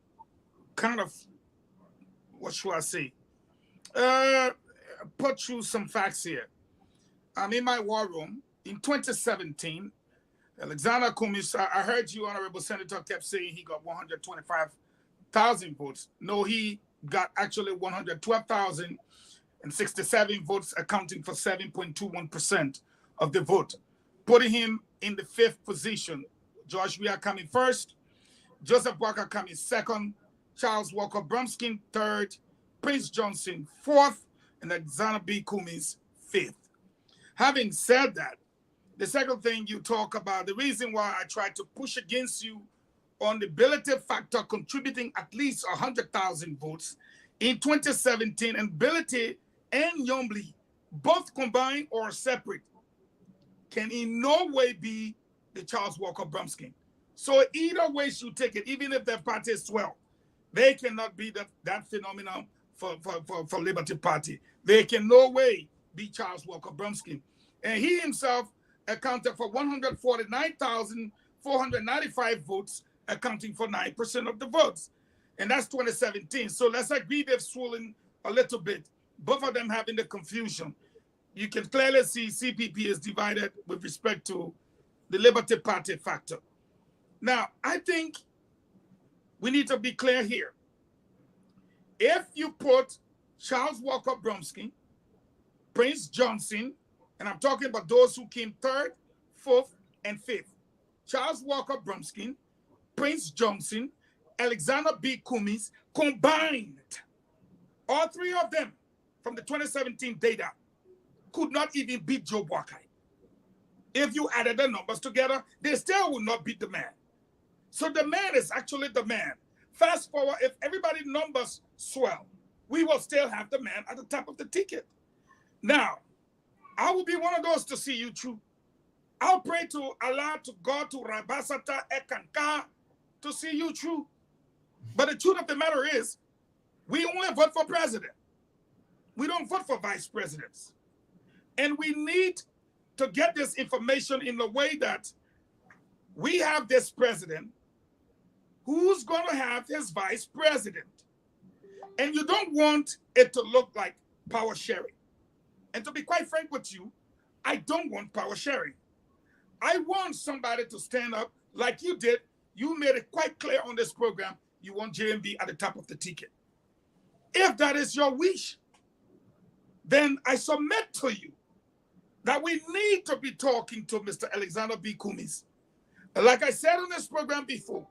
Speaker 5: kind of, what should I say, put you some facts here. I'm in my war room. In 2017, Alexander Cummings, I heard you, Honorable Senator, kept saying he got 125,000 votes. No, he got actually 112,067 votes, accounting for 7.21% of the vote, putting him in the 5th position. George Weah coming first, Joseph Walker coming second, Charles Walker Brumskin third, Prince Johnson fourth, and Alexander B. Cummings fifth. Having said that, the second thing you talk about, the reason why I tried to push against you on the ability factor contributing at least 100,000 votes in 2017, and ability and Yombli, both combined or separate, can in no way be the Charles Walker Brumskin. So either way you take it, even if their party is 12, they cannot be that phenomenon for Liberty Party. They can no way be Charles Walker Brumskin. And he himself accounted for 149,495 votes, accounting for 9% of the votes. And that's 2017. So let's agree they've swollen a little bit. Both of them having the confusion. You can clearly see CPP is divided with respect to the Liberty Party factor. Now, I think we need to be clear here. If you put Charles Walker Brumskin, Prince Johnson, and I'm talking about those who came 3rd, 4th, and 5th, Charles Walker Brumskin, Prince Johnson, Alexander B. Cummings, combined, all 3 of them from the 2017 data could not even beat Joe Boakai. If you added the numbers together, they still would not beat the man. So the man is actually the man. Fast forward, if everybody's numbers swell, we will still have the man at the top of the ticket. Now, I will be one of those to see you through. I'll pray to Allah, to God, to Rabasata Ekanka to see you through. But the truth of the matter is, we only vote for president. We don't vote for vice presidents. And we need to get this information in the way that we have this president who's going to have his vice president. And you don't want it to look like power sharing. And to be quite frank with you, I don't want power sharing. I want somebody to stand up like you did. You made it quite clear on this program, you want JMB at the top of the ticket. If that is your wish, then I submit to you that we need to be talking to Mr. Alexander B. Cummings. Like I said on this program before,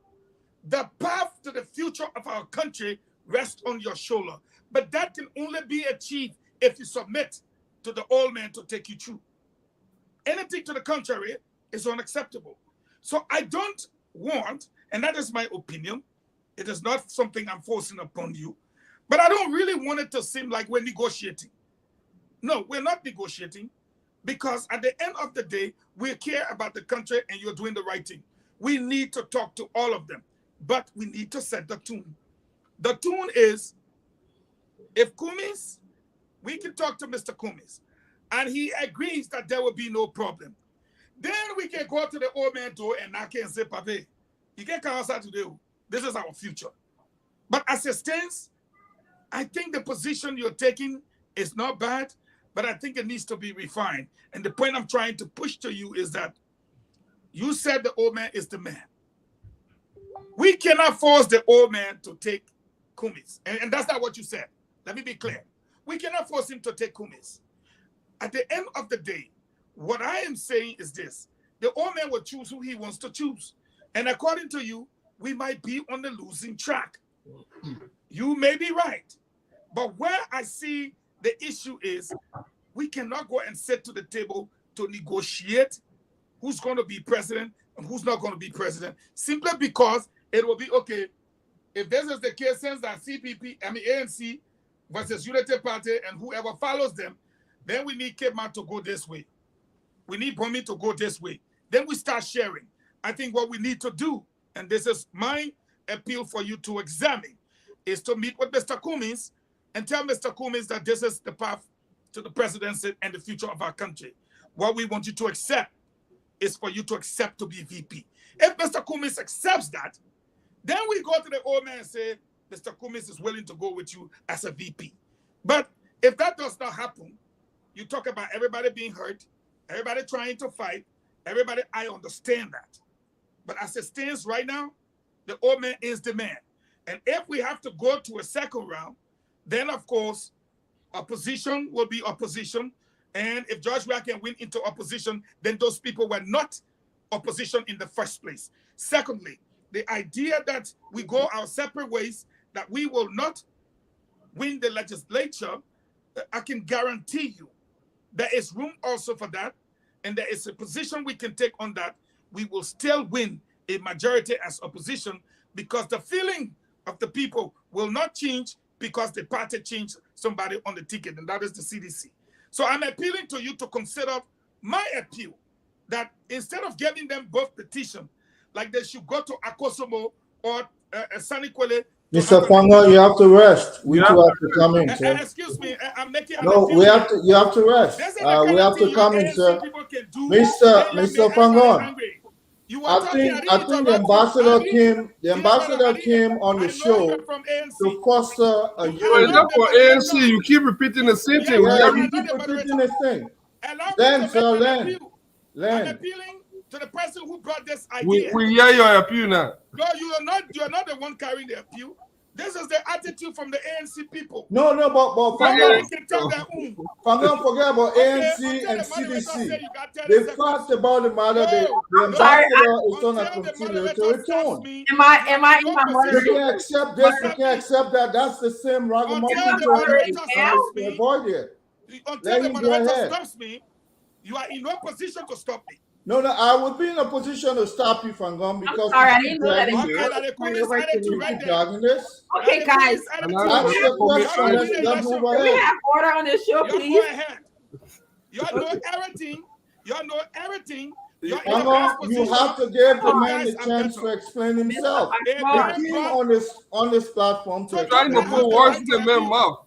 Speaker 5: the path to the future of our country rests on your shoulder. But that can only be achieved if you submit to the old man to take you through. Anything to the contrary is unacceptable. So I don't want, and that is my opinion, it is not something I'm forcing upon you, but I don't really want it to seem like we're negotiating. No, we're not negotiating, because at the end of the day, we care about the country and you're doing the right thing. We need to talk to all of them, but we need to set the tune. The tune is, if Kumis, we can talk to Mr. Kumis, and he agrees that there will be no problem. Then we can go to the old man door and knock and say, Papa, you can't come outside today. This is our future. But as it stands, I think the position you're taking is not bad, but I think it needs to be refined. And the point I'm trying to push to you is that you said the old man is the man. We cannot force the old man to take Kumis. And that's not what you said. Let me be clear. We cannot force him to take Kumis. At the end of the day, what I am saying is this. The old man will choose who he wants to choose. And according to you, we might be on the losing track. You may be right. But where I see the issue is, we cannot go and sit to the table to negotiate who's going to be president and who's not going to be president, simply because it will be, okay, if this is the case, since that ANC versus Unity Party and whoever follows them, then we need Cape Man to go this way. We need Bomi to go this way. Then we start sharing. I think what we need to do, and this is my appeal for you to examine, is to meet with Mr. Kumis and tell Mr. Kumis that this is the path to the presidency and the future of our country. What we want you to accept is for you to accept to be VP. If Mr. Kumis accepts that, then we go to the old man and say, Mr. Kumis is willing to go with you as a VP. But if that does not happen, you talk about everybody being hurt, everybody trying to fight, everybody, I understand that. But as it stands right now, the old man is the man. And if we have to go to a second round, then of course, opposition will be opposition. And if Joshua can win into opposition, then those people were not opposition in the first place. Secondly, the idea that we go our separate ways, that we will not win the legislature, I can guarantee you there is room also for that. And there is a position we can take on that. We will still win a majority as opposition, because the feeling of the people will not change because the party changed somebody on the ticket, and that is the CDC. So I'm appealing to you to consider my appeal, that instead of giving them both petition, like they should go to Akosomo or Sanikwele.
Speaker 11: Mr. Fango, you have to rest. We too have to come in, sir.
Speaker 5: Excuse me, I'm making.
Speaker 11: No, we have to. You have to rest. We have to come in, sir. Mr. Fango, I think the ambassador came on the show to foster a
Speaker 9: unity. Not for ANC. You keep repeating the same thing.
Speaker 11: Yeah, you keep repeating the thing. Then, sir, Len.
Speaker 5: I'm appealing to the person who brought this idea.
Speaker 9: We hear your appeal now.
Speaker 5: No, you are not the one carrying the appeal. This is the attitude from the ANC people.
Speaker 11: No, but Fango, forget about ANC and CDC. The fact about the matter, the ambassador is on a conciliatory tone.
Speaker 6: Am I in my
Speaker 11: You can't accept this, you can't accept that. That's the same ragamuffin to avoid it.
Speaker 5: Until the moderator stops me, you are in no position to stop me.
Speaker 11: No, I would be in a position to stop you from going because
Speaker 6: I didn't know that. Okay, guys. We have order on this show, please.
Speaker 5: You know everything.
Speaker 11: You have to give the man the chance to explain himself. He came on this platform to
Speaker 9: trying to put words in the man's mouth.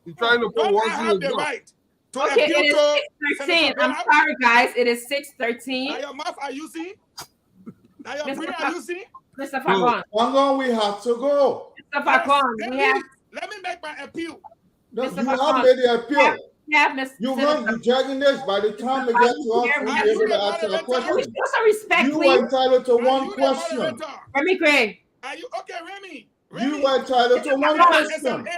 Speaker 9: He's trying to put words in his mouth.
Speaker 6: Okay, it is 6:13. I'm sorry, guys. It is 6:13.
Speaker 5: Now your mouth are you see? Now your brain are you see?
Speaker 6: Mr. Fagon.
Speaker 11: We have to go.
Speaker 6: Mr. Fagon,
Speaker 5: let me make my appeal.
Speaker 11: No, you have made the appeal. You're dragging this. By the time we get to us, we'll be able to answer a question. You are entitled to one question.
Speaker 6: Remy Craig.
Speaker 5: Are you okay, Remy?
Speaker 11: You are entitled to one question.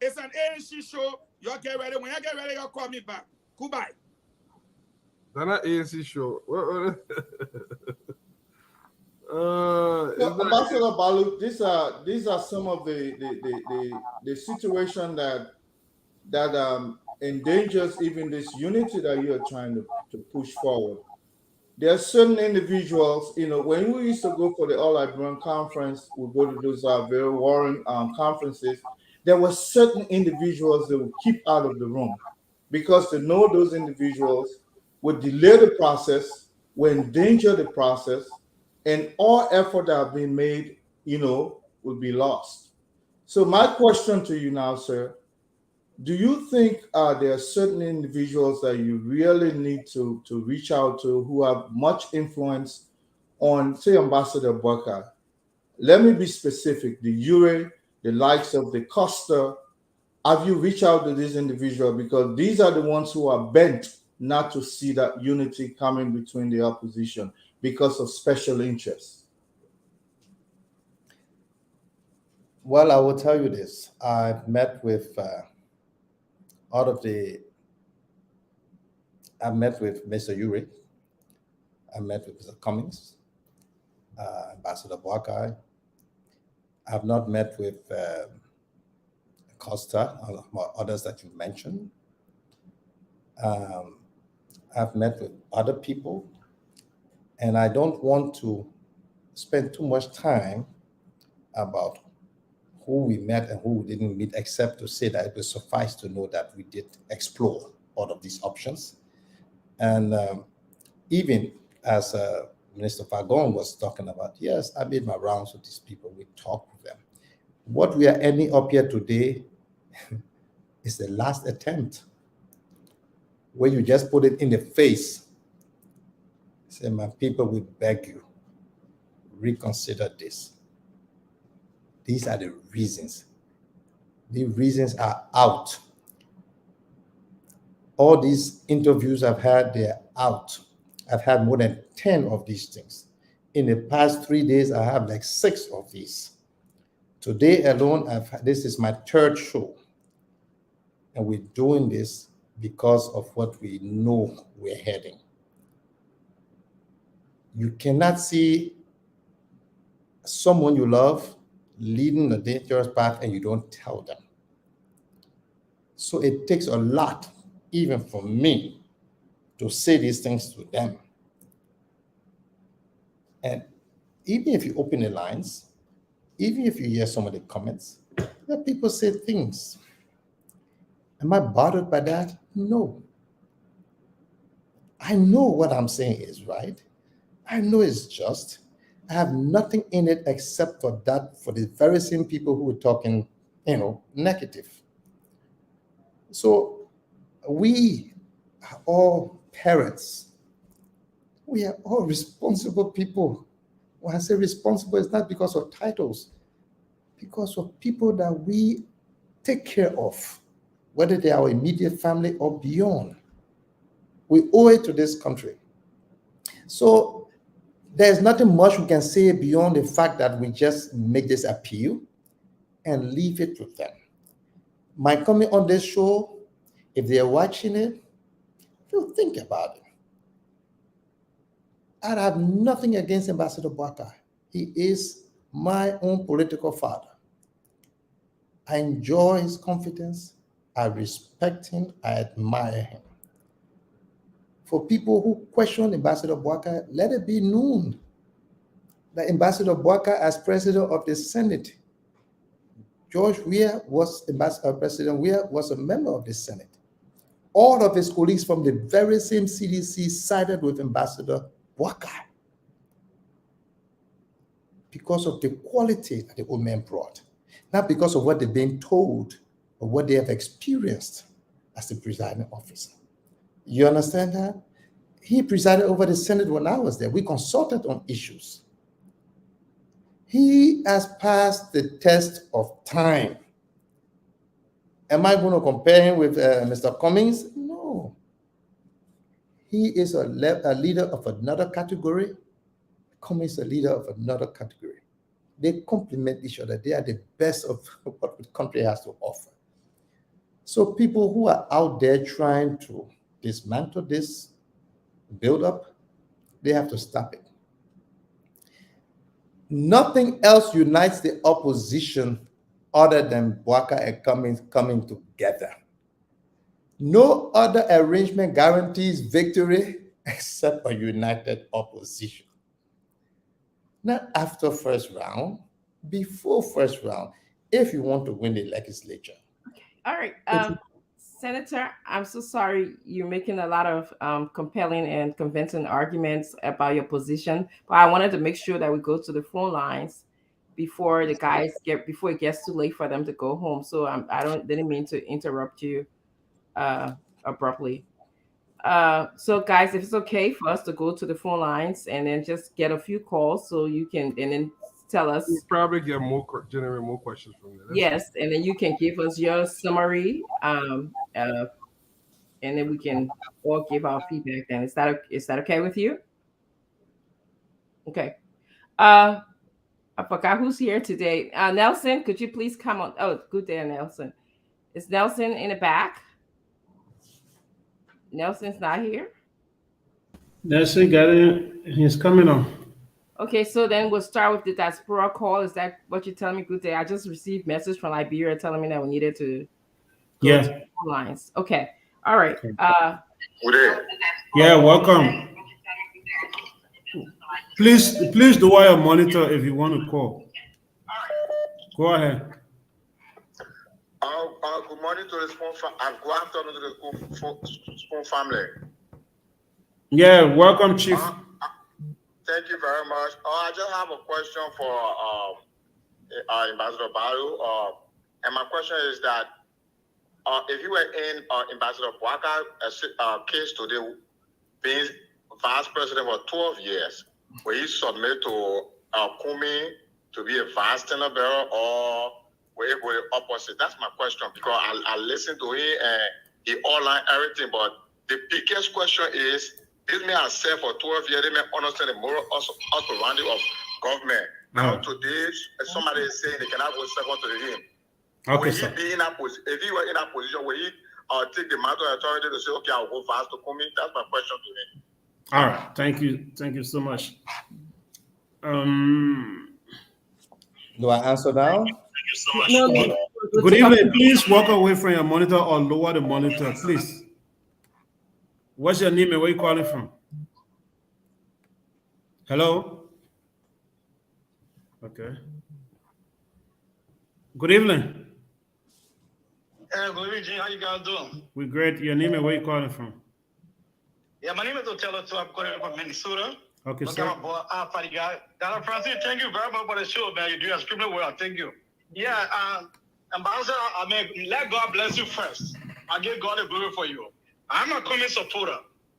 Speaker 5: It's an ANC show. Y'all get ready. When y'all get ready, y'all call me back. Goodbye.
Speaker 9: That's not ANC show.
Speaker 11: Ambassador Balu, these are some of the situation that endangers even this unity that you are trying to push forward. there are certain individuals, when we used to go for the All Liberian Conference, we go to those very warring conferences, there were certain individuals that would keep out of the room because they know those individuals would delay the process, would endanger the process, and all effort that have been made, would be lost. So my question to you now, sir, do you think there are certain individuals that you really need to reach out to who have much influence on, say, Ambassador Boakai? Let me be specific. The Ure, the likes of the Costa, have you reached out to these individuals? Because these are the ones who are bent not to see that unity coming between the opposition because of special interests.
Speaker 10: Well, I will tell you this. I've met with Mr. Ure. I met with Mr. Cummings, Ambassador Boakai. I've not met with Costa or others that you mentioned. I've met with other people, and I don't want to spend too much time about who we met and who we didn't meet, except to say that it will suffice to know that we did explore all of these options. And even as Minister Fagon was talking about, yes, I made my rounds with these people, we talked with them. What we are ending up here today is the last attempt where you just put it in the face. Say, my people, we beg you, reconsider this. These are the reasons. The reasons are out. All these interviews I've had, they're out. I've had more than 10 of these things. In the past 3 days, I have like 6 of these. Today alone, this is my 3rd show. And we're doing this because of what we know we're heading. You cannot see someone you love leading a dangerous path and you don't tell them. So it takes a lot, even for me, to say these things to them. And even if you open the lines, even if you hear some of the comments, let people say things. Am I bothered by that? No. I know what I'm saying is right. I know it's just. I have nothing in it except for that, for the very same people who are talking, negative. So we are all parents. We are all responsible people. When I say responsible, it's not because of titles, because of people that we take care of, whether they are our immediate family or beyond. We owe it to this country. So there's nothing much we can say beyond the fact that we just make this appeal and leave it with them. My coming on this show, if they're watching it, they'll think about it. I have nothing against Ambassador Boakai. He is my own political father. I enjoy his confidence. I respect him. I admire him. For people who question Ambassador Boakai, let it be known that Ambassador Boakai, as president of the Senate, George Weah President Weah was a member of the Senate. All of his colleagues from the very same CDC sided with Ambassador Boakai because of the quality that the old man brought, not because of what they've been told or what they have experienced as the presiding officer. You understand that? He presided over the Senate when I was there. We consulted on issues. He has passed the test of time. Am I going to compare him with Mr. Cummings? No. He is a leader of another category. Cummings is a leader of another category. They complement each other. They are the best of what the country has to offer. So people who are out there trying to dismantle this build-up, they have to stop it. Nothing else unites the opposition other than Boakai and Cummings coming together. No other arrangement guarantees victory except a united opposition. Not after first round, before first round, if you want to win the legislature.
Speaker 6: All right. Senator, I'm so sorry. You're making a lot of compelling and convincing arguments about your position, but I wanted to make sure that we go to the phone lines before it gets too late for them to go home. So didn't mean to interrupt you abruptly. So guys, if it's okay for us to go to the phone lines and then just get a few calls so you can, and then tell us.
Speaker 9: We'll probably generate more questions from there.
Speaker 6: Yes, and then you can give us your summary, and then we can all give our feedback. Then is that okay with you? Okay. I forgot who's here today. Nelson, could you please come on? Oh, good day, Nelson. Is Nelson in the back? Nelson's not here.
Speaker 4: Nelson got in. He's coming on.
Speaker 6: Okay, so then we'll start with the diaspora call. Is that what you're telling me? Good day. I just received message from Liberia telling me that we needed to go to the lines. Okay. All right.
Speaker 4: Yeah, welcome. Please do I monitor if you want to call. Go ahead.
Speaker 13: Good morning to the good afternoon to the Spoon family.
Speaker 4: Yeah, welcome, Chief.
Speaker 13: Thank you very much. I just have a question for Ambassador Barrow. And my question is that if you were in Ambassador Boakar's case today, being vice president for 12 years, will he submit to Kumi to be a vice tenor bearer, or will it go the opposite? That's my question, because I listened to him and he outlined everything. But the biggest question is, this may have said for 12 years, they may understand the moral authority of government. Now today, somebody is saying they cannot go second to him.
Speaker 4: Okay,
Speaker 13: will
Speaker 4: sir.
Speaker 13: He be in that position? If he were in that position, will he take the matter of authority to say, okay, I'll go fast to Kumi? That's my question to him.
Speaker 4: All right. Thank you so much.
Speaker 10: Do I answer now?
Speaker 13: Thank you so much.
Speaker 4: No. Good evening. Please walk away from your monitor or lower the monitor, please. What's your name and where you calling from? Hello? Okay. Good evening.
Speaker 14: Hey, good evening, Gene. How you guys doing?
Speaker 4: We're great. Your name and where you calling from?
Speaker 14: Yeah, my name is Otello, so I'm calling from Minnesota.
Speaker 4: Okay,
Speaker 14: Look
Speaker 4: sir.
Speaker 14: at my boy, funny guy. Dr. Francis, thank you very much for the show, man. You're doing extremely well. Thank you. Yeah, Ambassador, let God bless you first. I give God the glory for you. I'm a Kumi supporter,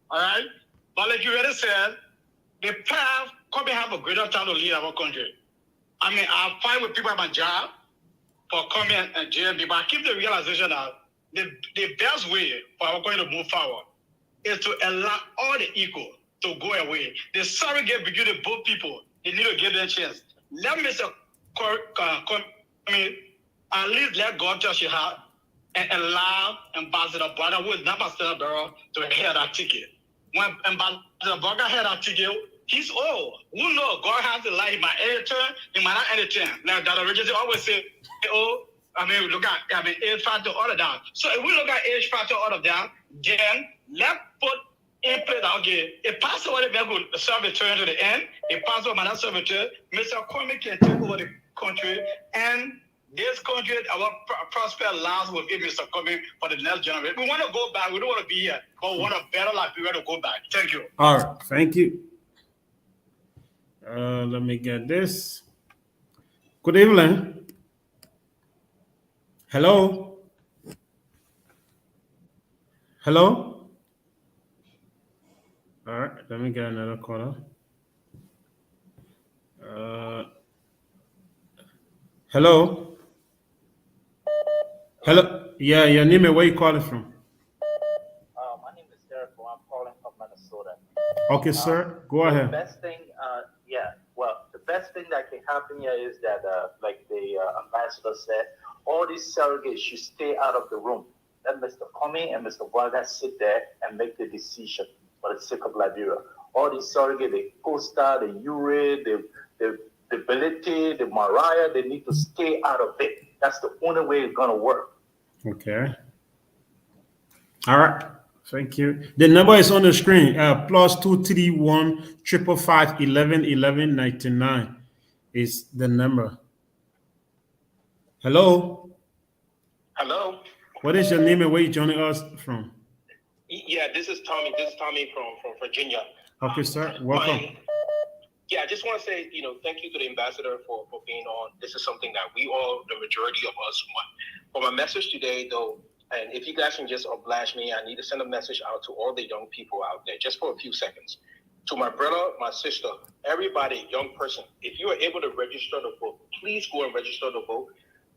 Speaker 14: all right? But like you already said, the path, Kumi have a greater time to lead our country. I fight with people at my job for Kumi and JMB, but I keep the realization that the best way for our country to move forward is to allow all the equal to go away. The surrogate between the both people, they need to give them a chance. Let Mr. Kumi at least let God touch your heart and allow Ambassador Barker, who is not Ambassador Barrow, to hear that ticket. When Ambassador Barker had that ticket, he's old. Who knows? God has the life. He might end a turn, he might not end a turn. Like Dr. Richardson always say, look at age factor, all of that. So if we look at age factor, all of that, then let's put in place, okay, if Pastor Wade will serve a turn to the end, if Pastor might not serve a turn, Mr. Kwame can take over the country, and this country, our prosper lives will give Mr. Kwame for the next generation. We want to go back. We don't want to be here, but we want a better life. We want to go back. Thank you.
Speaker 4: All right. Thank you. Let me get this. Good evening. Hello. Hello. All right, let me get another caller. Hello. Hello. Yeah, your name and where you calling from?
Speaker 15: My name is Derek. I'm calling from Minnesota.
Speaker 4: Okay, sir. Go ahead.
Speaker 15: The best thing, the best thing that can happen here is that, like the ambassador said, all these surrogates should stay out of the room. Let Mr. Comey and Mr. Boaga sit there and make the decision for the sake of Liberia. All these surrogates, the Costa, the Ure, the Ability, the Mariah, they need to stay out of it. That's the only way it's going to work.
Speaker 4: Okay. All right. Thank you. The number is on the screen. +231 555 11 11 99 is the number. Hello.
Speaker 16: Hello.
Speaker 4: What is your name and where you joining us from?
Speaker 16: Yeah, this is Tommy. This is Tommy from Virginia.
Speaker 4: Okay, sir. Welcome.
Speaker 16: Yeah, I just want to say, thank you to the ambassador for being on. This is something that we all, the majority of us, want. For my message today, though, and if you guys can just oblige me, I need to send a message out to all the young people out there, just for a few seconds. To my brother, my sister, everybody, young person, if you are able to register to vote, please go and register to vote,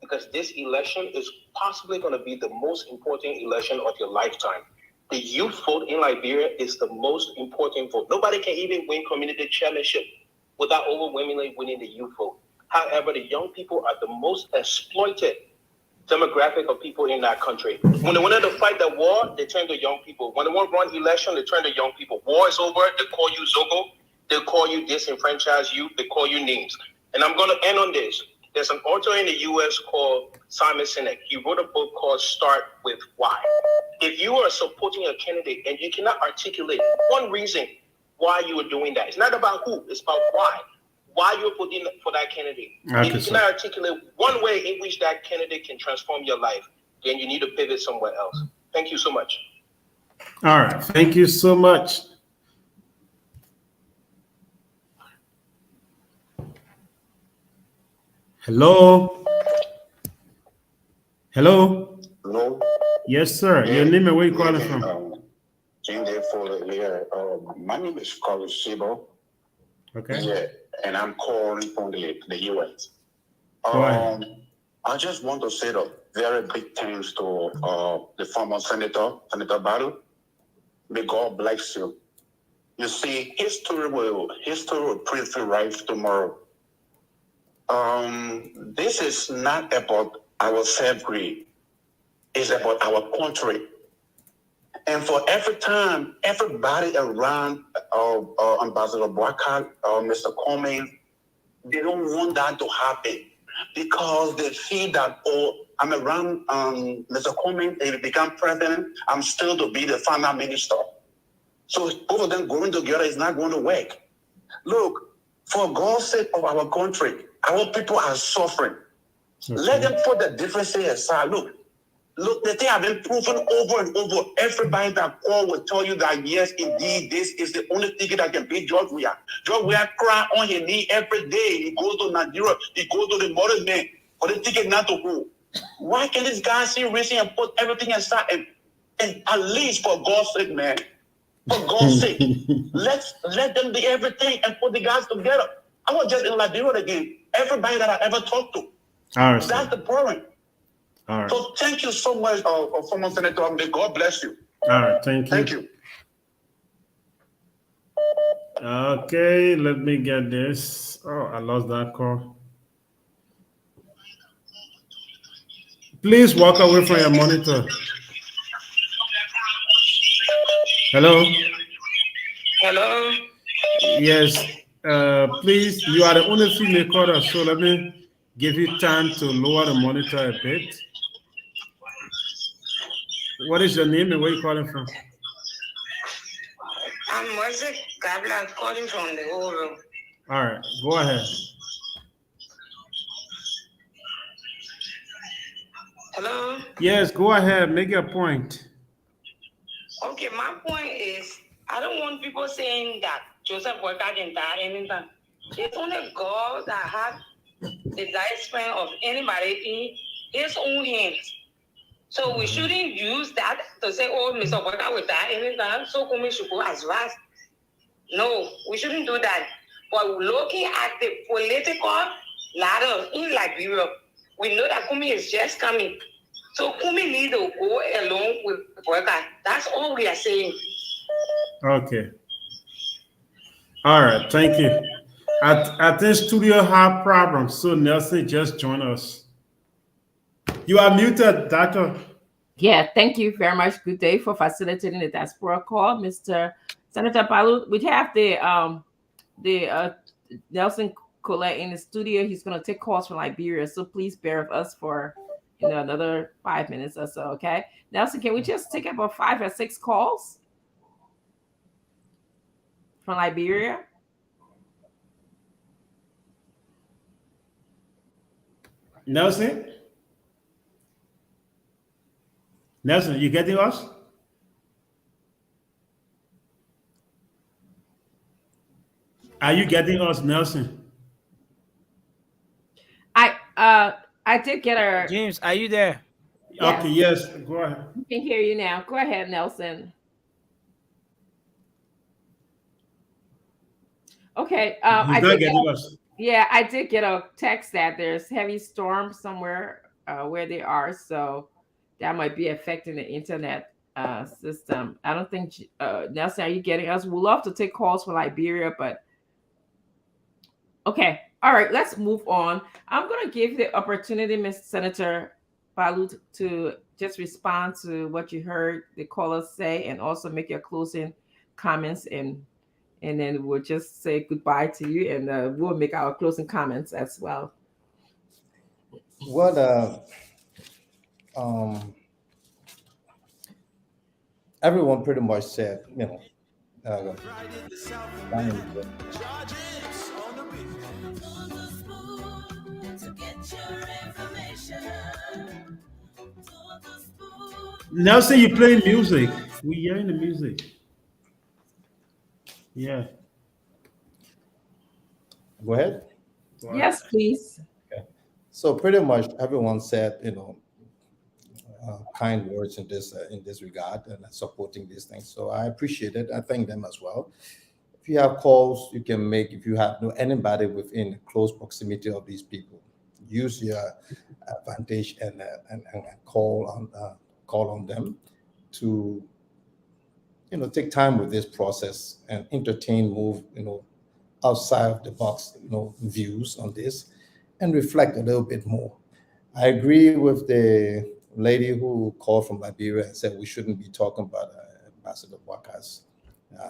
Speaker 16: because this election is possibly going to be the most important election of your lifetime. The youth vote in Liberia is the most important vote. Nobody can even win community chairmanship without overwhelmingly winning the youth vote. However, the young people are the most exploited demographic of people in that country. When they wanted to fight the war, they turn to young people. When they want to run election, they turn to young people. War is over, they call you Zogo, they call you disenfranchised youth, they call you names. And I'm going to end on this. There's an author in the U.S. called Simon Sinek. He wrote a book called Start With Why. If you are supporting a candidate and you cannot articulate one reason why you are doing that, it's not about who, it's about why. Why you're voting for that candidate. If you cannot articulate one way in which that candidate can transform your life, then you need to pivot somewhere else. Thank you so much.
Speaker 4: All right. Thank you so much. Hello. Hello.
Speaker 17: Hello.
Speaker 4: Yes, sir. Your name and where you calling from?
Speaker 17: My name is Carlos Sibo.
Speaker 4: Okay.
Speaker 17: Yeah, and I'm calling from the U.S.
Speaker 4: Go ahead.
Speaker 17: I just want to say a very big thanks to the former Senator Barrow. May God bless you. You see, history will prove you right tomorrow. This is not about our self-greed. It's about our country. And for every time, everybody around Ambassador Boakai, Mr. Comey, they don't want that to happen because they feel that, I'm around Mr. Comey, if he become president, I'm still to be the final minister. So both of them going together is not going to work. Look, for God's sake of our country, our people are suffering. Okay. Let them put the differences aside. Look, the thing have been proven over and over. Everybody that call will tell you that, yes, indeed, this is the only ticket that can beat George Weah. George Weah cry on his knee every day. He goes to Nigeria. He goes to the modern man for the ticket not to go. Why can't this guy see reason and put everything aside and at least for God's sake, man, for God's sake, let them do everything and put the guys together. I was just in Liberia again. Everybody that I ever talked to. That's the problem.
Speaker 4: All right.
Speaker 17: So thank you so much, former Senator. May God bless you.
Speaker 4: All right. Thank you.
Speaker 17: Thank you.
Speaker 4: Okay, let me get this. Oh, I lost that call. Please walk away from your monitor. Hello?
Speaker 18: Hello?
Speaker 4: Yes. Please, you are the only female caller, so let me give you time to lower the monitor a bit. What is your name and where are you calling from?
Speaker 18: I'm Moise Gabla, calling from the old room.
Speaker 4: All right, go ahead.
Speaker 18: Hello?
Speaker 4: Yes, go ahead. Make your point.
Speaker 18: Okay, my point is, I don't want people saying that Joseph Boakai didn't die anything. It's only God that has the lifespan of anybody in his own hands. So we shouldn't use that to say, oh, Mr. Boakai will die anytime, so Kumi should go as fast. No, we shouldn't do that. But looking at the political ladder in Liberia, we know that Kumi is just coming. So Kumi needs to go along with Boakai. That's all we are saying.
Speaker 4: Okay. All right, thank you. I think studio have problems, so Nelson just joined us. You are muted, Doctor.
Speaker 6: Yeah, thank you very much. Good day for facilitating the diaspora call, Mr. Senator Palu. We have the Nelson Colette in the studio. He's going to take calls from Liberia, so please bear with us for another 5 minutes or so. Okay, Nelson, can we just take about 5 or 6 calls from Liberia?
Speaker 4: Nelson, you getting us? Are you getting us, Nelson?
Speaker 6: I did get her.
Speaker 3: James, are you there?
Speaker 6: Yes.
Speaker 4: Okay, yes, go ahead.
Speaker 6: We can hear you now. Go ahead, Nelson. Okay. I did get a text that there's heavy storm somewhere where they are, so that might be affecting the internet system. I don't think Nelson, are you getting us? We'd love to take calls for Liberia, but okay. All right, let's move on. I'm going to give the opportunity, Mr. Senator Balu, to just respond to what you heard the callers say and also make your closing comments, and then we'll just say goodbye to you, and we'll make our closing comments as well.
Speaker 10: What everyone pretty much said,
Speaker 4: Nelson, you playing music. We hearing the music. Yeah.
Speaker 10: Go ahead.
Speaker 6: Yes, please.
Speaker 10: Okay. So pretty much everyone said, kind words in this regard and supporting these things. So I appreciate it. I thank them as well. If you have calls you can make, if you have anybody within close proximity of these people, use your advantage and call on them to take time with this process and move outside of the box views on this and reflect a little bit more. I agree with the lady who called from Liberia and said we shouldn't be talking about Ambassador Boakar's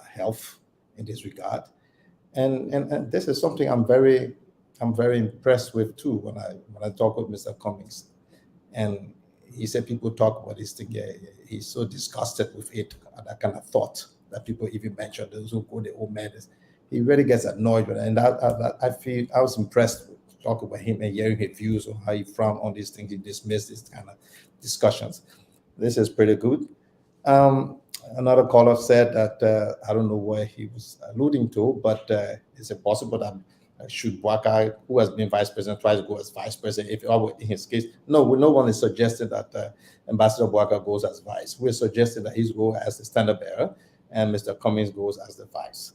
Speaker 10: health in this regard, and this is something I'm very impressed with too when I talk with Mr. Cummings, and he said people talk about this thing. He's so disgusted with it, that kind of thought that people even mention those who go the old man. He really gets annoyed with it, and I feel I was impressed to talk about him and hearing his views on how he frowned on these things. He dismissed this kind of discussions. This is pretty good. Another caller said that I don't know where he was alluding to, but is it possible that should Boakar, who has been vice president, try to go as vice president? If in his case, no one is suggesting that Ambassador Boakar goes as vice. We're suggesting that he goes as the standard bearer and Mr. Cummings goes as the vice.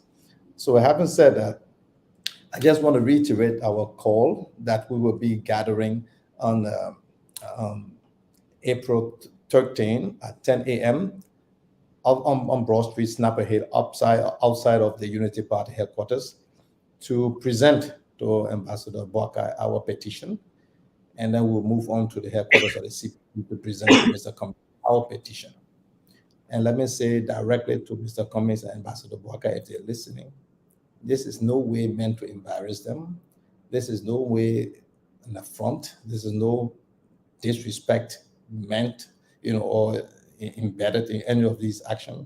Speaker 10: So having said that, I just want to reiterate our call that we will be gathering on April 13 at 10 a.m. on Broad Street, Snapper Hill, outside of the Unity Party headquarters, to present to Ambassador Boakar our petition, and then we'll move on to the headquarters of the CPP to present to Mr. Cummings our petition. And let me say directly to Mr. Cummings and Ambassador Boakar, if they're listening, this is no way meant to embarrass them. This is no way an affront. This is no disrespect meant, or embedded in any of these actions.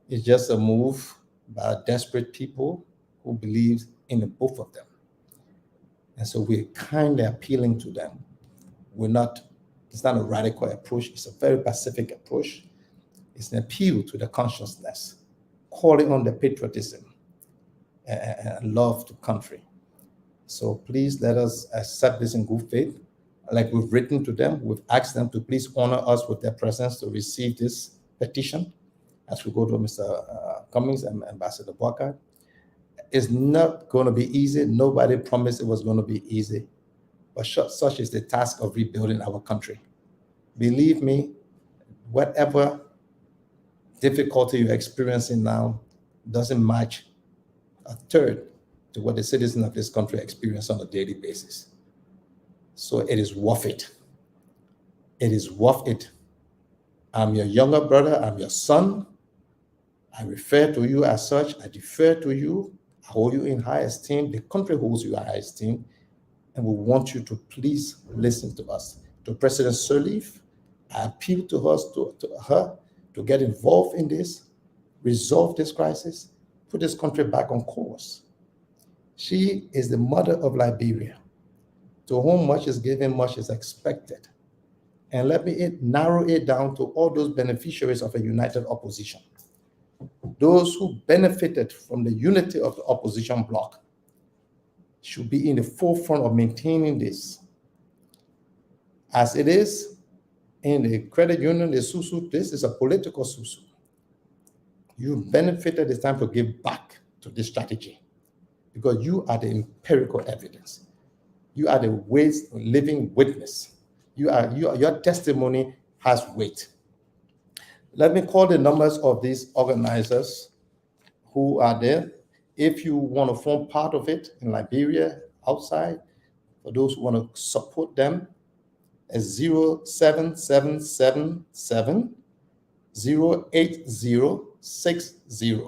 Speaker 10: It's just a move by desperate people who believe in the both of them. And so we're kind of appealing to them. It's not a radical approach. It's a very pacific approach. It's an appeal to the consciousness, calling on the patriotism and love to country. So please let us accept this in good faith. Like we've written to them, we've asked them to please honor us with their presence to receive this petition as we go to Mr. Cummings and Ambassador Boakar. It's not going to be easy. Nobody promised it was going to be easy, but such is the task of rebuilding our country. Believe me, whatever difficulty you're experiencing now doesn't match a third to what the citizens of this country experience on a daily basis. So it is worth it. It is worth it. I'm your younger brother. I'm your son. I refer to you as such. I defer to you. I hold you in high esteem. The country holds you in high esteem. And we want you to please listen to us. to President Sirleaf. I appeal to her to get involved in this, resolve this crisis, put this country back on course. She is the mother of Liberia, to whom much is given, much is expected. And let me narrow it down to all those beneficiaries of a united opposition, those who benefited from the unity of the opposition bloc should be in the forefront of maintaining this. As it is in the credit union, the SUSU, this is a political SUSU. You benefited, it's time to give back to this strategy because you are the empirical evidence. You are the living witness. Your testimony has weight. Let me call the numbers of these organizers who are there. If you want to form part of it in Liberia, outside, for those who want to support them, is 07777 08060.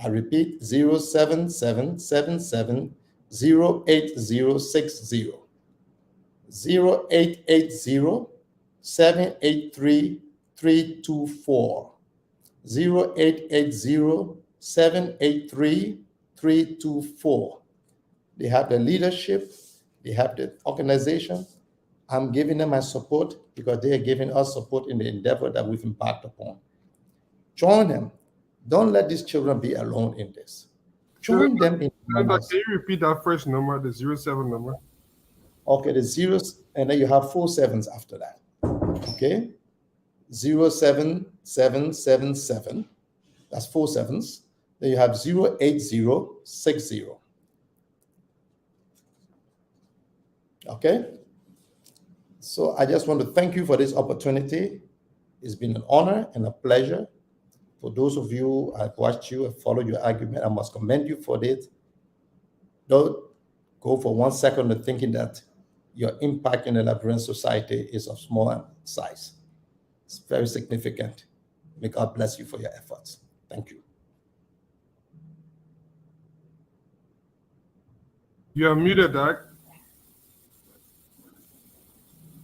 Speaker 10: I repeat, 07777 08060. 0880 783 324. 0880 783 324. They have the leadership, they have the organization. I'm giving them my support because they are giving us support in the endeavor that we've embarked upon. Join them. Don't let these children be alone in this. Join them in numbers.
Speaker 9: Can you repeat that first number, the 07 number?
Speaker 10: Okay, the zeros, and then you have 4 sevens after that. Okay? 07777. That's 4 sevens. Then you have 08060. Okay? So I just want to thank you for this opportunity. It's been an honor and a pleasure. For those of you I've watched you and followed your argument, I must commend you for it. Don't go for 1 second to thinking that your impact in the Liberian society is of small size. It's very significant. May God bless you for your efforts. Thank you.
Speaker 9: You are muted, Doc.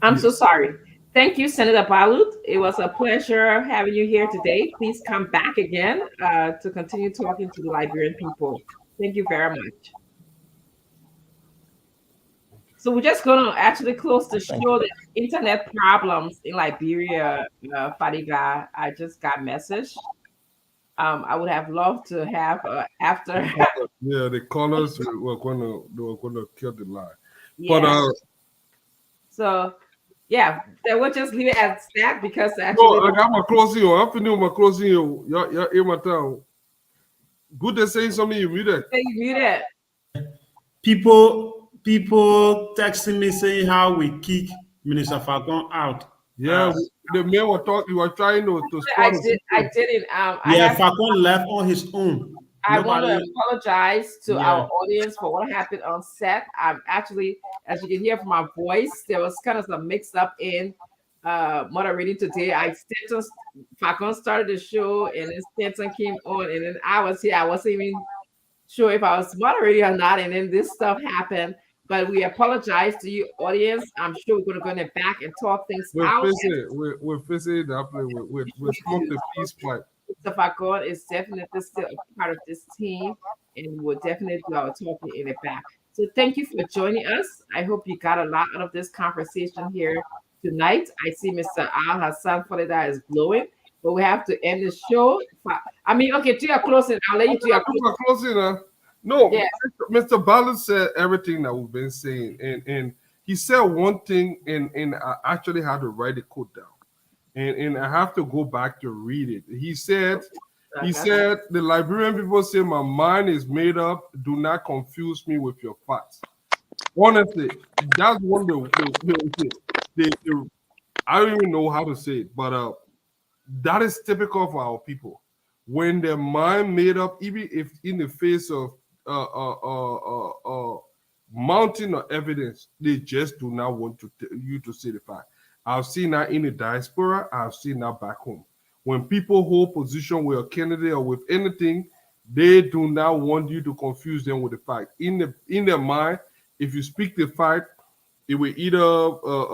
Speaker 6: I'm so sorry. Thank you, Senator Balut. It was a pleasure having you here today. Please come back again to continue talking to the Liberian people. Thank you very much. So we're just going to actually close the show. The internet problems in Liberia, Fadiga, I just got a message. I would have loved to have after.
Speaker 9: Yeah, the callers were going to kill the line.
Speaker 6: Yeah.
Speaker 9: But
Speaker 6: so yeah, then we'll just leave it at that because actually.
Speaker 9: No, I got my closing. I'm finished my closing. You're in my town. Good to say something. You muted.
Speaker 6: You muted.
Speaker 4: People texting me saying how we kick Minister Falcon out.
Speaker 9: Yeah, the men were talking. You were trying to.
Speaker 6: I didn't.
Speaker 4: Falcon left on his own.
Speaker 6: I want to apologize to our audience for what happened on set. I'm actually, as you can hear from my voice, there was kind of some mix up in moderating today. Falcon started the show, and then Stanton came on, and then I was here. I wasn't even sure if I was moderating or not, and then this stuff happened. But we apologize to you, audience. I'm sure we're going to go back and talk things out.
Speaker 9: We're facing that play. We're smoke the peace pipe.
Speaker 6: Mr. Falcon is definitely still a part of this team, and we'll definitely do our talking in the back. So thank you for joining us. I hope you got a lot out of this conversation here tonight. I see Mr. Al Hassan Foleda is blowing, but we have to end the show. I mean, okay, to your closing. I'll let you do your
Speaker 9: closing. No, yeah. Mr. Ballard said everything that we've been saying, and he said one thing, and I actually had to write the quote down, and I have to go back to read it. He said, the Liberian people say my mind is made up. Do not confuse me with your facts. Honestly, that's one of the I don't even know how to say it, but that is typical of our people. When their mind made up, even if in the face of mountain of evidence, they just do not want you to say the fact. I've seen that in the diaspora. I've seen that back home. When people hold position with a candidate or with anything, they do not want you to confuse them with the fact. In their mind, if you speak the fact, It will either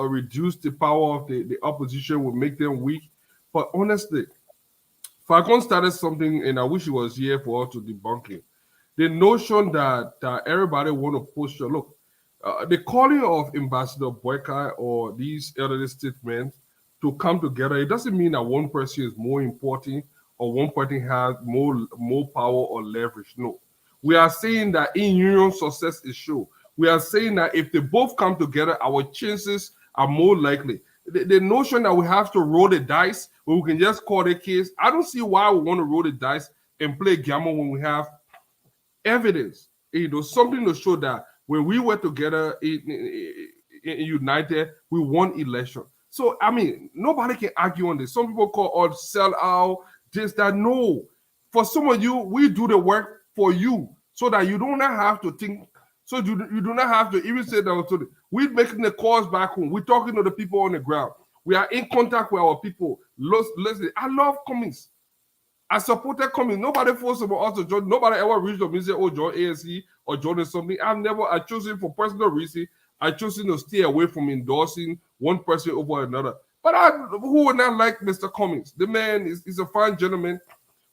Speaker 9: reduce the power of the opposition, will make them weak. But honestly, Falcon started something, and I wish he was here for us to debunk it. The notion that everybody want to push. Look, the calling of Ambassador Boyka or these elderly statements to come together, it doesn't mean that one person is more important or one person has more power or leverage. No. We are saying that in union success is sure. We are saying that if they both come together, our chances are more likely. The notion that we have to roll the dice when we can just call the case, I don't see why we want to roll the dice and play gamble when we have evidence, something to show that when we were together in united, we won election. So I mean, nobody can argue on this. Some people call us sell out, this, that. No, for some of you, we do the work for you so that you do not have to think. So you do not have to even say that. We're making the calls back home. We're talking to the people on the ground. We are in contact with our people. Listen, I love Cummings. I supported Cummings. Nobody forced us to join. Nobody ever reached up and said, "Oh, join ANC or join something." I chose him for personal reason. I chose him to stay away from endorsing one person over another. But who would not like Mr. Cummings? The man is a fine gentleman.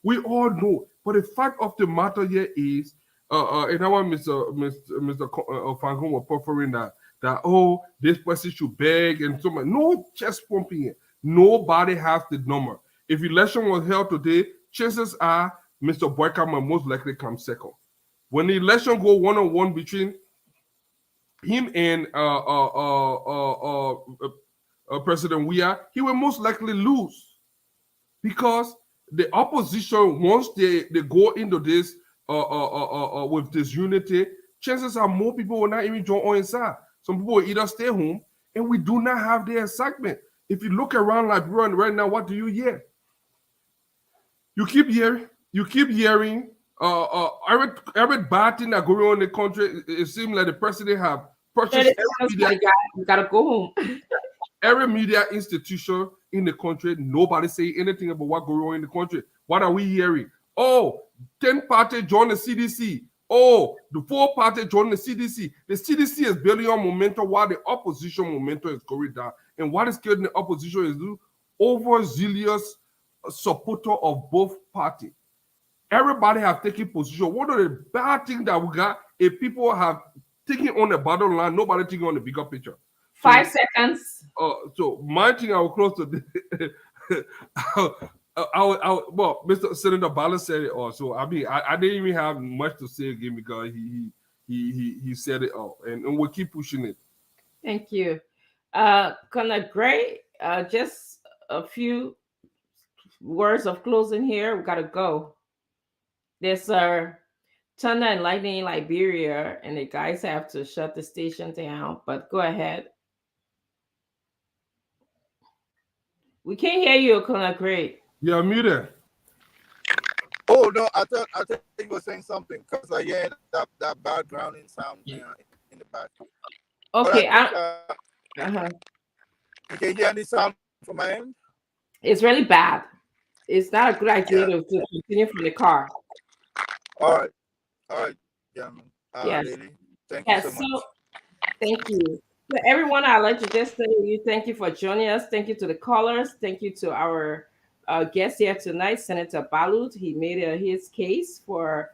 Speaker 9: We all know. But the fact of the matter here is, and I want Mr. Falcon was preferring that oh, this person should beg and so much. No chest pumping here. Nobody has the number. If election was held today, chances are Mr. Boyka might most likely come second. When the election go one-on-one between him and President Weah, he will most likely lose because the opposition, once they go into this with this unity, chances are more people will not even join ONSA. Some people will either stay home, and we do not have the excitement. If you look around Liberia right now, what do you hear? You keep hearing every bad thing that going on in the country. It seems like the president have purchased
Speaker 6: you gotta go home.
Speaker 9: Every media institution in the country, nobody say anything about what going on in the country. What are we hearing? Oh, 10 party join the CDC. Oh, the 4 party join the CDC. The CDC is building on momentum while the opposition momentum is going down. And what is killing the opposition is overzealous supporter of both parties. Everybody have taken position. One of the bad things that we got is people have taken on the bottom line, nobody taking on the bigger picture.
Speaker 6: 5 seconds.
Speaker 9: So my thing, I will close to well, Mr. Senator Bala said it all. So I mean, I didn't even have much to say again because he said it all, and we'll keep pushing it.
Speaker 6: Thank you, Colonel Gray. Just a few words of closing here. We gotta go. There's thunder and lightning in Liberia, and the guys have to shut the station down. But go ahead. We can't hear you, Colonel Gray.
Speaker 9: You're muted.
Speaker 19: Oh no, I thought you were saying something because I heard that backgrounding sound in the back.
Speaker 6: Okay,
Speaker 19: You can hear any sound from my end?
Speaker 6: It's really bad. It's not a good idea to continue from the car.
Speaker 19: All right, gentlemen.
Speaker 6: Yes.
Speaker 19: Lady, thank you so much.
Speaker 6: Thank you. So everyone, I'd like to just say thank you for joining us. Thank you to the callers. Thank you to our guest here tonight, Senator Balut. He made his case for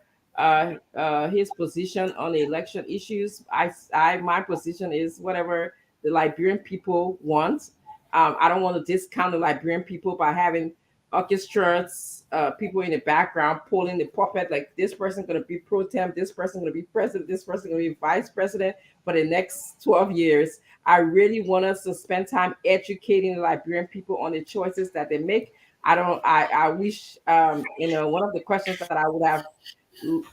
Speaker 6: his position on the election issues. My position is whatever the Liberian people want. I don't want to discount the Liberian people by having orchestras, people in the background pulling the puppet, like this person going to be pro tem, this person going to be president, this person going to be vice president for the next 12 years. I really want us to spend time educating the Liberian people on the choices that they make. I wish, one of the questions that I would have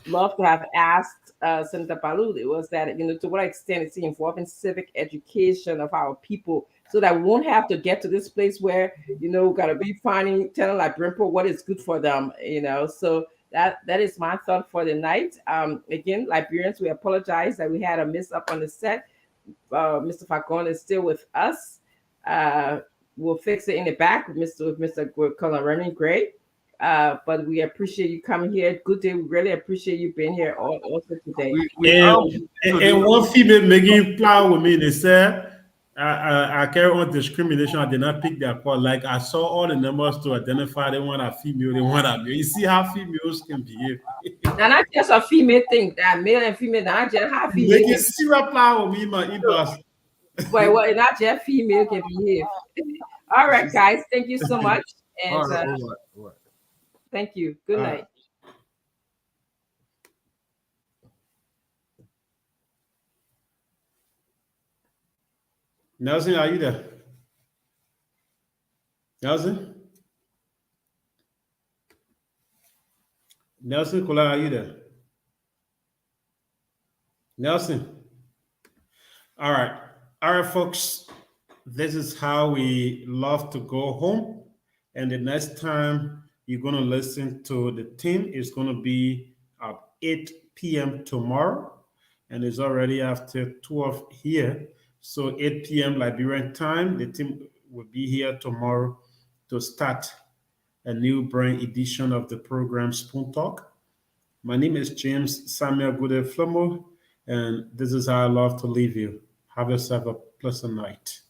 Speaker 6: loved to have asked Senator Balut, it was that, to what extent is he involved in civic education of our people, so that we won't have to get to this place where, we got to be telling Liberian people what is good for them, So that is my thought for the night. Again, Liberians, we apologize that we had a miss up on the set. Mr. Falcon is still with us. We'll fix it in the back with Mr. Colonel Remy Gray. But we appreciate you coming here. Good day. We really appreciate you being here also today.
Speaker 4: And one female making plan with me, they said, I carry on discrimination. I did not pick their call. Like I saw all the numbers to identify they want a female, they want a male. You see how females can behave.
Speaker 6: Now, not just a female thing, that male and female, not just how female.
Speaker 4: They can see a plan with me, my e-bus.
Speaker 6: But well, not just female can behave. All right, guys. Thank you so much. And
Speaker 9: all right.
Speaker 6: Thank you. Good night.
Speaker 4: Nelson, are you there? Nelson? Nelson Kola, are you there? Nelson? All right, folks. This is how we love to go home. And the next time you're going to listen to the team is going to be at 8 p.m. tomorrow. And it's already after 12 here. So 8 p.m. Liberian time, the team will be here tomorrow to start a new brain edition of the program Spoon Talk. My name is James Samuel Gude Flomo, and this is how I love to leave you. Have yourself a pleasant night.